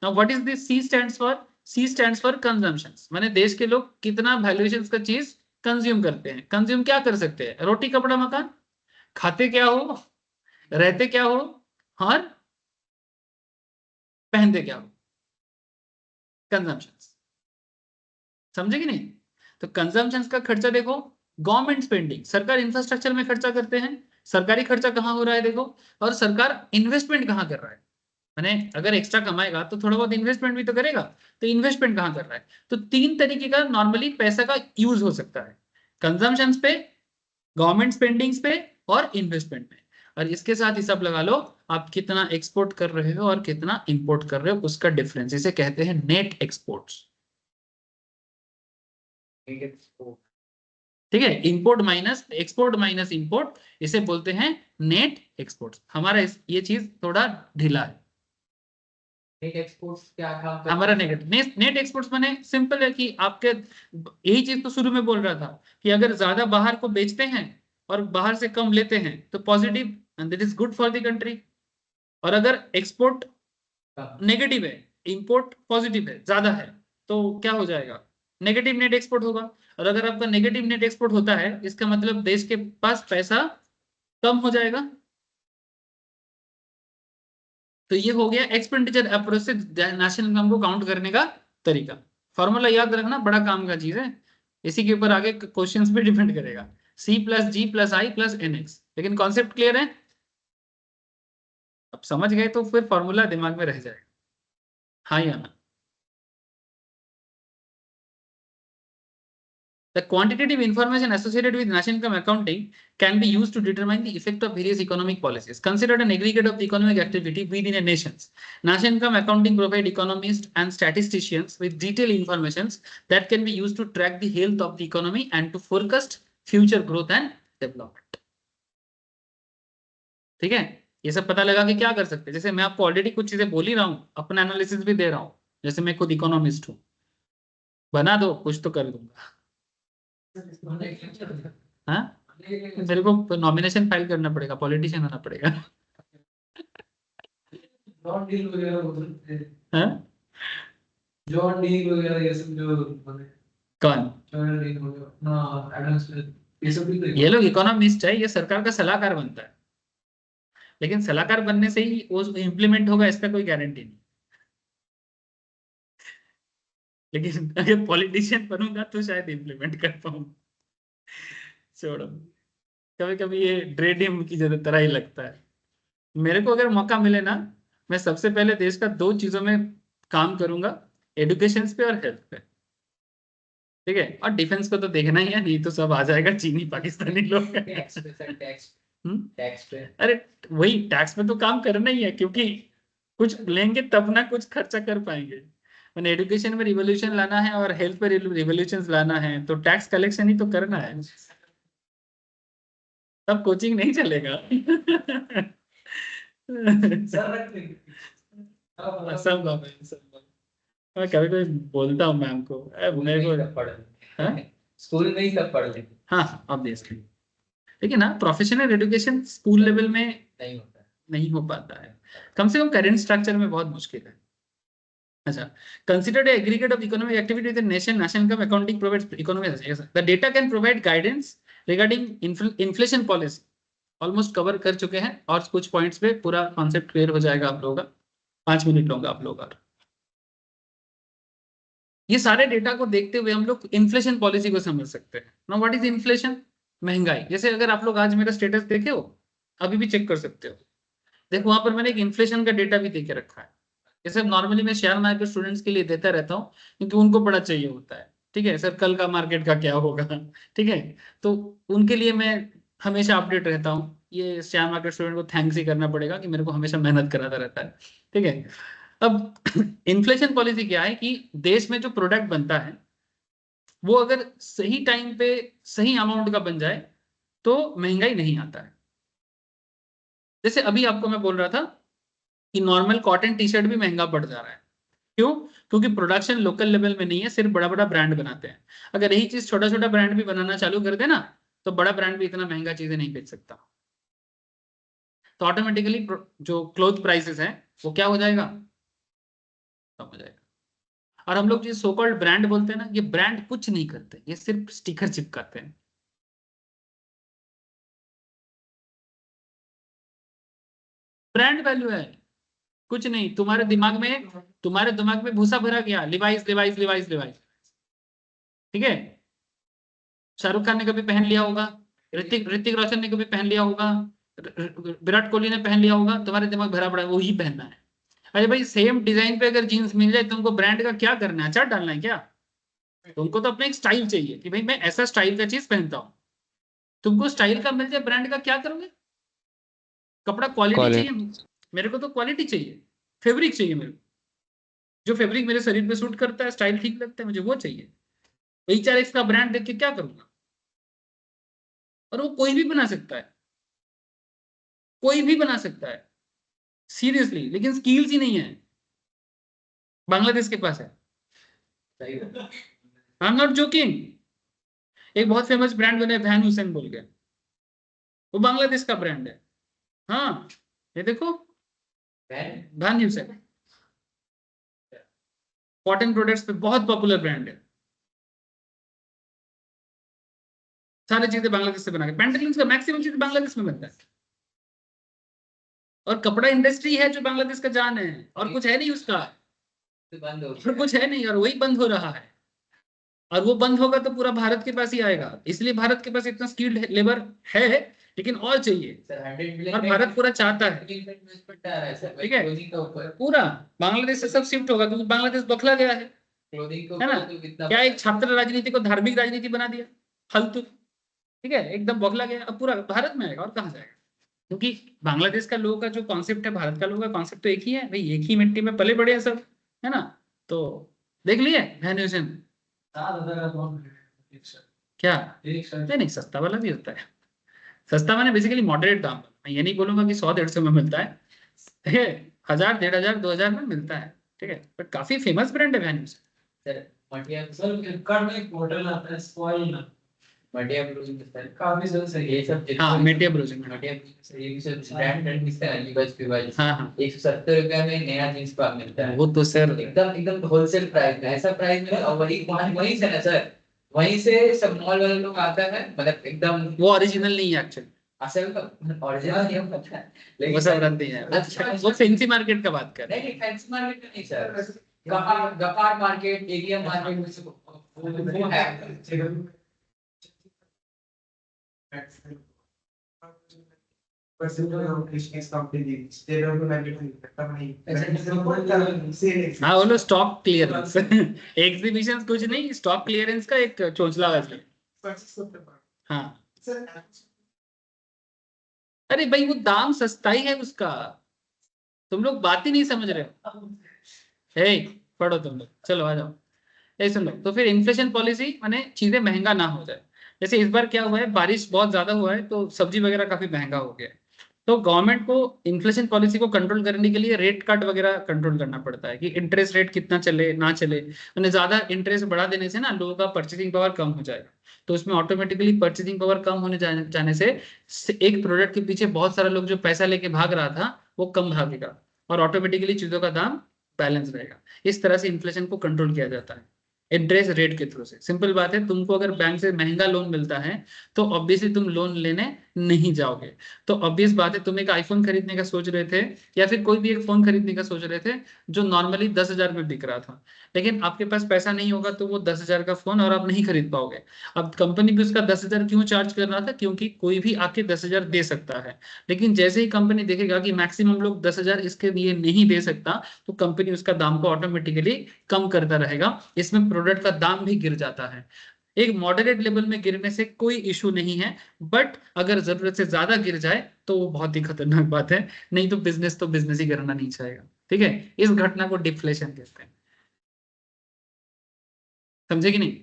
Now what is this C stands for? C stands for consumptions. माने देश के लोग कितना valuations का चीज consume करते हैं। कंज्यूम क्या कर सकते हैं? रोटी कपड़ा मकान, खाते क्या हो, रहते क्या हो, और पहनते क्या हो, कंजम्पशंस। समझे कि नहीं? तो कंजम्पशंस का खर्चा देखो, गवर्नमेंट स्पेंडिंग, सरकार इंफ्रास्ट्रक्चर में खर्चा करते हैं, सरकारी खर्चा कहाँ हो रहा है देखो, और सरकार इन्वेस्टमेंट कहाँ कर रहा है। मैंने अगर एक्स्ट्रा कमाएगा तो थोड़ा बहुत इन्वेस्टमेंट भी तो करेगा, तो इन्वेस्टमेंट कहाँ कर रहा है। तो तीन तरीके का नॉर्मली पैसा का यूज हो सकता है, कंजम्पशंस पे, गवर्नमेंट स्पेंडिंग्स पे, और इन्वेस्टमेंट में। और इसके साथ हिसाब लगा लो आप कितना एक्सपोर्ट कर रहे हो और कितना इंपोर्ट कर रहे हो, उसका डिफरेंस, इसे कहते हैं नेट एक्सपोर्ट्स, ठीक है। Import minus export minus import, इसे बोलते हैं नेट एक्सपोर्ट्स। हमारा ये चीज थोड़ा ढीला है। नेट एक्सपोर्ट्स क्या काम करता हमारा है? नेट एक्सपोर्ट्स माने सिंपल है कि आपके, यही चीज तो शुरू में बोल रहा था कि अगर ज्यादा बाहर को बेचते हैं और बाहर से कम लेते हैं तो positive, and that is good for the country. और अगर एक्सपोर्ट नेगेटिव है, इंपोर्ट पॉजिटिव है, ज्यादा है, तो क्या हो जाएगा? नेगेटिव नेट एक्सपोर्ट होगा। और अगर आपका नेगेटिव नेट एक्सपोर्ट होता है, इसका मतलब देश के पास पैसा कम हो जाएगा। तो ये हो गया एक्सपेंडिचर अप्रोच से नेशनल इनकम को काउंट करने का तरीका। फॉर्मूला याद रखना, बड़ा काम का चीज है, इसी के ऊपर आगे क्वेश्चंस पे डिपेंड करेगा। C plus G plus I plus NX। लेकिन कॉन्सेप्ट क्लियर है? अब समझ गए तो फिर फॉर्मूला दिमाग में रह जाएगा, हाँ या ना। The quantitative information associated with national income accounting can be used to determine the effect of various economic policies. Considered an aggregate of the economic activity within a nation, national income accounting provide economists and statisticians with detailed information that can be used to track the health of the economy and to forecast future growth and development. ठीक है, ये सब पता लगा के क्या कर सकते हैं। जैसे मैं आपको ऑलरेडी कुछ चीजें बोल ही रहा हूँ, अपना एनालिसिस भी दे रहा हूँ, जैसे मैं खुद इकोनॉमिस्ट हूँ, बना दो कुछ तो कर दूंगा। हाँ, मेरे को नॉमिनेशन फाइल करना पड़ेगा, पॉलिटिशियन होना पड़ेगा। जॉन डील वगैरह बोल सकते हैं, हाँ? जॉन डील वगैरह ये सब जो बने। कौन? ये सब भी तो ये लोग इकोनॉमिस्ट है, ये सरकार का सलाहकार बनता है, लेकिन सलाहकार बनने से ही वो इम्प्लीमेंट होगा इसका कोई गारंटी नहीं। लेकिन अगर पॉलिटिशियन बनूंगा तो शायद इम्प्लीमेंट कर पाऊं। छोड़ो, कभी कभी ये ड्रेडियम की जरूरत तरह ही लगता है। मेरे को अगर मौका मिले ना, मैं सबसे पहले देश का 2 चीजों में काम करूंगा, एडुकेशन पे और हेल्थ पे, ठीक है। और डिफेंस को तो देखना ही है, नहीं तो सब आ जाएगा चीनी पाकिस्तानी लोग। टैक्स पे सर, टैक्स पे अरे वही टैक्स में तो काम करना ही है, क्योंकि कुछ लेंगे तब ना कुछ खर्चा कर पाएंगे। मैंने एजुकेशन में रिवोल्यूशन लाना है और हेल्थ पे रिवोल्यूशन लाना है, तो टैक्स कलेक्शन ही तो करना है, तब कोचिंग नहीं चलेगा। सब बाबा, मैं कभी कभी बोलता हूँ मैम को, मेरे को स्कूल में ही सब पढ़ लेते, हाँ ऑब्वियसली, लेकिन हाँ प्रोफेशनल एजुकेशन स्कूल लेवल में नहीं होता है। नहीं हो पाता है, कम से कम करेंट स्ट्रक्चर में बहुत मुश्किल है। अच्छा, consider the aggregate of economic activity of the nation. National income accounting provides economic. Yes, the data can provide guidance regarding inflation policy. Almost cover कर चुके हैं, और कुछ पॉइंट्स पे पूरा कॉन्सेप्ट क्लियर हो जाएगा आप लोगों का। 5 मिनट लूंगा आप लोगों का। ये सारे डेटा को देखते हुए हम लोग इन्फ्लेशन पॉलिसी को समझ सकते हैं। Now what is inflation? महंगाई। जैसे अगर आप लोग आज मेरा स्टेटस देखे हो, अभी भी चेक कर सकते हो, देखो वहां पर मैंने एक इन्फ्लेशन का डेटा भी देके रखा है। जैसे नॉर्मली मैं शेयर मार्केट स्टूडेंट्स के लिए देता रहता हूँ, क्योंकि उनको बड़ा चाहिए होता है, ठीक है सर, कल का मार्केट का क्या होगा, ठीक है, तो उनके लिए मैं हमेशा अपडेट रहता हूँ। ये शेयर मार्केट स्टूडेंट को थैंक्स ही करना पड़ेगा कि मेरे को हमेशा मेहनत कराता रहता है, ठीक है। अब इन्फ्लेशन पॉलिसी क्या है कि देश में जो प्रोडक्ट बनता है वो अगर सही टाइम पे सही अमाउंट का बन जाए तो महंगाई नहीं आता है। जैसे अभी आपको मैं बोल रहा था कि नॉर्मल कॉटन टी शर्ट भी महंगा पड़ जा रहा है, क्यों? क्योंकि प्रोडक्शन लोकल लेवल में नहीं है, सिर्फ बड़ा बड़ा ब्रांड बनाते हैं। अगर यही चीज छोटा छोटा ब्रांड भी बनाना चालू कर दे ना, तो बड़ा ब्रांड भी इतना महंगा चीजें नहीं बेच सकता, तो ऑटोमेटिकली जो क्लोथ प्राइसेस हैं वो क्या हो जाएगा, कम हो जाएगा। और हम लोग जो सो कॉल्ड ब्रांड बोलते हैं ना, ये ब्रांड कुछ नहीं करते, ये सिर्फ स्टिकर चिपकाते हैं। ब्रांड वैल्यू है, कुछ नहीं। तुम्हारे दिमाग में भूसा भरा गया, लिवाइस लिवाइस लिवाइस लिवाइस, ठीक है। शाहरुख खान ने कभी पहन लिया होगा, ऋतिक रोशन ने कभी पहन लिया होगा, विराट कोहली ने पहन लिया होगा, तुम्हारे दिमाग भरा पड़ा है वो ही पहनना है। अरे भाई सेम डिजाइन पे अगर जीन्स मिल जाए, तुमको ब्रांड का क्या करना है, अचार डालना है क्या? तुमको तो अपना एक स्टाइल चाहिए कि भाई मैं ऐसा स्टाइल का चीज पहनता हूँ। तुमको स्टाइल का मिल जाए, ब्रांड का क्या करोगे? कपड़ा क्वालिटी चाहिए, मेरे को तो क्वालिटी चाहिए, फैब्रिक चाहिए मेरे को, जो फैब्रिक मेरे शरीर पे सूट करता है, स्टाइल ठीक लगता है, मुझे वो चाहिए। HRX का ब्रांड देख के क्या करूंगा? और वो कोई भी बना सकता है, कोई भी बना सकता है सीरियसली, लेकिन स्किल्स ही नहीं है बांग्लादेश के पास है। I am not joking. एक बहुत फेमस ब्रांड बने वैन हुसैन बोल के, वो बांग्लादेश का ब्रांड है। हाँ ये देखो, वैन हुसैन कॉटन प्रोडक्ट्स पे बहुत पॉपुलर ब्रांड है, सारी चीजें बांग्लादेश से बना के, पैंटालून्स का मैक्सिमम चीज बांग्लादेश में बनता है। और कपड़ा इंडस्ट्री है जो बांग्लादेश का जान है, और कुछ है नहीं उसका, और कुछ है नहीं, और वही बंद हो रहा है। और वो बंद होगा तो पूरा भारत के पास ही आएगा, इसलिए भारत के पास इतना स्किल्ड लेबर है, लेकिन और चाहिए, और भारत पूरा चाहता है, ठीक है। पूरा बांग्लादेश से सब शिफ्ट होगा, क्योंकि बांग्लादेश बखला गया है ना। क्या एक छात्र राजनीति को धार्मिक राजनीति बना दिया, फालतू, ठीक है, एकदम बखला गया। अब पूरा भारत में आएगा, और कहाँ जाएगा? क्योंकि बांग्लादेश का लोगों का जो कॉन्सेप्ट है, भारत का लोगों का कॉन्सेप्ट तो एक ही है भाई, एक ही मिट्टी में पले बड़े हैं सब, है ना। तो देख लिए वैल्यूएशन क्या? नहीं नहीं, सस्ता वाला भी होता है। सस्ता मैंने बेसिकली मॉडरेट दाम, मैं ये नहीं बोलूंगा कि 100-150 में मिलता है, ठीक है, 1000, 1500, 2000 में मिलता है, ठीक है, बट काफी फेमस ब्रांड है वैल्यूएशन। सर फ्लिपकार्ट में एक मॉडल आता है स्पॉइल ना, मटिया ब्रूजिंग सर, काफी ज्यादा सही ये सब हाँ मेटिया ब्रूजिंग, मटिया ब्रूजिंग ये भी सब ब्रांड एंड मिलता है, लिवाइस पिवाइस। हाँ हाँ 170 रुपए में नया जींस पा मिलता है, वो तो सर एकदम एकदम होलसेल प्राइस में, ऐसा प्राइस में, और वही से ना सर, वहीं से सब मॉल वाले लोग आता है, मतलब एकदम वो ओरिजिनल नहीं है एक्चुअली, असल ओरिजिनल नहीं पता है, वो सब रखते हैं। वो फैंसी मार्केट का बात कर रहे हैं। नहीं फैंसी मार्केट का नहीं सर, गपार मार्केट, एरिया मार्केट में से वो है। हाँ बोलो स्टॉक क्लियरेंस। एग्जीबिशन कुछ नहीं, स्टॉक क्लियरेंस का एक चोचला है। हाँ अरे भाई वो दाम सस्ताई है उसका, तुम लोग बात ही नहीं समझ रहे हो। हे पढ़ो तुम लोग, चलो आ जाओ। ये सुन लो, तो फिर इन्फ्लेशन पॉलिसी माने चीजें महंगा ना हो जाए। जैसे इस बार क्या हुआ है, बारिश बहुत ज्यादा हुआ है तो सब्जी वगैरह काफी महंगा हो गया है। तो गवर्नमेंट को इन्फ्लेशन पॉलिसी को कंट्रोल करने के लिए रेट कट वगैरह कंट्रोल करना पड़ता है कि इंटरेस्ट रेट कितना चले ना चले। मैंने ज्यादा इंटरेस्ट बढ़ा देने से ना लोगों का परचेसिंग पावर कम हो जाएगा, तो उसमें ऑटोमेटिकली परचेसिंग पावर कम होने जाने से एक प्रोडक्ट के पीछे बहुत सारा लोग जो पैसा लेके भाग रहा था वो कम भागेगा, और ऑटोमेटिकली चीजों का दाम बैलेंस रहेगा। इस तरह से इन्फ्लेशन को कंट्रोल किया जाता है इंटरेस्ट रेट के थ्रू से। सिंपल बात है, तुमको अगर बैंक से महंगा लोन मिलता है तो ऑब्वियसली तुम लोन लेने नहीं जाओगे। तो ऑब्वियस बात है, तुम एक आईफोन खरीदने का सोच रहे थे या फिर कोई भी एक फोन खरीदने का सोच रहे थे जो नॉर्मली 10,000 में बिक रहा था, लेकिन आपके पास पैसा नहीं होगा तो वो 10,000 का फोन और आप नहीं खरीद पाओगे। अब कंपनी भी उसका 10,000 क्यों चार्ज कर रहा था, क्योंकि कोई भी आके 10,000 दे सकता है। लेकिन जैसे ही कंपनी देखेगा कि मैक्सिमम लोग 10,000 इसके लिए नहीं दे सकता, तो कंपनी उसका दाम को ऑटोमेटिकली कम करता रहेगा। इसमें प्रोडक्ट का दाम भी गिर जाता है। एक मॉडरेट लेवल में गिरने से कोई इशू नहीं है, बट अगर जरूरत से ज्यादा गिर जाए तो वो बहुत ही खतरनाक बात है। नहीं तो बिजनेस ही करना नहीं चाहेगा। ठीक है, इस घटना को डिफ्लेशन कहते हैं। समझे कि नहीं?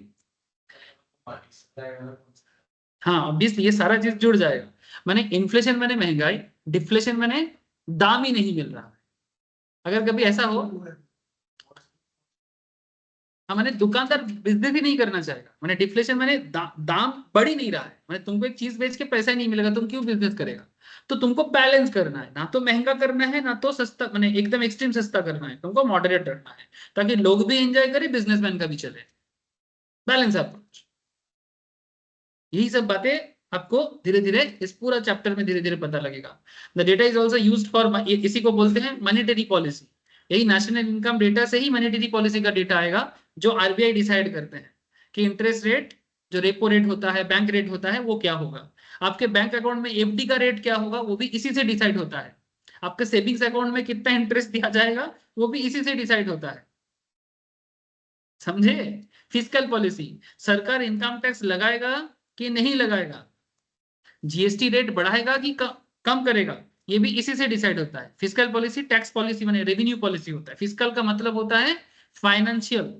हाँ ऑब्वियसली ये सारा चीज जुड़ जाएगा। माने इन्फ्लेशन माने महंगाई, डिफ्लेशन माने दाम ही नहीं मिल रहा। अगर कभी ऐसा हो, मैंने दुकानदार बिजनेस ही नहीं करना चाहेगा, मैंने डिफ्लेशन मैंने दाम बढ़ ही नहीं रहा है, मैंने तुमको एक चीज बेच के पैसा ही नहीं मिलेगा, तुम क्यों बिजनेस करेगा? तो तुमको बैलेंस करना है, ना तो महंगा करना है ना तो सस्ता, मैंने एकदम एक्सट्रीम सस्ता करना है, तुमको मॉडरेट रखना है ताकि लोग भी एंजॉय करें, बिजनेसमैन का भी चले। बैलेंस अप्रोच, यही सब बातें आपको धीरे धीरे इस पूरा चैप्टर में धीरे धीरे पता लगेगा। The data is also used for, इसी को बोलते हैं मॉनेटरी पॉलिसी। यही नेशनल इनकम डेटा से ही मॉनेटरी पॉलिसी का डेटा आएगा, जो आरबीआई डिसाइड करते हैं कि इंटरेस्ट रेट, जो रेपो रेट होता है, बैंक रेट होता है, वो क्या होगा। आपके बैंक अकाउंट में एफडी का रेट क्या होगा वो भी इसी से डिसाइड होता है। आपके सेविंग्स अकाउंट में कितना इंटरेस्ट दिया जाएगा वो भी इसी से डिसाइड होता है। समझे? फिस्कल पॉलिसी, सरकार इनकम टैक्स लगाएगा कि नहीं लगाएगा, जीएसटी रेट बढ़ाएगा कि कम करेगा, ये भी इसी से डिसाइड होता है। फिस्कल पॉलिसी टैक्स पॉलिसी माने रेवेन्यू पॉलिसी होता है। फिस्कल का मतलब होता है फाइनेंशियल,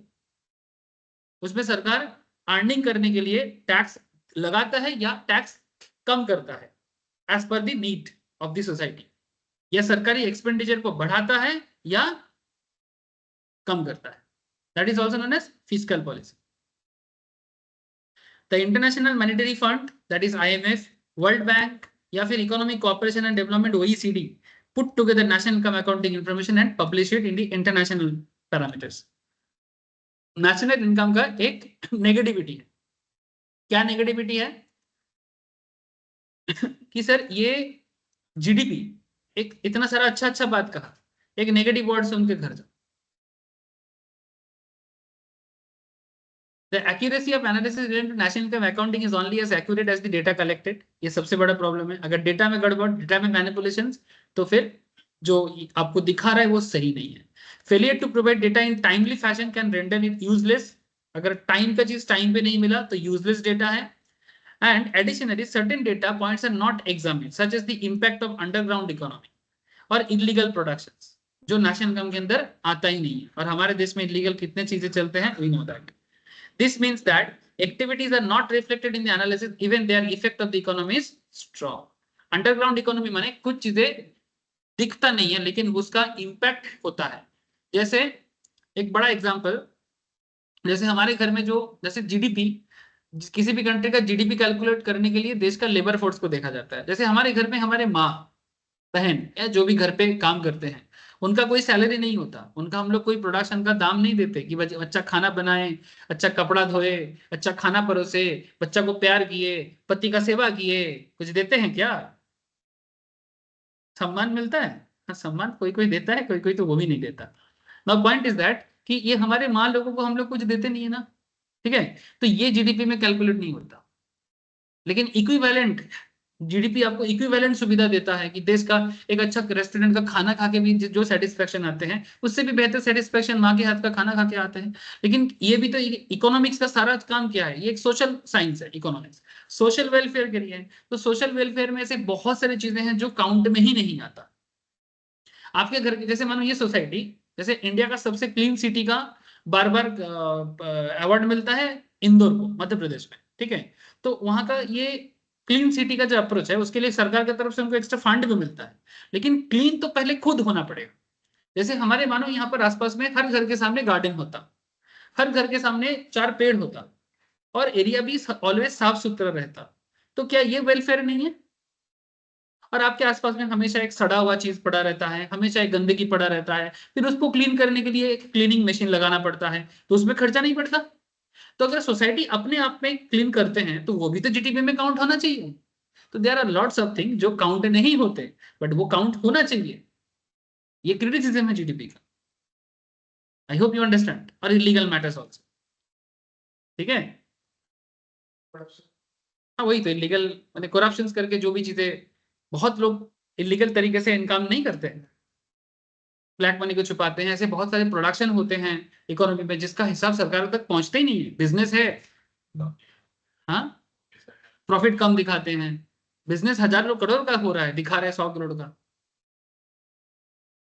उसमें सरकार अर्निंग करने के लिए टैक्स लगाता है या टैक्स कम करता है as per the need of the society, या सरकारी एक्सपेंडिचर को बढ़ाता है या कम करता है। That is also known as fiscal policy. The international monetary fund that is IMF, world bank या फिर economic cooperation and development OECD put together national income accounting information and publish it in the international parameters. National income का एक negativity है। क्या negativity है? कि sir ये GDP, एक इतना सारा अच्छा अच्छा बात कहा, एक नेगेटिव वर्ड से उनके घर जाओ। The accuracy of analysis related to national income accounting is only as accurate as the data collected. ये सबसे बड़ा प्रॉब्लम है। अगर डेटा में गड़बड़, डेटा में मैनिपुलेशंस, तो फिर जो आपको दिखा रहा है वो सही नहीं है। Failure to provide data in timely fashion can render it useless. अगर टाइम का चीज टाइम पे नहीं मिला तो यूजलेस डेटा है। And additionally certain data points are not examined such as the impact of underground economy और इलीगल प्रोडक्शंस, जो नेशनल इनकम के अंदर आता ही नहीं है। और हमारे देश में इलीगल कितने चीजें चलते हैं we know that. This means that activities are not reflected in the analysis even their effect of the economy is strong. Underground economy माने कुछ चीजें दिखता नहीं है लेकिन उसका इम्पैक्ट होता है। जैसे एक बड़ा एग्जांपल, जैसे हमारे घर में जो, जैसे जीडीपी, किसी भी कंट्री का जीडीपी कैलकुलेट करने के लिए देश का लेबर फोर्स को देखा जाता है। जैसे हमारे घर में हमारे माँ बहन या जो भी घर पे काम करते हैं उनका कोई सैलरी नहीं होता, उनका हम लोग कोई प्रोडक्शन का दाम नहीं देते कि अच्छा खाना बनाए, अच्छा कपड़ा धोए, अच्छा खाना परोसे, बच्चा को प्यार किए, पति का सेवा किए, कुछ देते हैं क्या? सम्मान मिलता है? हाँ, सम्मान कोई कोई देता है, कोई कोई तो वो भी नहीं देता। नाउ पॉइंट इज दैट कि ये हमारे माँ लोगों को हम लोग कुछ देते नहीं है ना, ठीक है? तो ये जीडीपी में कैलकुलेट नहीं होता, लेकिन इक्विवेलेंट जीडीपी आपको इक्विवेलेंट सुविधा देता है कि देश का एक अच्छा रेस्टोरेंट का खाना खा के भी जो सेटिस्फेक्शन आते हैं, उससे भी बेहतर सेटिस्फेक्शन माँ के हाथ का खाना खा के आते हैं। लेकिन ये भी तो इकोनॉमिक्स का सारा काम क्या है, ये एक सोशल साइंस है इकोनॉमिक्स, सोशल वेलफेयर के लिए है। तो सोशल वेलफेयर में से बहुत सारी चीजें हैं जो काउंट में ही नहीं आता। आपके घर के जैसे मानो ये सोसाइटी, जैसे इंडिया का सबसे क्लीन सिटी का बार बार अवार्ड मिलता है इंदौर को, मध्य प्रदेश में, ठीक है? तो वहां का ये क्लीन सिटी का जो अप्रोच है उसके लिए सरकार की तरफ से उनको एक्स्ट्रा फंड भी मिलता है, लेकिन क्लीन तो पहले खुद होना पड़ेगा। जैसे हमारे मानो यहाँ पर आसपास में हर घर के सामने गार्डन होता, हर घर के सामने 4 पेड़ होता, और एरिया भी ऑलवेज साफ सुथरा रहता, तो क्या ये वेलफेयर नहीं है? और आपके आसपास में हमेशा एक सड़ा हुआ चीज पड़ा रहता है, हमेशा एक गंदगी पड़ा रहता है, फिर उसको क्लीन करने के लिए एक क्लीनिंग मशीन लगाना पड़ता है, तो उसमें खर्चा नहीं पड़ता? तो अगर सोसाइटी अपने आप में क्लीन करते हैं तो वो भी तो जीडीपी में काउंट होना चाहिए। तो there are lots of thing जो काउंट नहीं होते, बट वो काउंट होना चाहिए। ये क्रिटिसिज्म है जीडीपी का। I hope you understand. और इलीगल मैटर्स ऑल्सो, ठीक है? हाँ, वही तो इलीगल मैंने करप्शन करके जो भी चीजें, बहुत लोग इलीगल तरीके से इनकम नहीं करते हैं, ब्लैक मनी को छुपाते हैं, ऐसे बहुत सारे प्रोडक्शन होते हैं इकोनॉमी में जिसका हिसाब सरकार तक पहुंचता ही नहीं है। बिजनेस है, हाँ, प्रॉफिट कम दिखाते हैं, बिजनेस हजारों करोड़ का हो रहा है, दिखा रहे हैं 100 करोड़ का,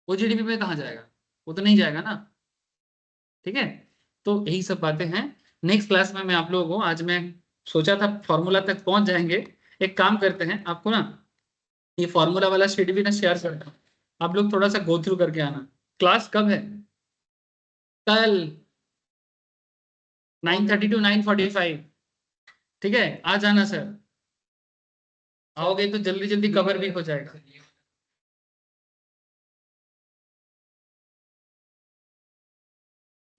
वो जीडीपी में कहाँ जाएगा? वो तो नहीं जाएगा ना, ठीक है? तो यही सब बातें हैं। नेक्स्ट क्लास में मैं आप लोगों को, आज मैं सोचा था फॉर्मूला तक पहुंच जाएंगे, एक काम करते हैं, आपको ना ये फॉर्मूला वाला शीट भी ना शेयर करता हूँ, आप लोग थोड़ा सा गो थ्रू करके आना। क्लास कब है? कल 9:30 to 9:45, ठीक है? आ जाना सर, आओगे तो जल्दी जल्दी कवर भी हो जाएगा।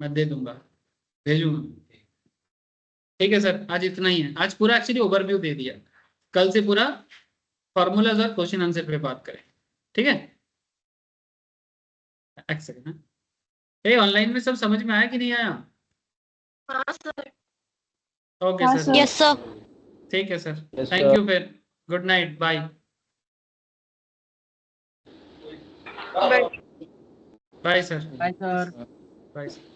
मैं दे दूंगा, भेजूंगा, ठीक है सर? आज इतना ही है, आज पूरा एक्चुअली ओवरव्यू दे दिया, कल से पूरा फॉर्मूलाज और क्वेश्चन आंसर पे बात करें, ठीक है? एक सेकंड, ये ऑनलाइन में सब समझ में आया कि नहीं आया? हाँ सर। ओके हाँ सर, सर। Yes sir. ठीक है sir, Yes, thank sir. You, फिर good night, bye bye sir, bye sir. Bye sir.